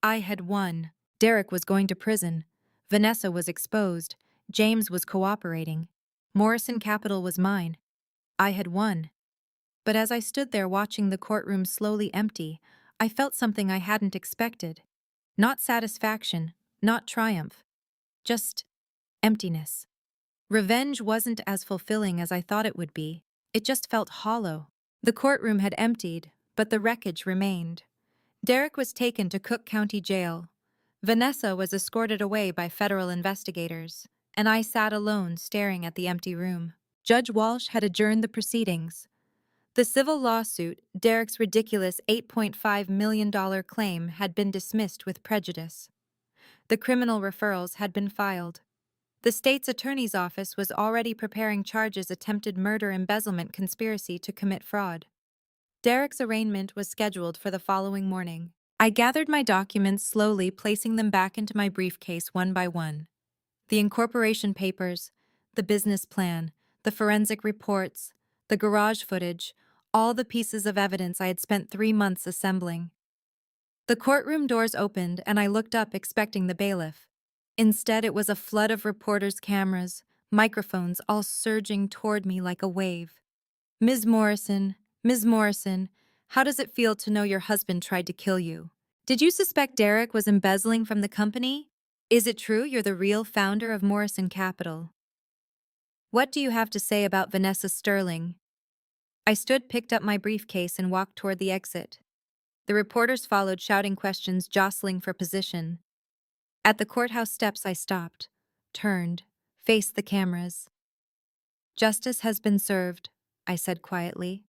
I had won. Derek was going to prison. Vanessa was exposed. James was cooperating. Morrison Capital was mine. I had won. But as I stood there watching the courtroom slowly empty, I felt something I hadn't expected. Not satisfaction, not triumph. Just emptiness. Revenge wasn't as fulfilling as I thought it would be. It just felt hollow. The courtroom had emptied, but the wreckage remained. Derek was taken to Cook County Jail. Vanessa was escorted away by federal investigators, and I sat alone staring at the empty room. Judge Walsh had adjourned the proceedings. The civil lawsuit, Derek's ridiculous $8.5 million claim, had been dismissed with prejudice. The criminal referrals had been filed. The state's attorney's office was already preparing charges: attempted murder, embezzlement, conspiracy to commit fraud. Derek's arraignment was scheduled for the following morning. I gathered my documents slowly, placing them back into my briefcase one by one. The incorporation papers, the business plan, the forensic reports, the garage footage, all the pieces of evidence I had spent 3 months assembling. The courtroom doors opened, and I looked up expecting the bailiff. Instead, it was a flood of reporters' cameras, microphones all surging toward me like a wave. Ms. Morrison, how does it feel to know your husband tried to kill you? Did you suspect Derek was embezzling from the company? Is it true you're the real founder of Morrison Capital? What do you have to say about Vanessa Sterling? I stood, picked up my briefcase, and walked toward the exit. The reporters followed, shouting questions, jostling for position. At the courthouse steps, I stopped, turned, faced the cameras. Justice has been served, I said quietly.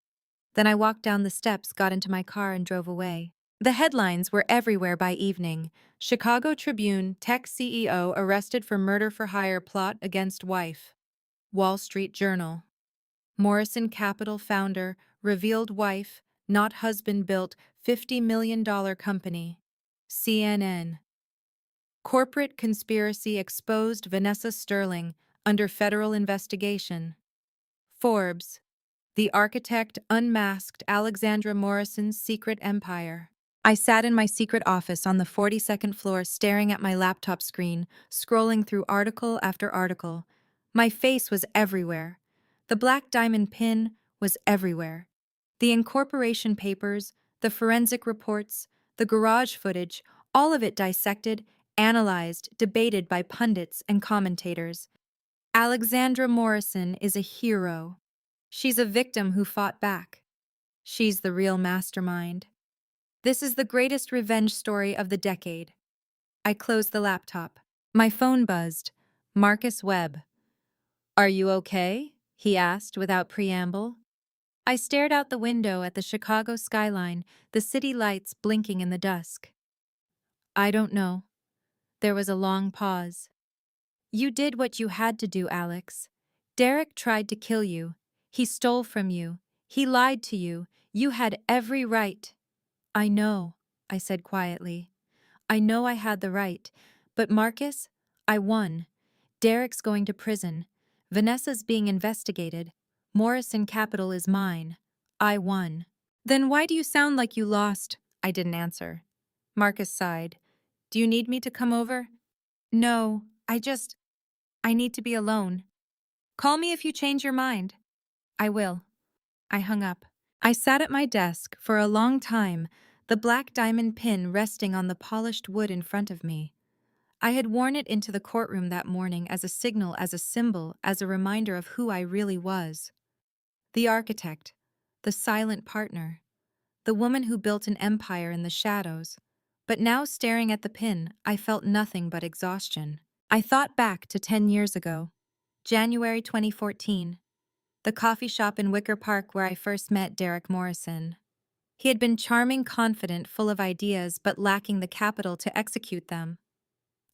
Then I walked down the steps, got into my car, and drove away. The headlines were everywhere by evening. Chicago Tribune, tech CEO arrested for murder for hire plot against wife. Wall Street Journal. Morrison Capital founder revealed wife, not husband built $50 million company. CNN. Corporate conspiracy exposed Vanessa Sterling under federal investigation. Forbes. The architect unmasked Alexandra Morrison's secret empire. I sat in my secret office on the 42nd floor, staring at my laptop screen, scrolling through article after article. My face was everywhere. The black diamond pin was everywhere. The incorporation papers, the forensic reports, the garage footage, all of it dissected, analyzed, debated by pundits and commentators. Alexandra Morrison is a hero. She's a victim who fought back. She's the real mastermind. This is the greatest revenge story of the decade. I closed the laptop. My phone buzzed. Marcus Webb. Are you okay? He asked without preamble. I stared out the window at the Chicago skyline, the city lights blinking in the dusk. I don't know. There was a long pause. You did what you had to do, Alex. Derek tried to kill you. He stole from you. He lied to you. You had every right. I know, I said quietly. I know I had the right. But Marcus, I won. Derek's going to prison. Vanessa's being investigated. Morrison Capital is mine. I won. Then why do you sound like you lost? I didn't answer. Marcus sighed. Do you need me to come over? No, I need to be alone. Call me if you change your mind. I will. I hung up. I sat at my desk for a long time, the black diamond pin resting on the polished wood in front of me. I had worn it into the courtroom that morning as a signal, as a symbol, as a reminder of who I really was. The architect, the silent partner, the woman who built an empire in the shadows. But now, staring at the pin, I felt nothing but exhaustion. I thought back to 10 years ago, January 2014, the coffee shop in Wicker Park where I first met Derek Morrison. He had been charming, confident, full of ideas, but lacking the capital to execute them.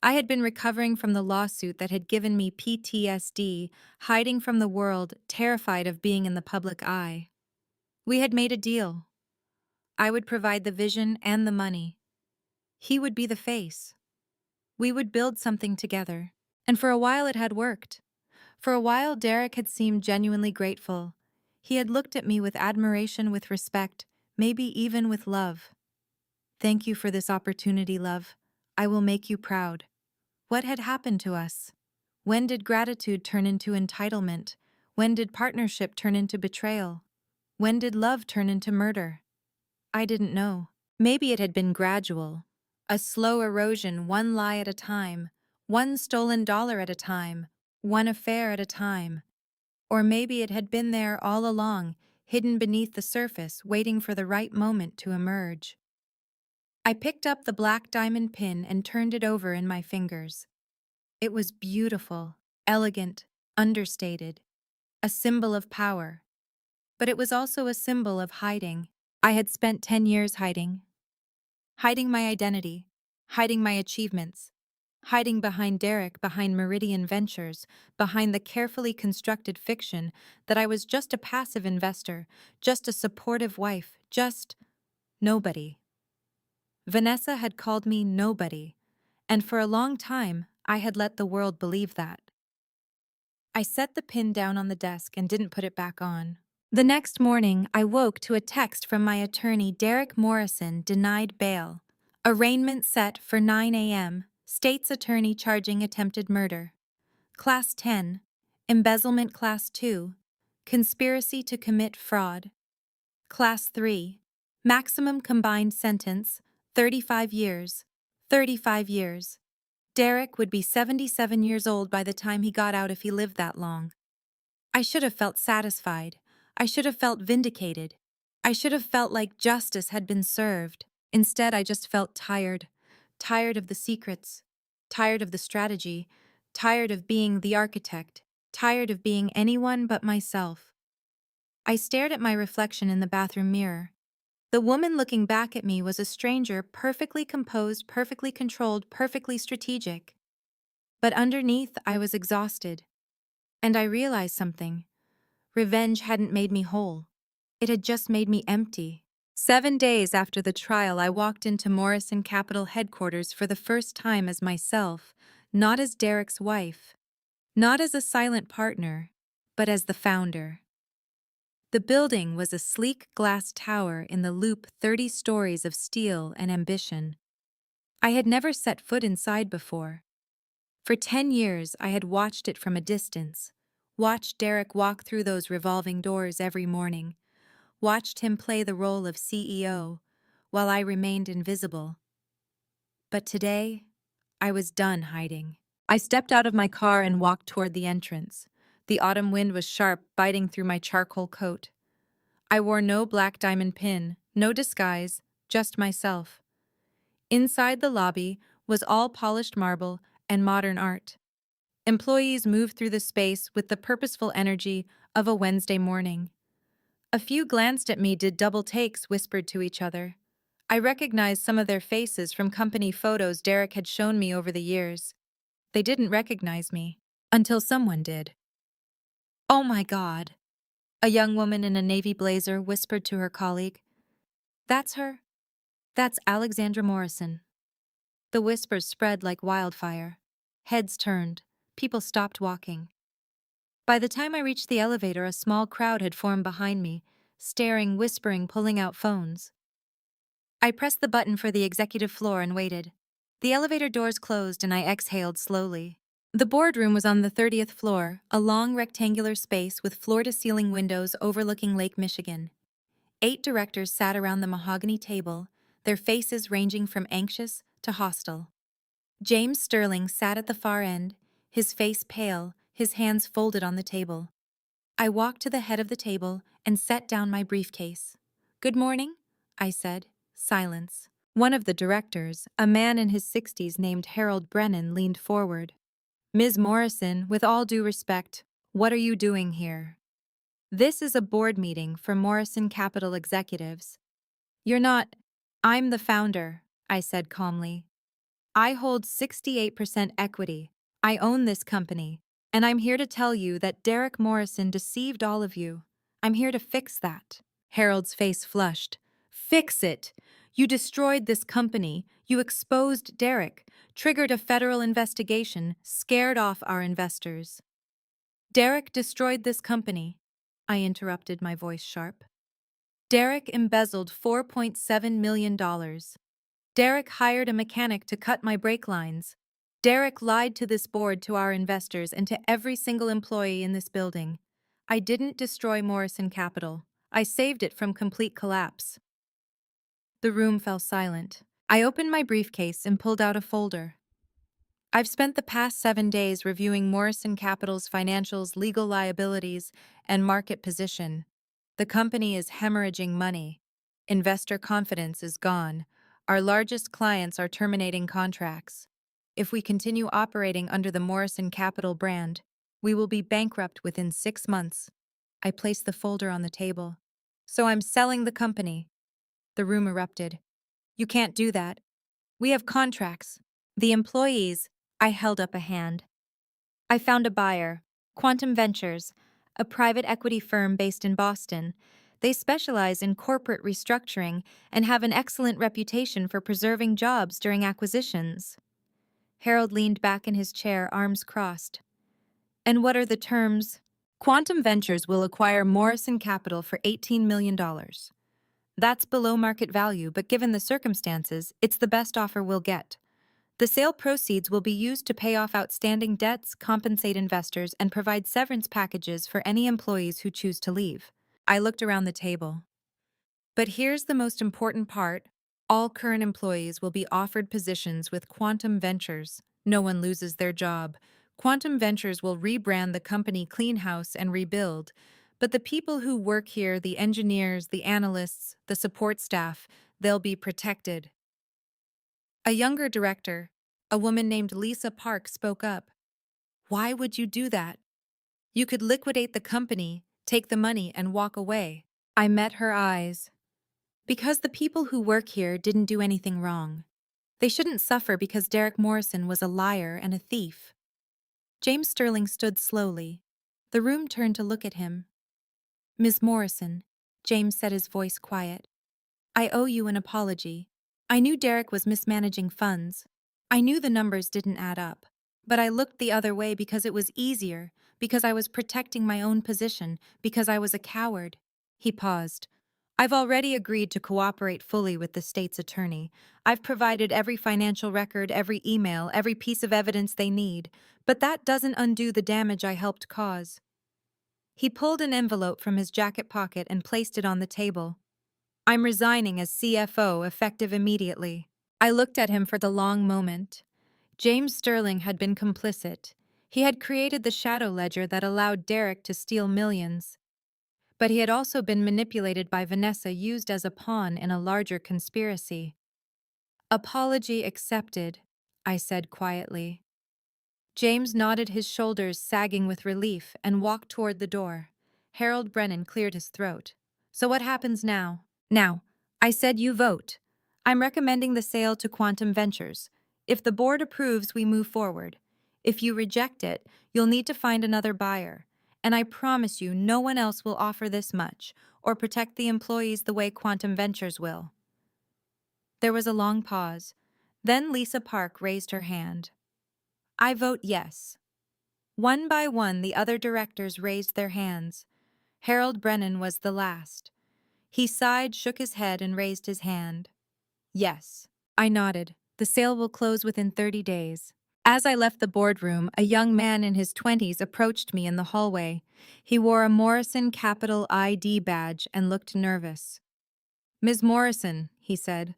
I had been recovering from the lawsuit that had given me PTSD, hiding from the world, terrified of being in the public eye. We had made a deal. I would provide the vision and the money. He would be the face. We would build something together. And for a while it had worked. For a while Derek had seemed genuinely grateful. He had looked at me with admiration, with respect, maybe even with love. Thank you for this opportunity, love. I will make you proud. What had happened to us? When did gratitude turn into entitlement? When did partnership turn into betrayal? When did love turn into murder? I didn't know. Maybe it had been gradual. A slow erosion, one lie at a time, one stolen dollar at a time, one affair at a time. Or maybe it had been there all along, hidden beneath the surface, waiting for the right moment to emerge. I picked up the black diamond pin and turned it over in my fingers. It was beautiful, elegant, understated, a symbol of power. But it was also a symbol of hiding. I had spent 10 years hiding my identity, hiding my achievements, hiding behind Derek, behind Meridian Ventures, behind the carefully constructed fiction that I was just a passive investor, just a supportive wife, just nobody. Vanessa had called me nobody, and for a long time I had let the world believe that. I set the pin down on the desk and didn't put it back on. The next morning, I woke to a text from my attorney, Derek Morrison, denied bail. Arraignment set for 9 a.m., state's attorney charging attempted murder. Class 10, embezzlement Class 2, conspiracy to commit fraud. Class 3, maximum combined sentence, 35 years. 35 years. Derek would be 77 years old by the time he got out if he lived that long. I should have felt satisfied. I should have felt vindicated. I should have felt like justice had been served. Instead, I just felt tired. Tired of the secrets. Tired of the strategy. Tired of being the architect. Tired of being anyone but myself. I stared at my reflection in the bathroom mirror. The woman looking back at me was a stranger, perfectly composed, perfectly controlled, perfectly strategic. But underneath, I was exhausted. And I realized something. Revenge hadn't made me whole. It had just made me empty. 7 days after the trial, I walked into Morrison Capital headquarters for the first time as myself, not as Derek's wife, not as a silent partner, but as the founder. The building was a sleek glass tower in the loop, 30 stories of steel and ambition. I had never set foot inside before. For 10 years, I had watched it from a distance, watched Derek walk through those revolving doors every morning, watched him play the role of CEO, while I remained invisible. But today, I was done hiding. I stepped out of my car and walked toward the entrance. The autumn wind was sharp, biting through my charcoal coat. I wore no black diamond pin, no disguise, just myself. Inside the lobby was all polished marble and modern art. Employees moved through the space with the purposeful energy of a Wednesday morning. A few glanced at me, did double takes, whispered to each other. I recognized some of their faces from company photos Derek had shown me over the years. They didn't recognize me, until someone did. "Oh my God," a young woman in a navy blazer whispered to her colleague. "That's her. That's Alexandra Morrison." The whispers spread like wildfire. Heads turned. People stopped walking. By the time I reached the elevator, a small crowd had formed behind me, staring, whispering, pulling out phones. I pressed the button for the executive floor and waited. The elevator doors closed and I exhaled slowly. The boardroom was on the 30th floor, a long rectangular space with floor-to-ceiling windows overlooking Lake Michigan. 8 directors sat around the mahogany table, their faces ranging from anxious to hostile. James Sterling sat at the far end, his face pale, his hands folded on the table. I walked to the head of the table and set down my briefcase. "Good morning," I said. Silence. One of the directors, a man in his 60s named Harold Brennan, leaned forward. "Ms. Morrison, with all due respect, what are you doing here?" "This is a board meeting for Morrison Capital executives." "You're not—" "I'm the founder," I said calmly. "I hold 68% equity. I own this company, and I'm here to tell you that Derek Morrison deceived all of you. I'm here to fix that." Harold's face flushed. "Fix it! You destroyed this company. You exposed Derek, triggered a federal investigation, scared off our investors." "Derek destroyed this company," I interrupted, my voice sharp. "Derek embezzled $4.7 million. Derek hired a mechanic to cut my brake lines. Derek lied to this board, to our investors, and to every single employee in this building. I didn't destroy Morrison Capital. I saved it from complete collapse." The room fell silent. I opened my briefcase and pulled out a folder. "I've spent the past 7 days reviewing Morrison Capital's financials, legal liabilities, and market position. The company is hemorrhaging money. Investor confidence is gone. Our largest clients are terminating contracts. If we continue operating under the Morrison Capital brand, we will be bankrupt within 6 months." I placed the folder on the table. "So I'm selling the company." The room erupted. "You can't do that. We have contracts." "The employees—" I held up a hand. "I found a buyer, Quantum Ventures, a private equity firm based in Boston. They specialize in corporate restructuring and have an excellent reputation for preserving jobs during acquisitions. Harold leaned back in his chair, arms crossed. And what are the terms? Quantum Ventures will acquire Morrison Capital for $18 million. That's below market value, but given the circumstances, it's the best offer we'll get. The sale proceeds will be used to pay off outstanding debts, compensate investors, and provide severance packages for any employees who choose to leave. I looked around the table. But here's the most important part. All current employees will be offered positions with Quantum Ventures. No one loses their job. Quantum Ventures will rebrand the company Clean House and rebuild. But the people who work here, the engineers, the analysts, the support staff, they'll be protected. A younger director, a woman named Lisa Park, spoke up. Why would you do that? You could liquidate the company, take the money, and walk away. I met her eyes. Because the people who work here didn't do anything wrong. They shouldn't suffer because Derek Morrison was a liar and a thief. James Sterling stood slowly. The room turned to look at him. Ms. Morrison, James said, his voice quiet. I owe you an apology. I knew Derek was mismanaging funds. I knew the numbers didn't add up. But I looked the other way because it was easier, because I was protecting my own position, because I was a coward. He paused. I've already agreed to cooperate fully with the state's attorney. I've provided every financial record, every email, every piece of evidence they need, but that doesn't undo the damage I helped cause. He pulled an envelope from his jacket pocket and placed it on the table. I'm resigning as CFO, effective immediately. I looked at him for the long moment. James Sterling had been complicit. He had created the shadow ledger that allowed Derek to steal millions. But he had also been manipulated by Vanessa, used as a pawn in a larger conspiracy. Apology accepted, I said quietly. James nodded, his shoulders sagging with relief, and walked toward the door. Harold Brennan cleared his throat. So what happens now? Now, I said you vote. I'm recommending the sale to Quantum Ventures. If the board approves, we move forward. If you reject it, you'll need to find another buyer. And I promise you, no one else will offer this much, or protect the employees the way Quantum Ventures will. There was a long pause. Then Lisa Park raised her hand. I vote yes. One by one, the other directors raised their hands. Harold Brennan was the last. He sighed, shook his head, and raised his hand. Yes. I nodded. The sale will close within 30 days. As I left the boardroom, a young man in his 20s approached me in the hallway. He wore a Morrison Capital ID badge and looked nervous. Ms. Morrison, he said,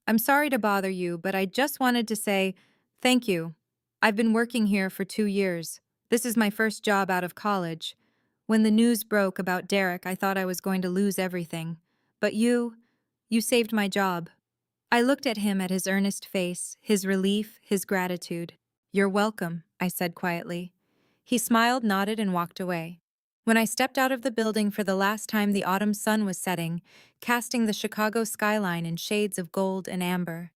I'm sorry to bother you, but I just wanted to say thank you. I've been working here for 2 years. This is my first job out of college. When the news broke about Derek, I thought I was going to lose everything. But you saved my job. I looked at him, at his earnest face, his relief, his gratitude. You're welcome, I said quietly. He smiled, nodded, and walked away. When I stepped out of the building for the last time, the autumn sun was setting, casting the Chicago skyline in shades of gold and amber.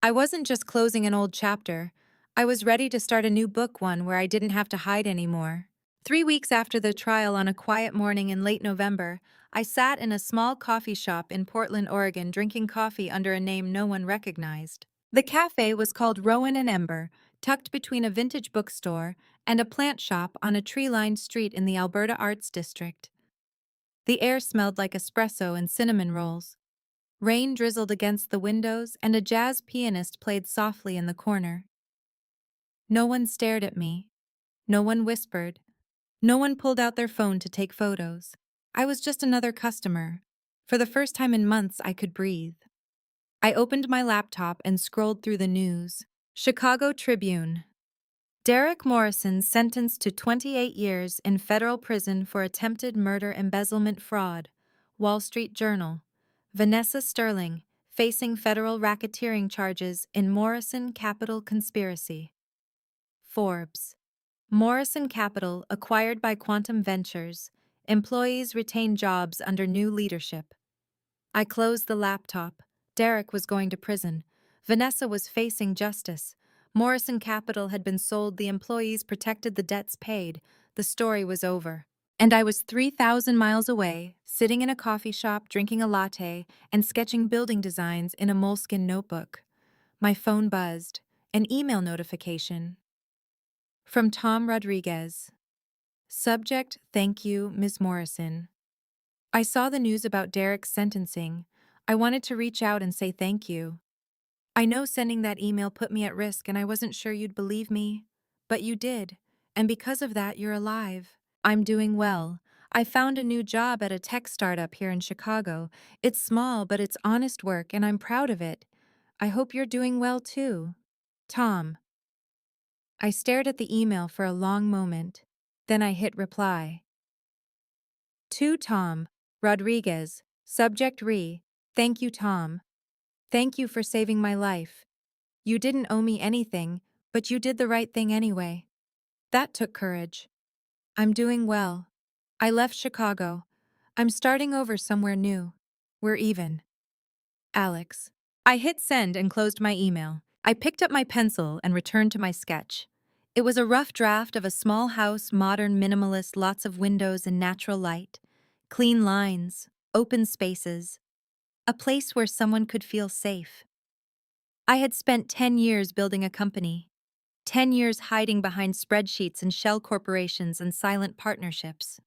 I wasn't just closing an old chapter. I was ready to start a new book, one where I didn't have to hide anymore. 3 weeks after the trial, on a quiet morning in late November, I sat in a small coffee shop in Portland, Oregon, drinking coffee under a name no one recognized. The cafe was called Rowan and Ember, tucked between a vintage bookstore and a plant shop on a tree-lined street in the Alberta Arts District. The air smelled like espresso and cinnamon rolls. Rain drizzled against the windows, and a jazz pianist played softly in the corner. No one stared at me. No one whispered. No one pulled out their phone to take photos. I was just another customer. For the first time in months, I could breathe. I opened my laptop and scrolled through the news. Chicago Tribune. Derek Morrison sentenced to 28 years in federal prison for attempted murder, embezzlement, fraud. Wall Street Journal. Vanessa Sterling, facing federal racketeering charges in Morrison Capital conspiracy. Forbes. Morrison Capital acquired by Quantum Ventures. Employees retain jobs under new leadership. I closed the laptop. Derek was going to prison. Vanessa was facing justice. Morrison Capital had been sold. The employees protected, the debts paid. The story was over. And I was 3,000 miles away, sitting in a coffee shop, drinking a latte, and sketching building designs in a moleskin notebook. My phone buzzed. An email notification. From Tom Rodriguez. Subject, thank you, Ms. Morrison. I saw the news about Derek's sentencing. I wanted to reach out and say thank you. I know sending that email put me at risk and I wasn't sure you'd believe me. But you did. And because of that, you're alive. I'm doing well. I found a new job at a tech startup here in Chicago. It's small, but it's honest work and I'm proud of it. I hope you're doing well too. Tom. I stared at the email for a long moment. Then I hit reply. To Tom Rodriguez. Subject thank you, Tom. Thank you for saving my life. You didn't owe me anything, but you did the right thing anyway. That took courage. I'm doing well. I left Chicago. I'm starting over somewhere new. We're even. Alex. I hit send and closed my email. I picked up my pencil and returned to my sketch. It was a rough draft of a small house, modern, minimalist, lots of windows and natural light, clean lines, open spaces, a place where someone could feel safe. I had spent 10 years building a company, 10 years hiding behind spreadsheets and shell corporations and silent partnerships,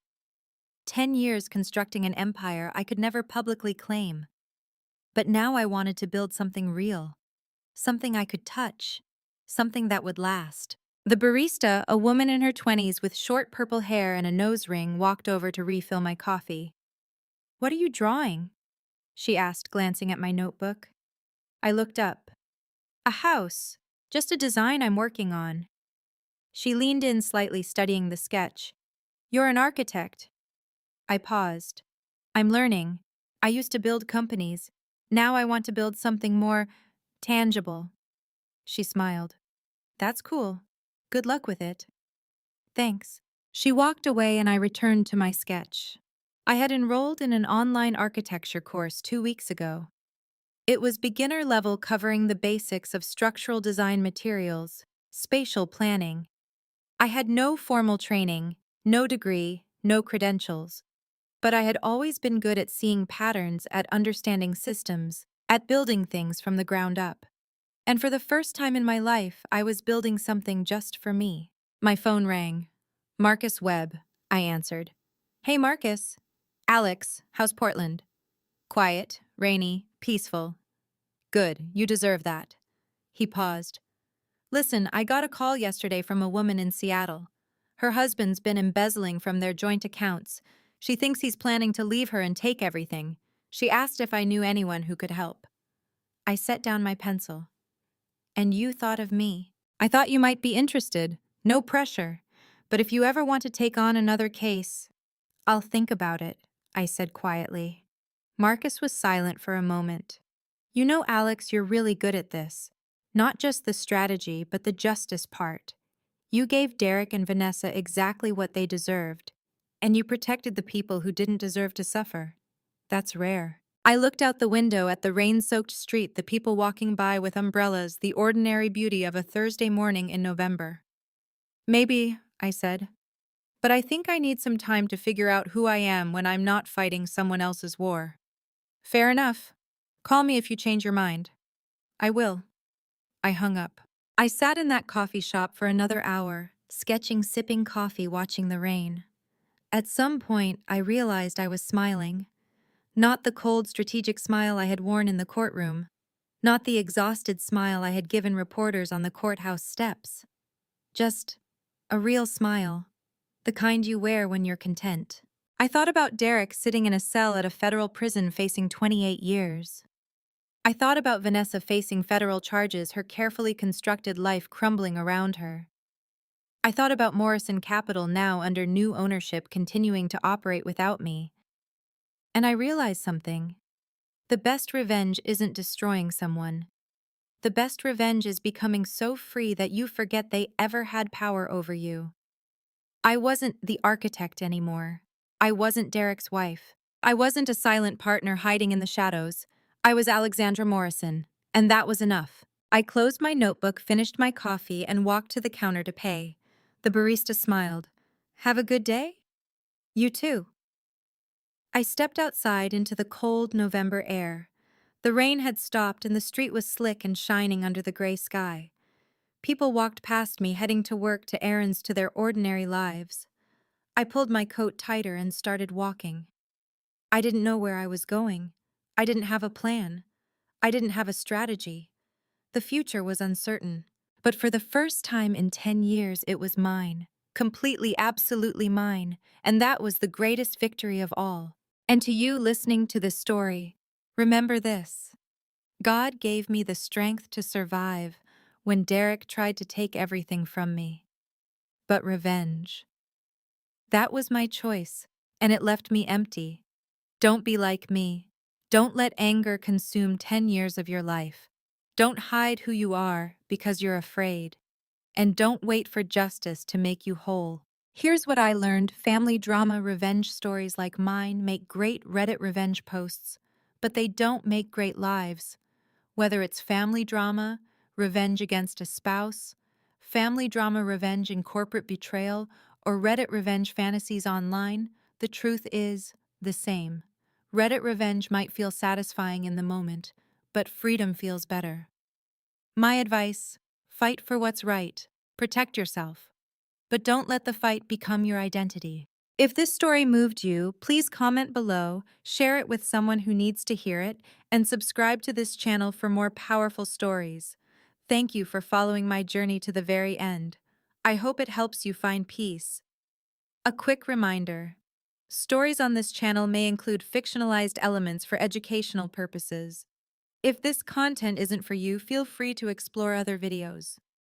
10 years constructing an empire I could never publicly claim. But now I wanted to build something real, something I could touch, something that would last. The barista, a woman in her 20s with short purple hair and a nose ring, walked over to refill my coffee. "What are you drawing?" she asked, glancing at my notebook. I looked up. "A house. Just a design I'm working on." She leaned in slightly, studying the sketch. "You're an architect." I paused. "I'm learning. I used to build companies. Now I want to build something more tangible." She smiled. "That's cool. Good luck with it." "Thanks." She walked away and I returned to my sketch. I had enrolled in an online architecture course 2 weeks ago. It was beginner level, covering the basics of structural design materials, spatial planning. I had no formal training, no degree, no credentials. But I had always been good at seeing patterns, at understanding systems, at building things from the ground up. And for the first time in my life, I was building something just for me. My phone rang. "Marcus Webb," I answered. "Hey, Marcus." "Alex, how's Portland?" "Quiet, rainy, peaceful." "Good, you deserve that." He paused. "Listen, I got a call yesterday from a woman in Seattle. Her husband's been embezzling from their joint accounts. She thinks he's planning to leave her and take everything. She asked if I knew anyone who could help." I set down my pencil. "And you thought of me. I thought you might be interested. No pressure. But if you ever want to take on another case, I'll think about it," I said quietly. Marcus was silent for a moment. "You know, Alex, you're really good at this. Not just the strategy, but the justice part. You gave Derek and Vanessa exactly what they deserved, and you protected the people who didn't deserve to suffer. That's rare." I looked out the window at the rain-soaked street, the people walking by with umbrellas, the ordinary beauty of a Thursday morning in November. "Maybe," I said. "But I think I need some time to figure out who I am when I'm not fighting someone else's war." "Fair enough. Call me if you change your mind." "I will." I hung up. I sat in that coffee shop for another hour, sketching, sipping coffee, watching the rain. At some point, I realized I was smiling. Not the cold, strategic smile I had worn in the courtroom. Not the exhausted smile I had given reporters on the courthouse steps. Just a real smile. The kind you wear when you're content. I thought about Derek sitting in a cell at a federal prison facing 28 years. I thought about Vanessa facing federal charges, her carefully constructed life crumbling around her. I thought about Morrison Capital, now under new ownership, continuing to operate without me. And I realized something. The best revenge isn't destroying someone. The best revenge is becoming so free that you forget they ever had power over you. I wasn't the architect anymore. I wasn't Derek's wife. I wasn't a silent partner hiding in the shadows. I was Alexandra Morrison, and that was enough. I closed my notebook, finished my coffee, and walked to the counter to pay. The barista smiled. "Have a good day?" You too. I stepped outside into the cold November air. The rain had stopped and the street was slick and shining under the gray sky. People walked past me, heading to work, to errands, to their ordinary lives. I pulled my coat tighter and started walking. I didn't know where I was going. I didn't have a plan. I didn't have a strategy. The future was uncertain. But for the first time in 10 years, it was mine. Completely, absolutely mine. And that was the greatest victory of all. And to you listening to this story, remember this: God gave me the strength to survive when Derek tried to take everything from me. But revenge, that was my choice, and it left me empty. Don't be like me. Don't let anger consume 10 years of your life. Don't hide who you are because you're afraid. And don't wait for justice to make you whole. Here's what I learned: family drama revenge stories like mine make great Reddit revenge posts, but they don't make great lives. Whether it's family drama, revenge against a spouse, family drama revenge in corporate betrayal, or Reddit revenge fantasies online, the truth is the same. Reddit revenge might feel satisfying in the moment, but freedom feels better. My advice: fight for what's right, protect yourself, but don't let the fight become your identity. If this story moved you, please comment below, share it with someone who needs to hear it, and subscribe to this channel for more powerful stories. Thank you for following my journey to the very end. I hope it helps you find peace. A quick reminder: stories on this channel may include fictionalized elements for educational purposes. If this content isn't for you, feel free to explore other videos.